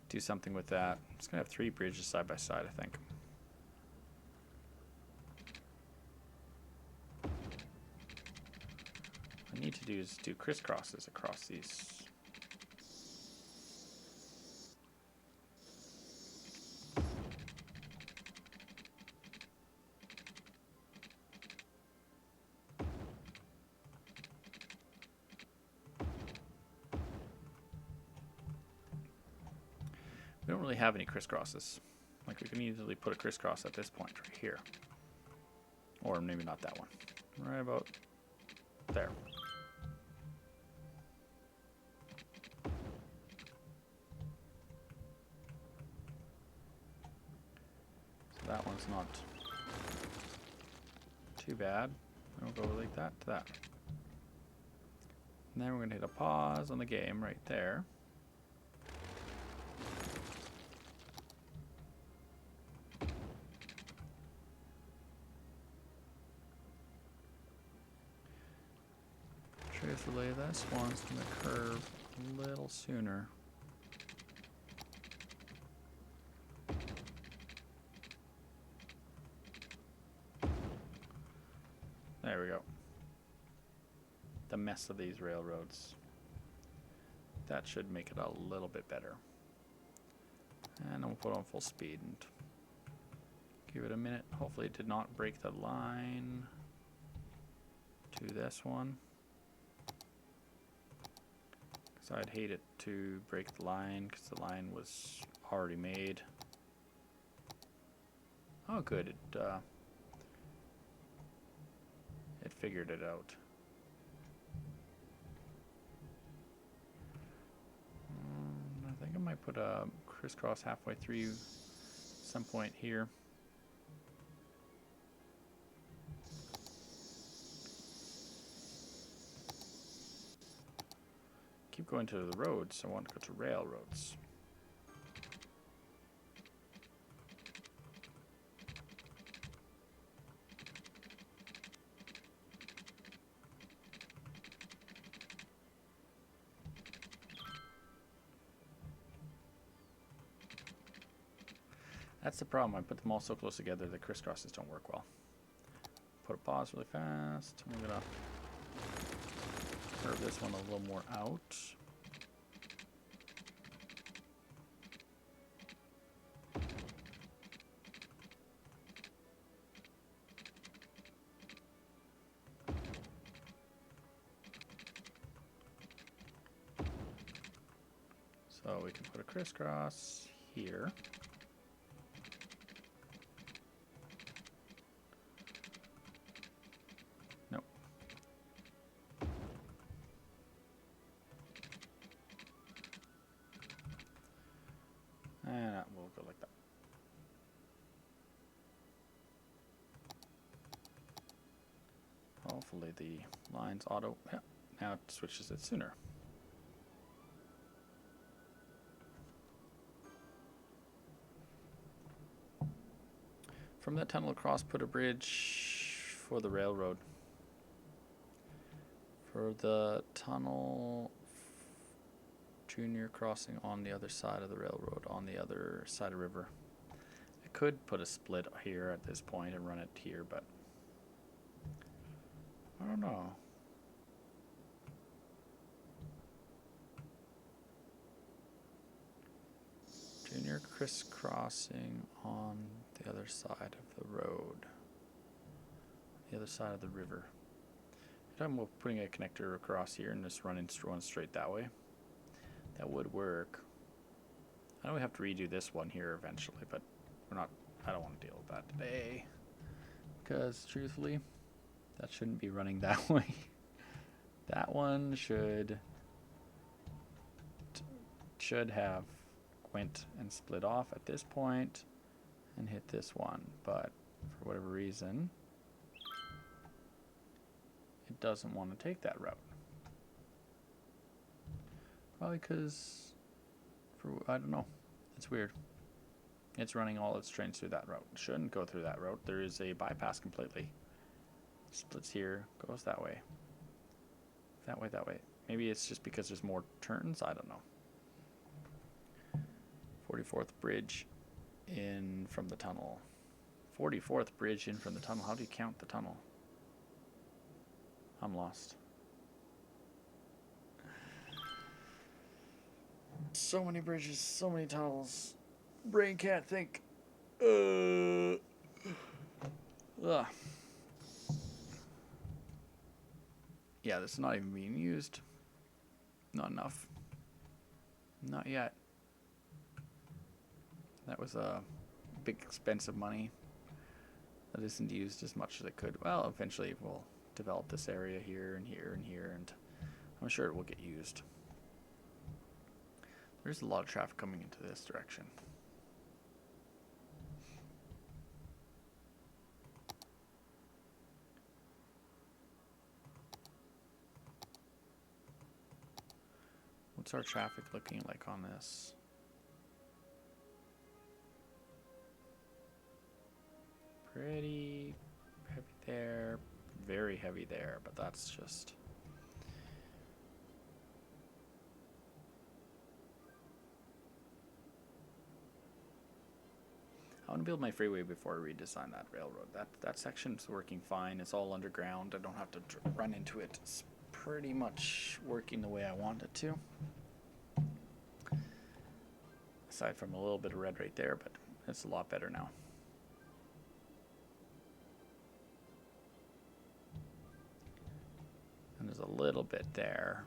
do something with that. It's gonna have 3 bridges side by side, I think. What I need to do is do crisscrosses across these. We don't really have any crisscrosses. Like, we can easily put a crisscross at this point right here. Or maybe not that one. Right about there. So that one's not too bad. We'll go like that to that. And then we're going to hit a pause on the game right there. Truthfully, this one's going to curve a little sooner. There we go. The mess of these railroads. That should make it a little bit better. And then we'll put on full speed and give it a minute. Hopefully it did not break the line to this one. Because I'd hate it to break the line because the line was already made. Oh good, it figured it out. I think I might put a crisscross halfway through some point here. Keep going to the roads. I want to go to railroads. That's the problem. I put them all so close together that crisscrosses don't work well. Put a pause really fast. I'm gonna curve this one a little more out. So we can put a crisscross here. Nope. And we'll go like that. Hopefully the line's auto. Yeah, now it switches it sooner. From that tunnel across, put a bridge for the railroad. For the tunnel, junior crossing on the other side of the railroad, on the other side of the river. I could put a split here at this point and run it here, but I don't know. Junior crisscrossing on the other side of the road, the other side of the river. I'm putting a connector across here and just running straight that way. That would work. I know we have to redo this one here eventually, but we're not. I don't want to deal with that today because truthfully, that shouldn't be running that way. That one should have went and split off at this point and hit this one, but for whatever reason it doesn't want to take that route. Probably because I don't know, it's weird. It's running all its trains through that route. It shouldn't go through that route. There is a bypass completely. Splits here, goes that way, that way, that way. Maybe it's just because there's more turns, I don't know. 44th bridge in from the tunnel. 44th bridge in from the tunnel. How do you count the tunnel? I'm lost. So many bridges, so many tunnels. Brain can't think. Ugh. Yeah, this is not even being used. Not enough. Not yet. That was a big expense of money that isn't used as much as it could. Well, eventually we'll develop this area here and here and here, and I'm sure it will get used. There's a lot of traffic coming into this direction. What's our traffic looking like on this? Pretty heavy there, very heavy there, but that's just... want to build my freeway before I redesign that railroad. That section's working fine. It's all underground. I don't have to run into it. It's pretty much working the way I want it to. Aside from a little bit of red right there, but it's a lot better now. And there's a little bit there.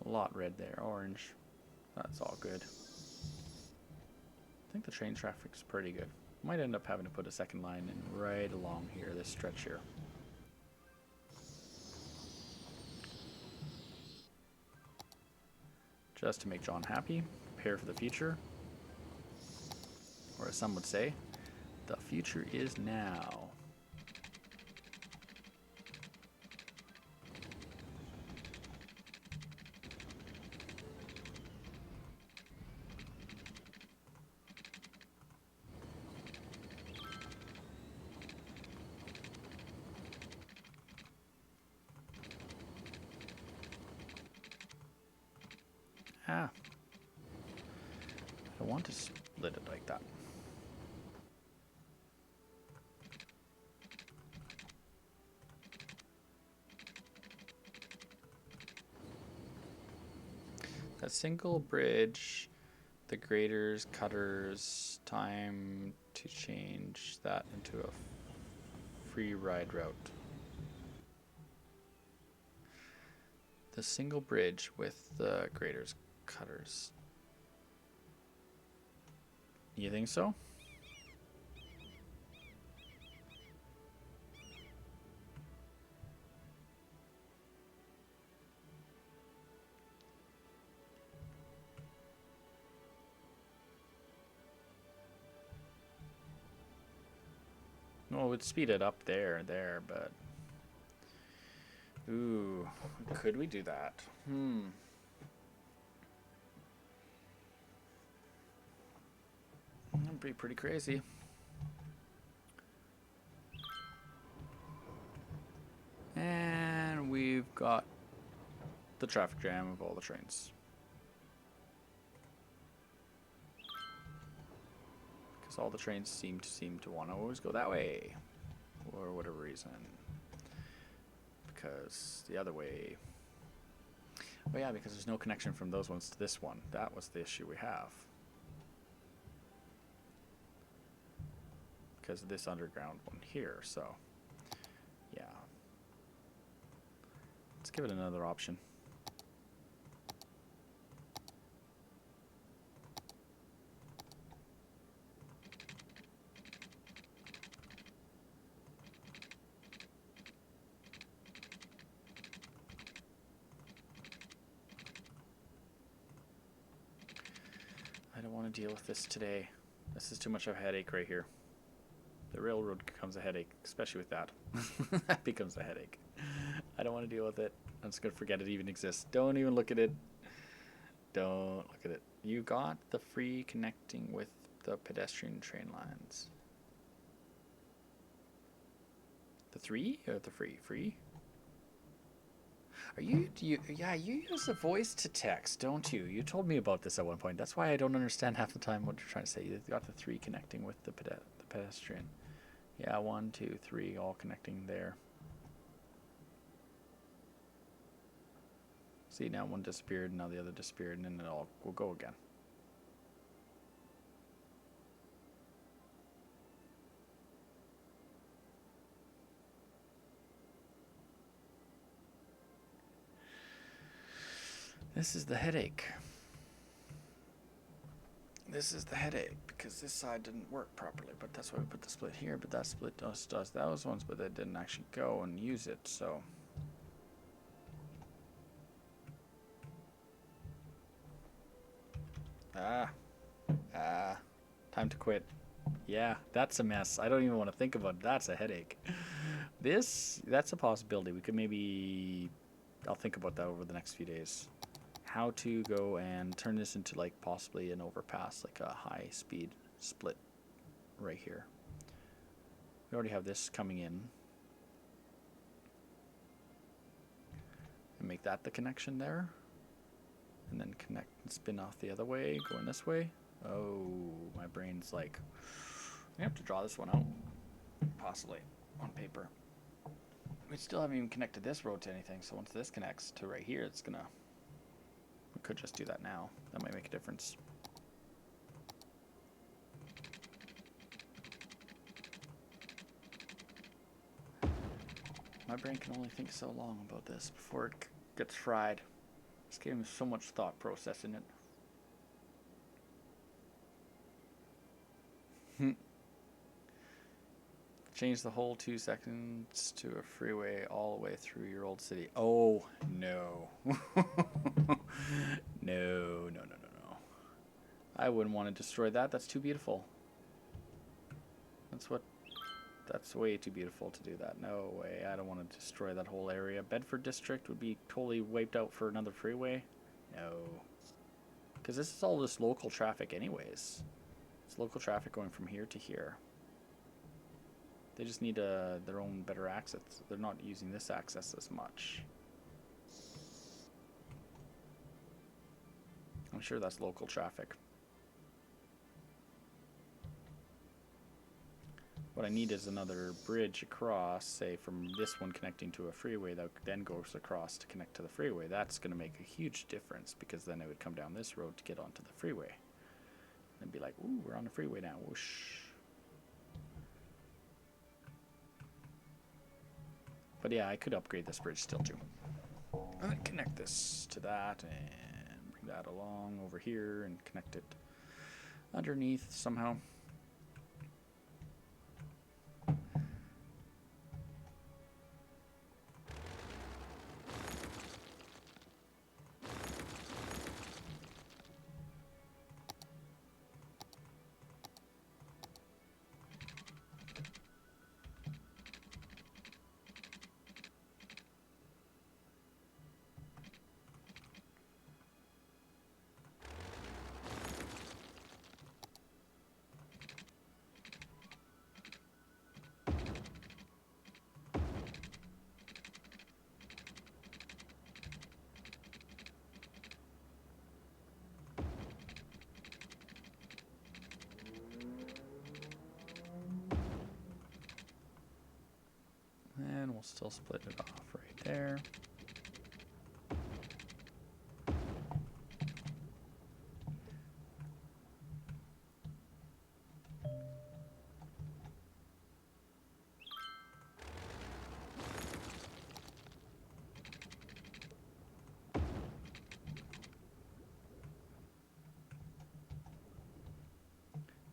A lot red there. Orange. That's all good. I think the train traffic's pretty good. Might end up having to put a second line in right along here, this stretch here. Just to make John happy, prepare for the future. Or as some would say, the future is now. Ah. I don't want to split it like that. That single bridge, the graders, cutters, time to change that into a free ride route. The single bridge with the graders, cutters. You think so? No, it would speed it up there, but... Ooh, could we do that? That'd be pretty crazy. And we've got the traffic jam of all the trains. Because all the trains seem to want to always go that way. For whatever reason. Because the other way... Oh yeah, because there's no connection from those ones to this one. That was the issue we have. Because of this underground one here, so yeah. Let's give it another option. I don't want to deal with this today. This is too much of a headache right here. The railroad becomes a headache, especially with that. That becomes a headache. I don't want to deal with it. I'm just going to forget it even exists. Don't even look at it. Don't look at it. You got the free connecting with the pedestrian train lines. The 3 or the free? Free? Are you, yeah, you use the voice to text, don't you? You told me about this at one point. That's why I don't understand half the time what you're trying to say. You got the 3 connecting with the pedestrian. Yeah, 1, 2, 3, all connecting there. See, now one disappeared, now the other disappeared, and then it all will go again. This is the headache. This is the headache, because this side didn't work properly, but that's why we put the split here, but that split does those ones, but they didn't actually go and use it, so... Time to quit. Yeah, that's a mess. I don't even want to think about it. That's a headache. That's a possibility. We could maybe... I'll think about that over the next few days. How to go and turn this into like possibly an overpass, like a high speed split right here. We already have this coming in. And make that the connection there. And then connect and spin off the other way, going this way. Oh, my brain's like, I have to draw this one out, possibly, on paper. We still haven't even connected this road to anything, so once this connects to right here, it's gonna... We could just do that now. That might make a difference. My brain can only think so long about this before it gets fried. This game has so much thought process in it. Change the whole 2 seconds to a freeway all the way through your old city. Oh, no. No. I wouldn't want to destroy that. That's too beautiful. That's way too beautiful to do that. No way. I don't want to destroy that whole area. Bedford District would be totally wiped out for another freeway. No. Because this is all just local traffic anyways. It's local traffic going from here to here. They just need their own better access. They're not using this access as much. I'm sure that's local traffic. What I need is another bridge across, say from this one connecting to a freeway that then goes across to connect to the freeway. That's going to make a huge difference because then it would come down this road to get onto the freeway. And be like, ooh, we're on the freeway now. Whoosh. But yeah, I could upgrade this bridge still too. And then connect this to that and bring that along over here and connect it underneath somehow. And we'll still split it off right there.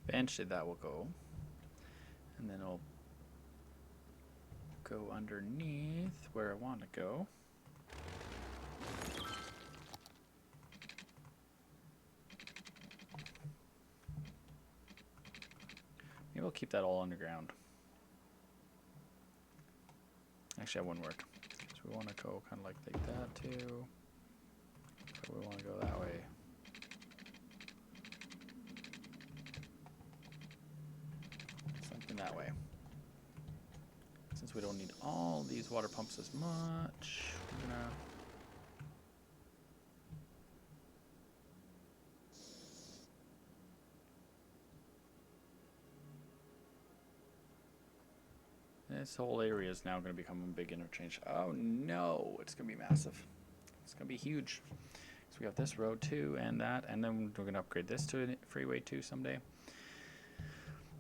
Eventually that will go. And then it'll go underneath where I want to go. Maybe we'll keep that all underground. Actually, that wouldn't work. So we want to go kind of like that too. So we want to go that way. Something that way. Since we don't need all these water pumps as much, we're gonna... This whole area is now going to become a big interchange. Oh no, it's going to be massive. It's going to be huge. So we have this road too and that, and then we're going to upgrade this to a freeway too someday.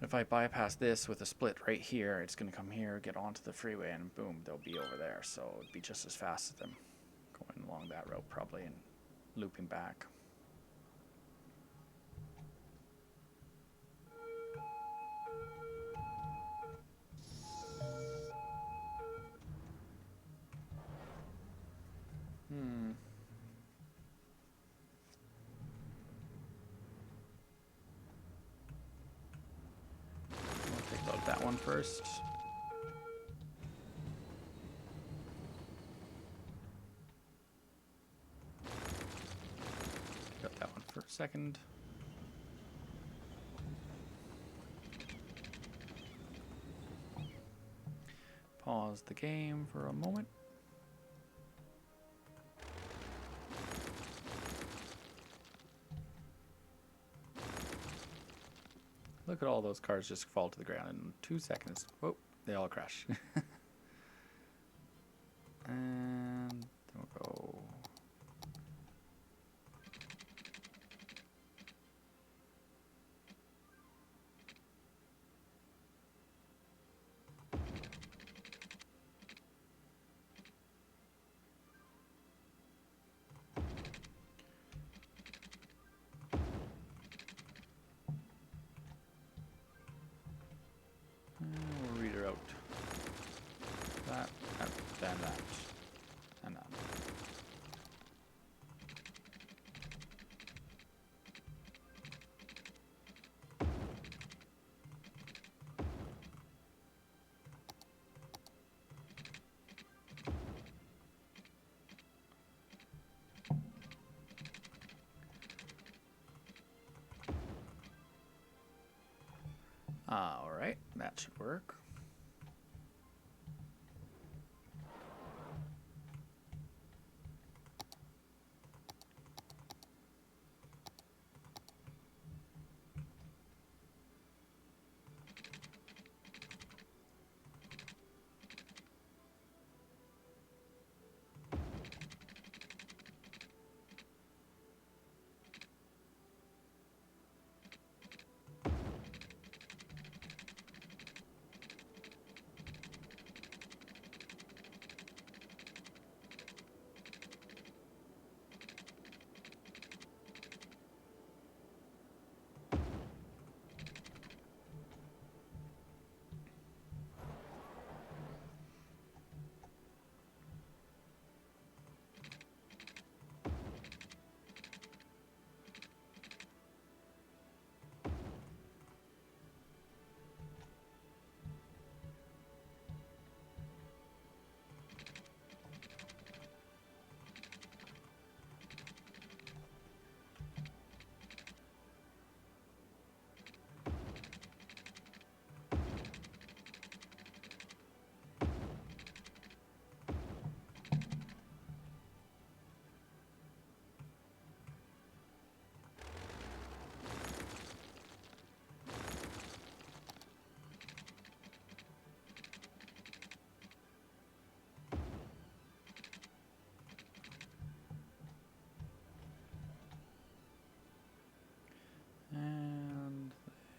If I bypass this with a split right here, it's going to come here, get onto the freeway, and boom, they'll be over there. So it'd be just as fast as them going along that road probably and looping back. We'll take out that one first. Got that one for a second. Pause the game for a moment. Look at all those cars just fall to the ground in 2 seconds. Whoa, they all crash. And then we'll go. We'll read her out. That, then that, and that. All right, that should work. And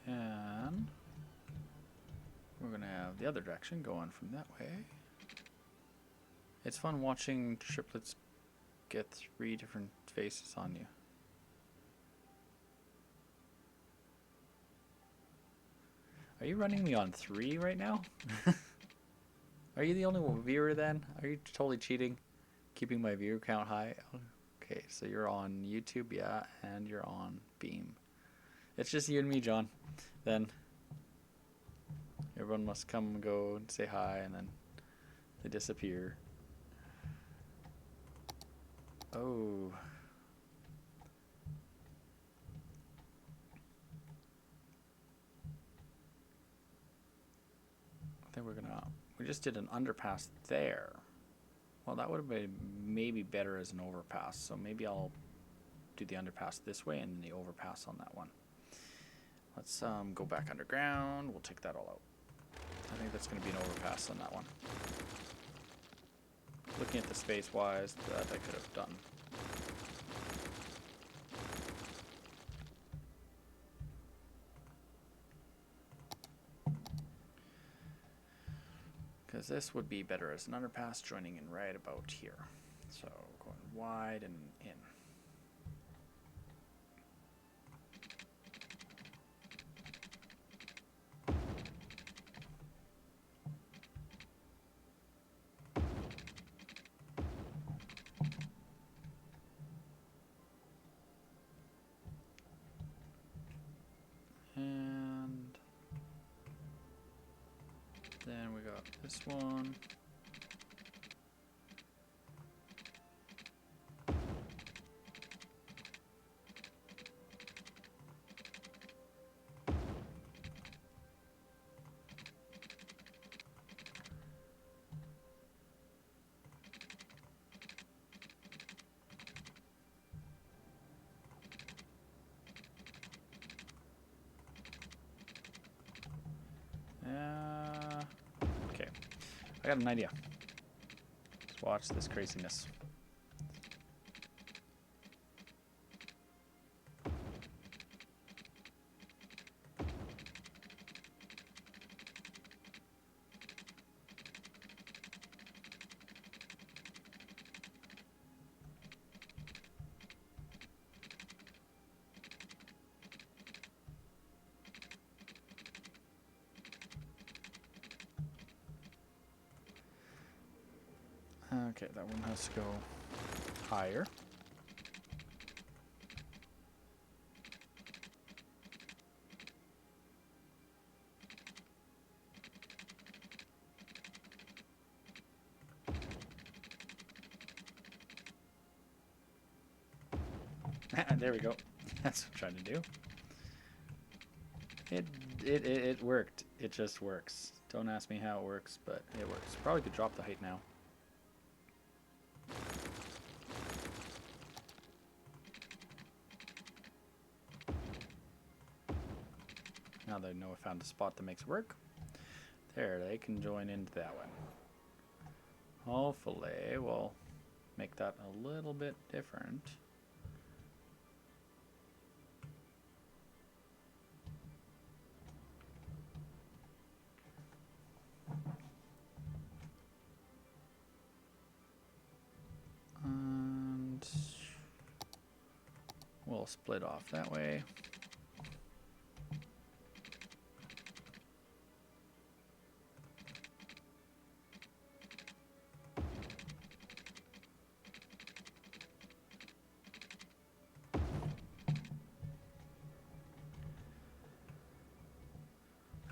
then we're going to have the other direction going from that way. It's fun watching triplets get 3 different faces on you. Are you running me on 3 right now? Are you the only viewer then? Are you totally cheating? Keeping my viewer count high? Okay, so you're on YouTube, yeah, and you're on Beam. It's just you and me, John. Then everyone must come and go and say hi, and then they disappear. Oh. I think we just did an underpass there. Well, that would have been maybe better as an overpass, so maybe I'll do the underpass this way and then the overpass on that one. Let's go back underground. We'll take that all out. I think that's going to be an overpass on that one. Looking at the space-wise, that I could have done. Because this would be better as an underpass, joining in right about here. So going wide and in. And then we got this one. got an idea. Let's watch this craziness. Okay, that one has to go higher. There we go. That's what I'm trying to do. It worked. It just works. Don't ask me how it works, but it works. Probably could drop the height now. Now they know I found a spot that makes it work. There, they can join into that one. Hopefully we'll make that a little bit different. And we'll split off that way.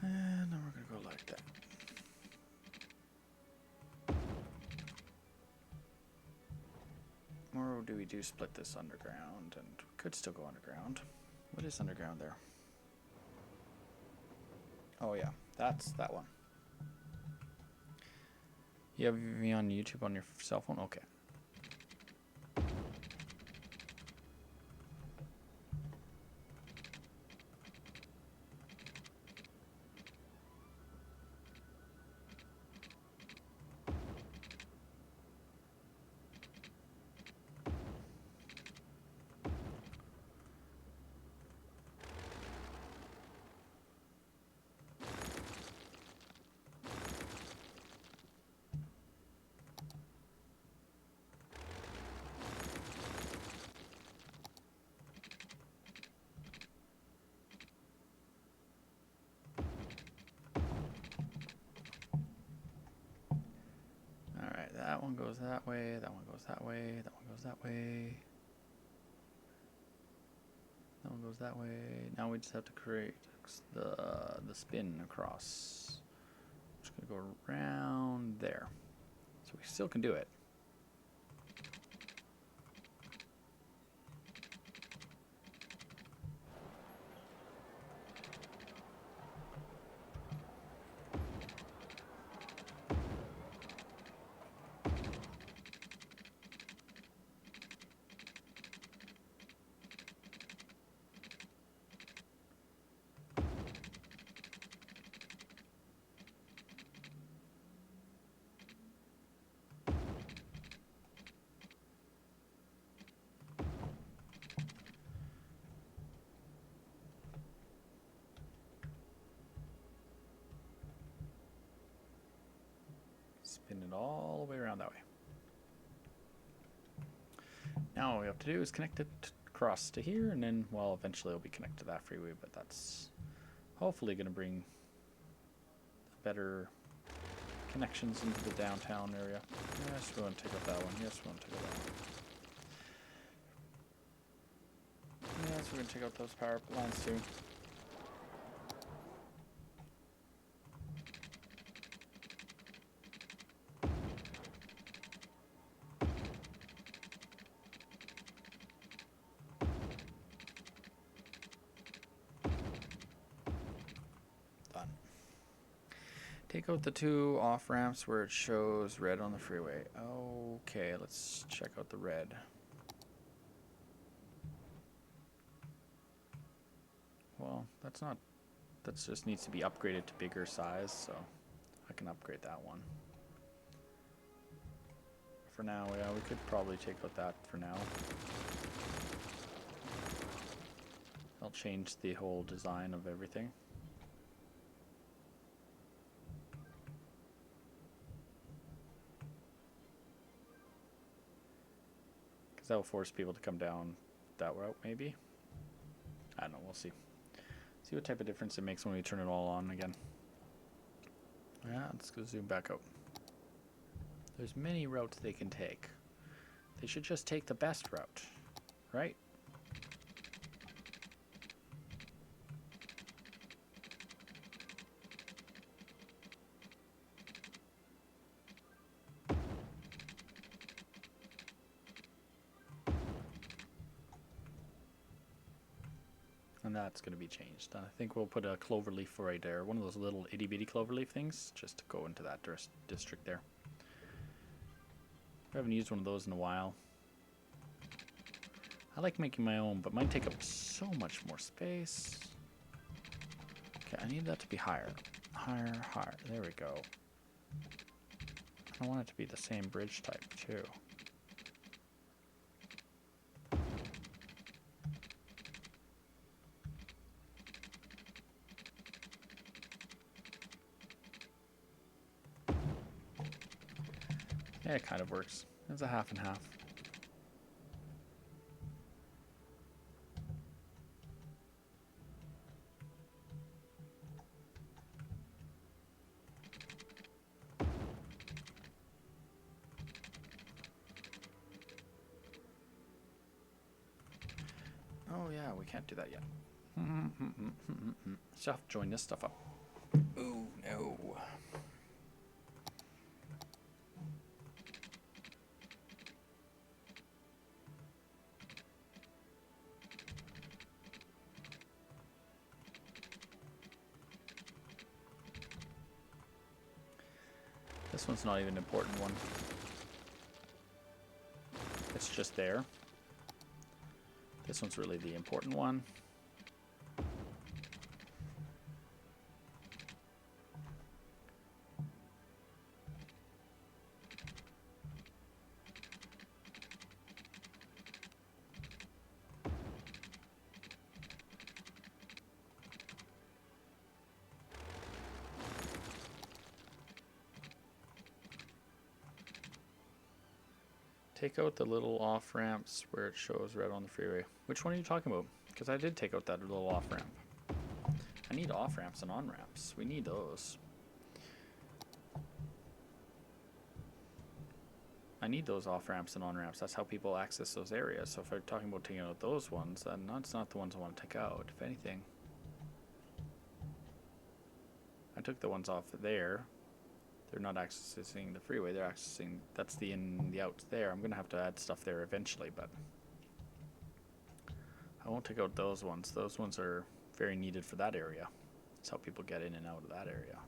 And then we're gonna go like that. Or do we do split this underground? And we could still go underground. What is underground there? Oh yeah, that's that one. You have me on YouTube on your cell phone? Okay. That one goes that way, that one goes that way, that one goes that way. That one goes that way. Now we just have to create the spin across. Just gonna go around there. So we still can do it. Spin it all the way around that way. Now all we have to do is connect it across to here, and then, well, eventually it'll be connected to that freeway, but that's hopefully going to bring better connections into the downtown area. Yes, we want to take out that one. Yes, we want to take out that one. Yes, we're going to take out those power lines too. Take out the two off ramps where it shows red on the freeway. Okay, let's check out the red. Well, that's not, that just needs to be upgraded to bigger size, so I can upgrade that one. for now. Yeah, we could probably take out that for now. I'll change the whole design of everything. Because that will force people to come down that route, maybe. I don't know, we'll see. See what type of difference it makes when we turn it all on again. Yeah, let's go zoom back out. There's many routes they can take. They should just take the best route, right? And that's going to be changed. I think we'll put a clover leaf right there. One of those little itty bitty clover leaf things, just to go into that district there. I haven't used one of those in a while. I like making my own, but mine take up so much more space. Okay, I need that to be higher. Higher, higher. There we go. I want it to be the same bridge type, too. Yeah, it kind of works. It's a half and half. Oh yeah, we can't do that yet. So I have to join this stuff up. Ooh, no. This one's not even an important one. It's just there. This one's really the important one. Take out the little off ramps where it shows red on the freeway. Which one are you talking about? Because I did take out that little off ramp. I need off ramps and on ramps. We need those. I need those off ramps and on ramps. That's how people access those areas. So if I'm talking about taking out those ones, then that's not the ones I want to take out. If anything, I took the ones off there. They're not accessing the freeway. They're accessing, that's the in and the outs there. I'm gonna have to add stuff there eventually, but I won't take out those ones. Those ones are very needed for that area. That's how people get in and out of that area.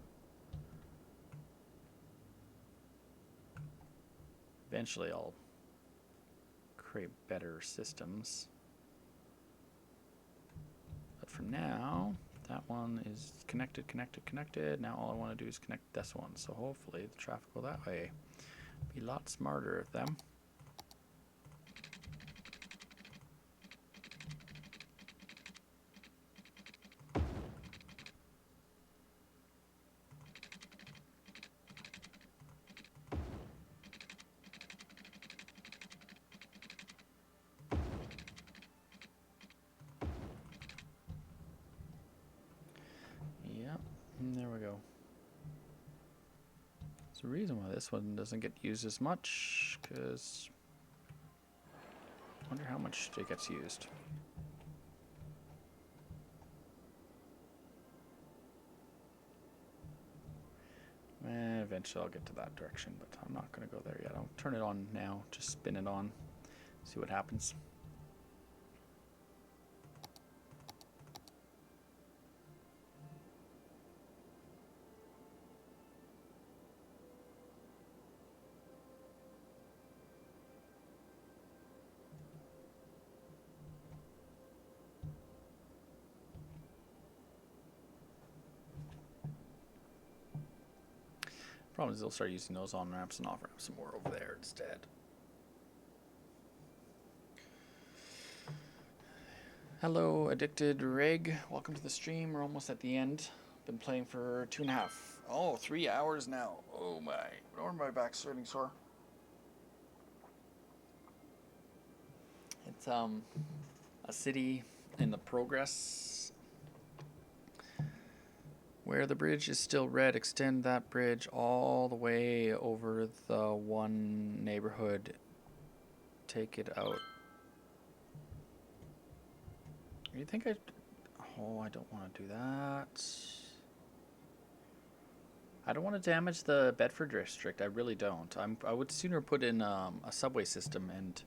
Eventually I'll create better systems. But for now, that one is connected, connected, connected. Now all I want to do is connect this one. So hopefully the traffic will that way. Be a lot smarter of them. There we go. There's a reason why this one doesn't get used as much, because I wonder how much it gets used. And eventually I'll get to that direction, but I'm not going to go there yet. I'll turn it on now, just spin it on, see what happens. Problem is they'll start using those on ramps and off ramps some more over there instead. Hello, Addicted Reg. Welcome to the stream. We're almost at the end. Been playing for 3 hours now. Oh my. Or my back's starting sore. It's a city in the progress where the bridge is still red. Extend that bridge all the way over the one neighborhood. Take it out. You think I... Oh, I don't want to do that. I don't want to damage the Bedford district. I really don't. I would sooner put in a subway system and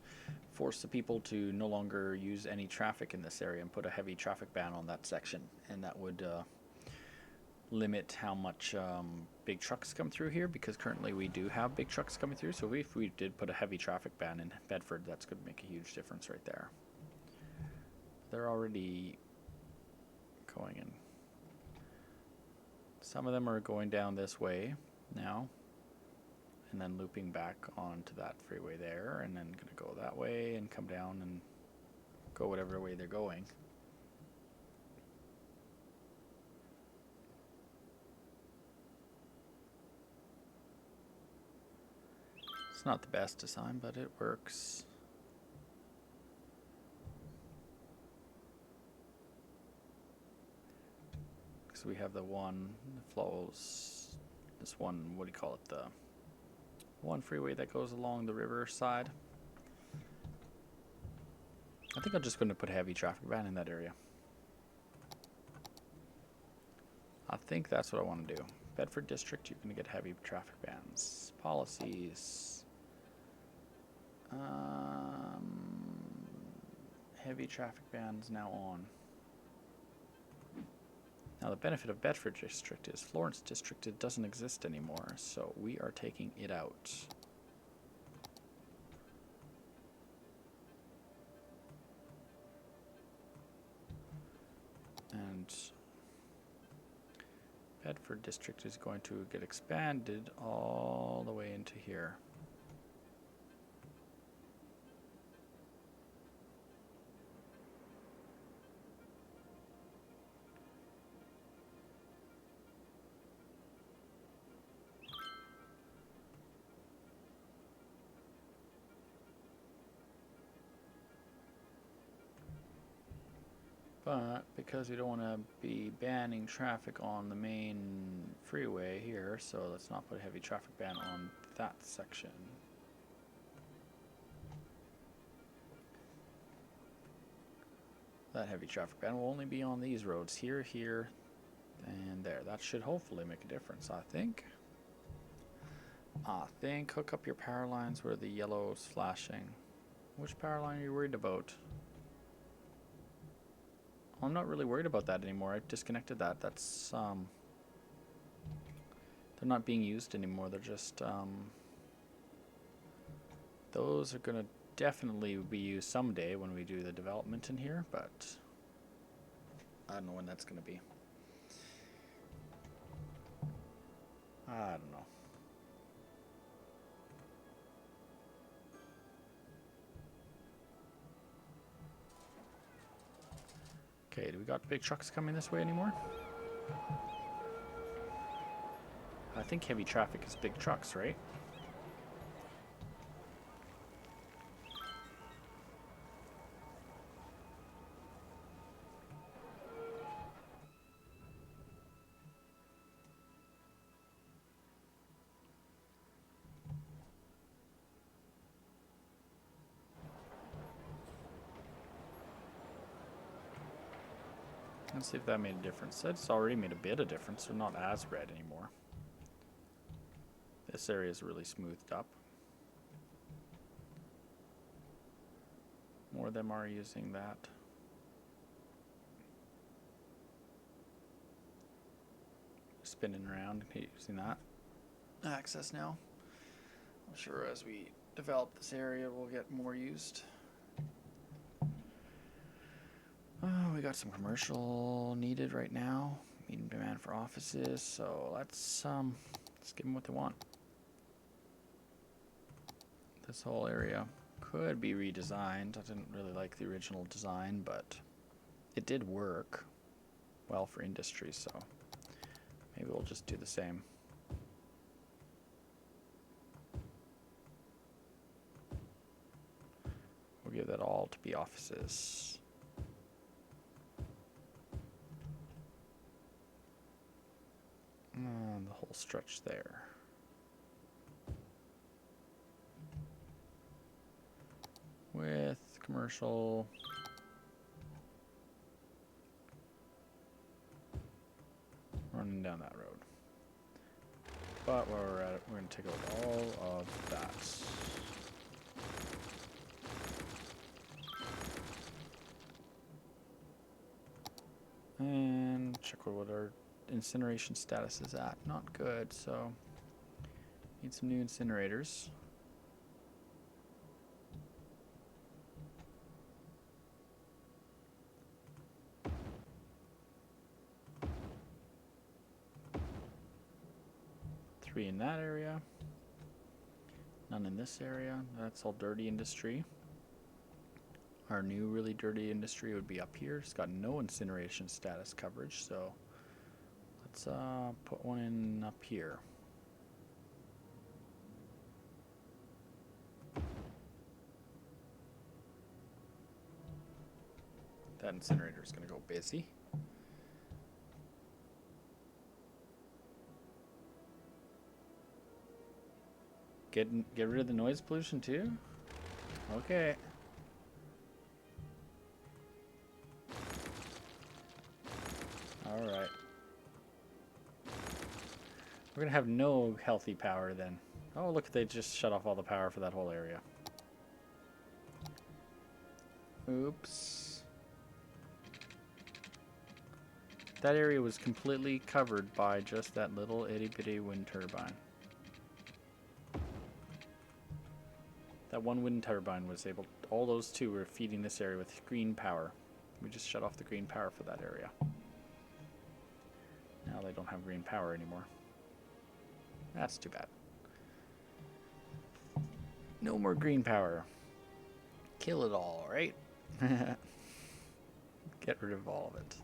force the people to no longer use any traffic in this area and put a heavy traffic ban on that section. And that would limit how much big trucks come through here, because currently we do have big trucks coming through. So if we did put a heavy traffic ban in Bedford, that's going to make a huge difference right there. They're already going in. Some of them are going down this way now, and then looping back onto that freeway there, and then going to go that way and come down and go whatever way they're going. It's not the best design, but it works. So we have the one that flows, this one, what do you call it, the one freeway that goes along the river side. I think I'm just going to put a heavy traffic ban in that area. I think that's what I want to do. Bedford District, you're going to get heavy traffic bans. Policies. Heavy traffic bans now on. Now the benefit of Bedford District is Florence District, it doesn't exist anymore, so we are taking it out. And Bedford District is going to get expanded all the way into here. But because we don't want to be banning traffic on the main freeway here, so let's not put a heavy traffic ban on that section. That heavy traffic ban will only be on these roads here, here, and there. That should hopefully make a difference, I think. Hook up your power lines where the yellow's flashing. Which power line are you worried about? I'm not really worried about that anymore. I disconnected that. That's, they're not being used anymore. They're just, those are going to definitely be used someday when we do the development in here, but I don't know when that's going to be. I don't know. Okay, do we got big trucks coming this way anymore? I think heavy traffic is big trucks, right? Let's see if that made a difference. That's already made a bit of difference. They're not as red anymore. This area is really smoothed up. More of them are using that. Spinning around, using that access now. I'm sure as we develop this area, we'll get more used. We got some commercial needed right now. Medium demand for offices, so let's give them what they want. This whole area could be redesigned. I didn't really like the original design, but it did work well for industry, so maybe we'll just do the same. We'll give that all to be offices. And the whole stretch there. With commercial. Running down that road. But while we're at it, we're going to take out all of that. And check what our incineration status is at. Not good, so need some new incinerators. Three in that area. None in this area. That's all dirty industry. Our new really dirty industry would be up here. It's got no incineration status coverage, so let's put one in up here. That incinerator is going to go busy. Get rid of the noise pollution too? Okay. Alright. We're gonna have no healthy power then. Oh look, they just shut off all the power for that whole area. Oops. That area was completely covered by just that little itty bitty wind turbine. That one wind turbine was able, all those two were feeding this area with green power. We just shut off the green power for that area. Now they don't have green power anymore. That's too bad. No more green power. Kill it all, right? Get rid of all of it.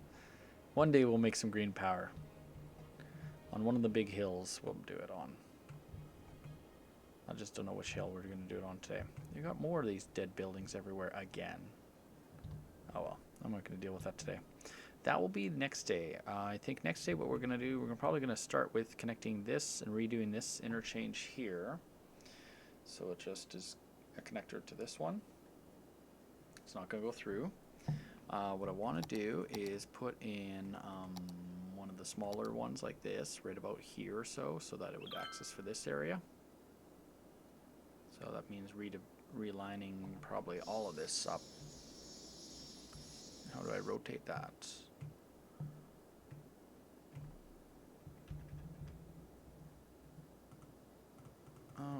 One day we'll make some green power. On one of the big hills we'll do it on. I just don't know which hill we're going to do it on today. You got more of these dead buildings everywhere again. Oh well, I'm not going to deal with that today. That will be next day. I think next day what we're going to do, we're probably going to start with connecting this and redoing this interchange here. So it just is a connector to this one. It's not going to go through. What I want to do is put in one of the smaller ones like this right about here or so that it would access for this area. So that means relining probably all of this up. How do I rotate that?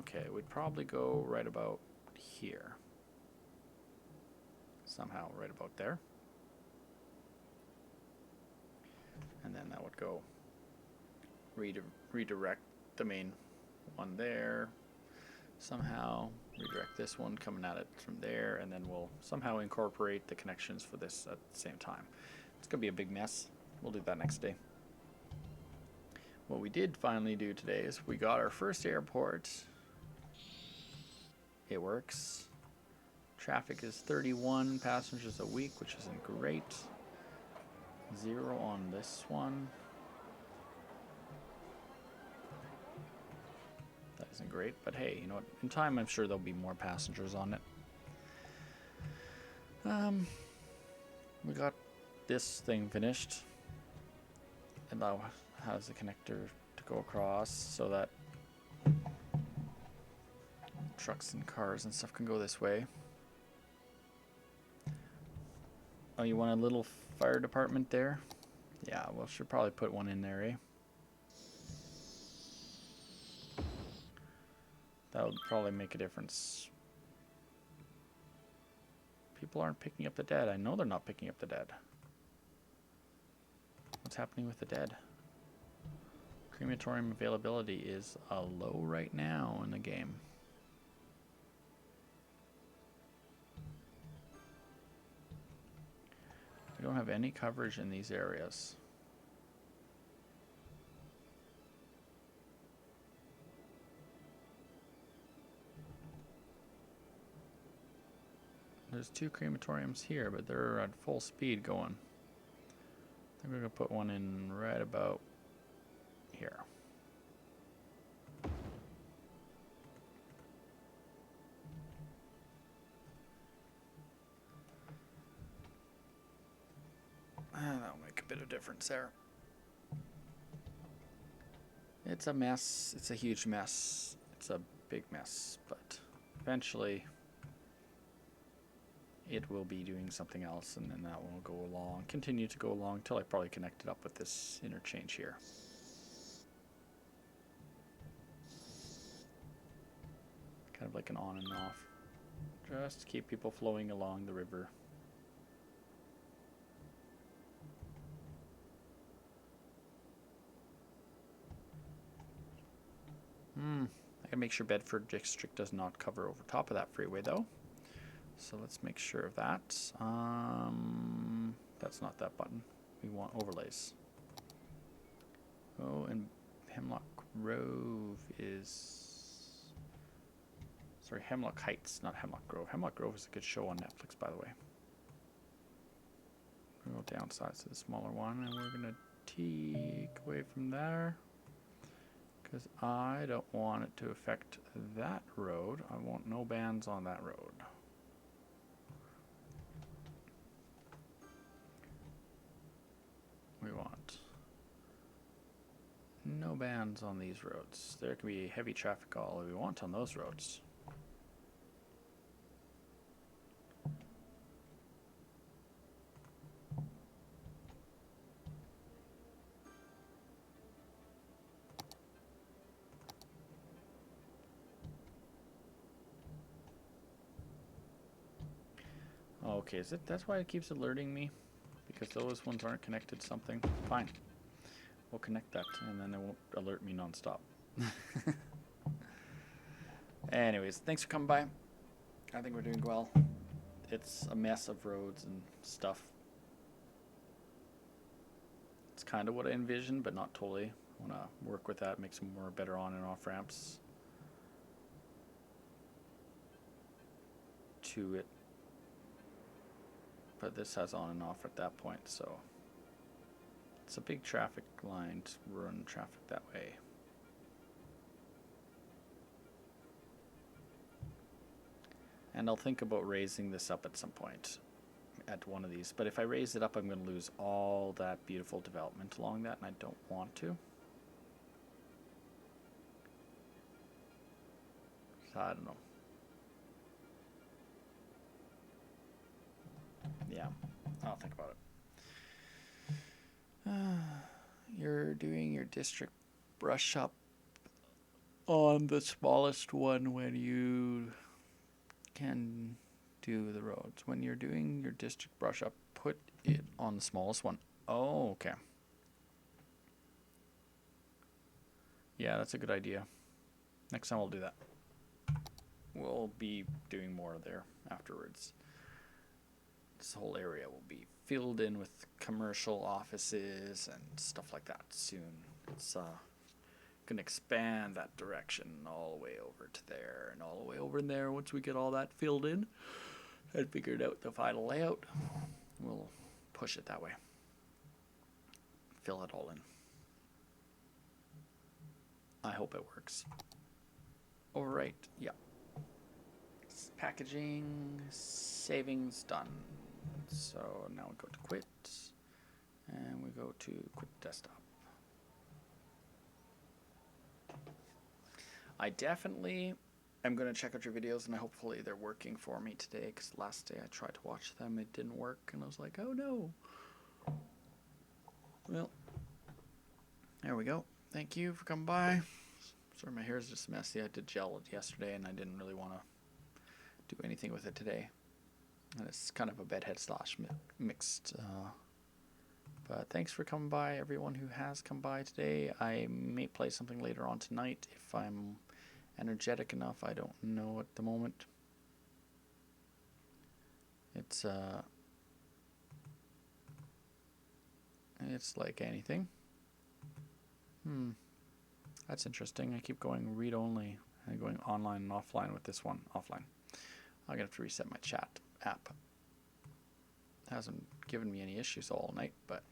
Okay, we'd probably go right about here. Somehow right about there. And then that would go redirect the main one there. Somehow redirect this one coming at it from there, and then we'll somehow incorporate the connections for this at the same time. It's gonna be a big mess. We'll do that next day. What we did finally do today is we got our first airport. It works. Traffic is 31 passengers a week, which isn't great. 0 on this one. That isn't great, but hey, you know what? In time, I'm sure there'll be more passengers on it. We got this thing finished. It now has a connector to go across so that trucks and cars and stuff can go this way. Oh, you want a little fire department there? Yeah, well, should probably put one in there, eh? That would probably make a difference. People aren't picking up the dead. I know they're not picking up the dead. What's happening with the dead? Crematorium availability is low right now in the game. We don't have any coverage in these areas. There's 2 crematoriums here, but they're at full speed going. I think we're going to put one in right about here. That'll make a bit of difference there. It's a mess. It's a huge mess. It's a big mess, but eventually it will be doing something else, and then that will go along, continue to go along until I probably connect it up with this interchange here. Kind of like an on and off, just to keep people flowing along the river. I gotta make sure Bedford District does not cover over top of that freeway though. So let's make sure of that. That's not that button. We want overlays. Oh, and Hemlock Grove is... Sorry, Hemlock Heights, not Hemlock Grove. Hemlock Grove is a good show on Netflix, by the way. We'll downsize to the smaller one, and we're going to take away from there. Because I don't want it to affect that road. I want no bands on that road. We want no bands on these roads. There can be heavy traffic all we want on those roads. Okay, is it? That's why it keeps alerting me? Because those ones aren't connected to something? Fine. We'll connect that, and then it won't alert me non-stop. Anyways, thanks for coming by. I think we're doing well. It's a mess of roads and stuff. It's kind of what I envisioned, but not totally. I want to work with that, make some more better on and off ramps to it. But this has on and off at that point, so it's a big traffic line to run traffic that way. And I'll think about raising this up at some point at one of these. But if I raise it up, I'm going to lose all that beautiful development along that, and I don't want to. So I don't know. Yeah, I'll think about it. You're doing your district brush up on the smallest one when you can do the roads. When you're doing your district brush up, put it on the smallest one. Oh, okay. Yeah, that's a good idea. Next time I'll do that. We'll be doing more there afterwards. This whole area will be filled in with commercial offices and stuff like that soon. It's gonna expand that direction all the way over to there and all the way over in there. Once we get all that filled in and figured out the final layout, we'll push it that way. Fill it all in. I hope it works. Alright, yeah. Packaging, savings done. So now we go to quit, and we go to quit desktop. I definitely am going to check out your videos, and hopefully they're working for me today, because last day I tried to watch them, it didn't work, and I was like, oh no. Well, there we go. Thank you for coming by. Sorry, my hair is just messy. I did gel it yesterday, and I didn't really want to do anything with it today. And it's kind of a bedhead slash mixed. But thanks for coming by, everyone who has come by today. I may play something later on tonight if I'm energetic enough. I don't know at the moment. It's it's like anything. That's interesting. I keep going read only and going online and offline with this one. Offline. I'm gonna have to reset my chat app. Hasn't given me any issues all night, but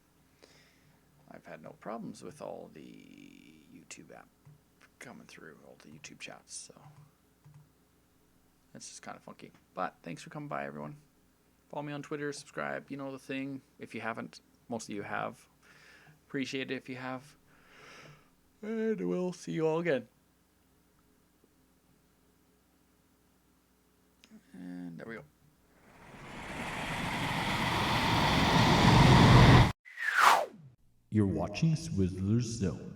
I've had no problems with all the YouTube app coming through, all the YouTube chats, so it's just kind of funky. But thanks for coming by, everyone. Follow me on Twitter, subscribe, you know the thing. If you haven't, most of you have. Appreciate it if you have. And we'll see you all again. And there we go. You're watching Swizzlerz Zone.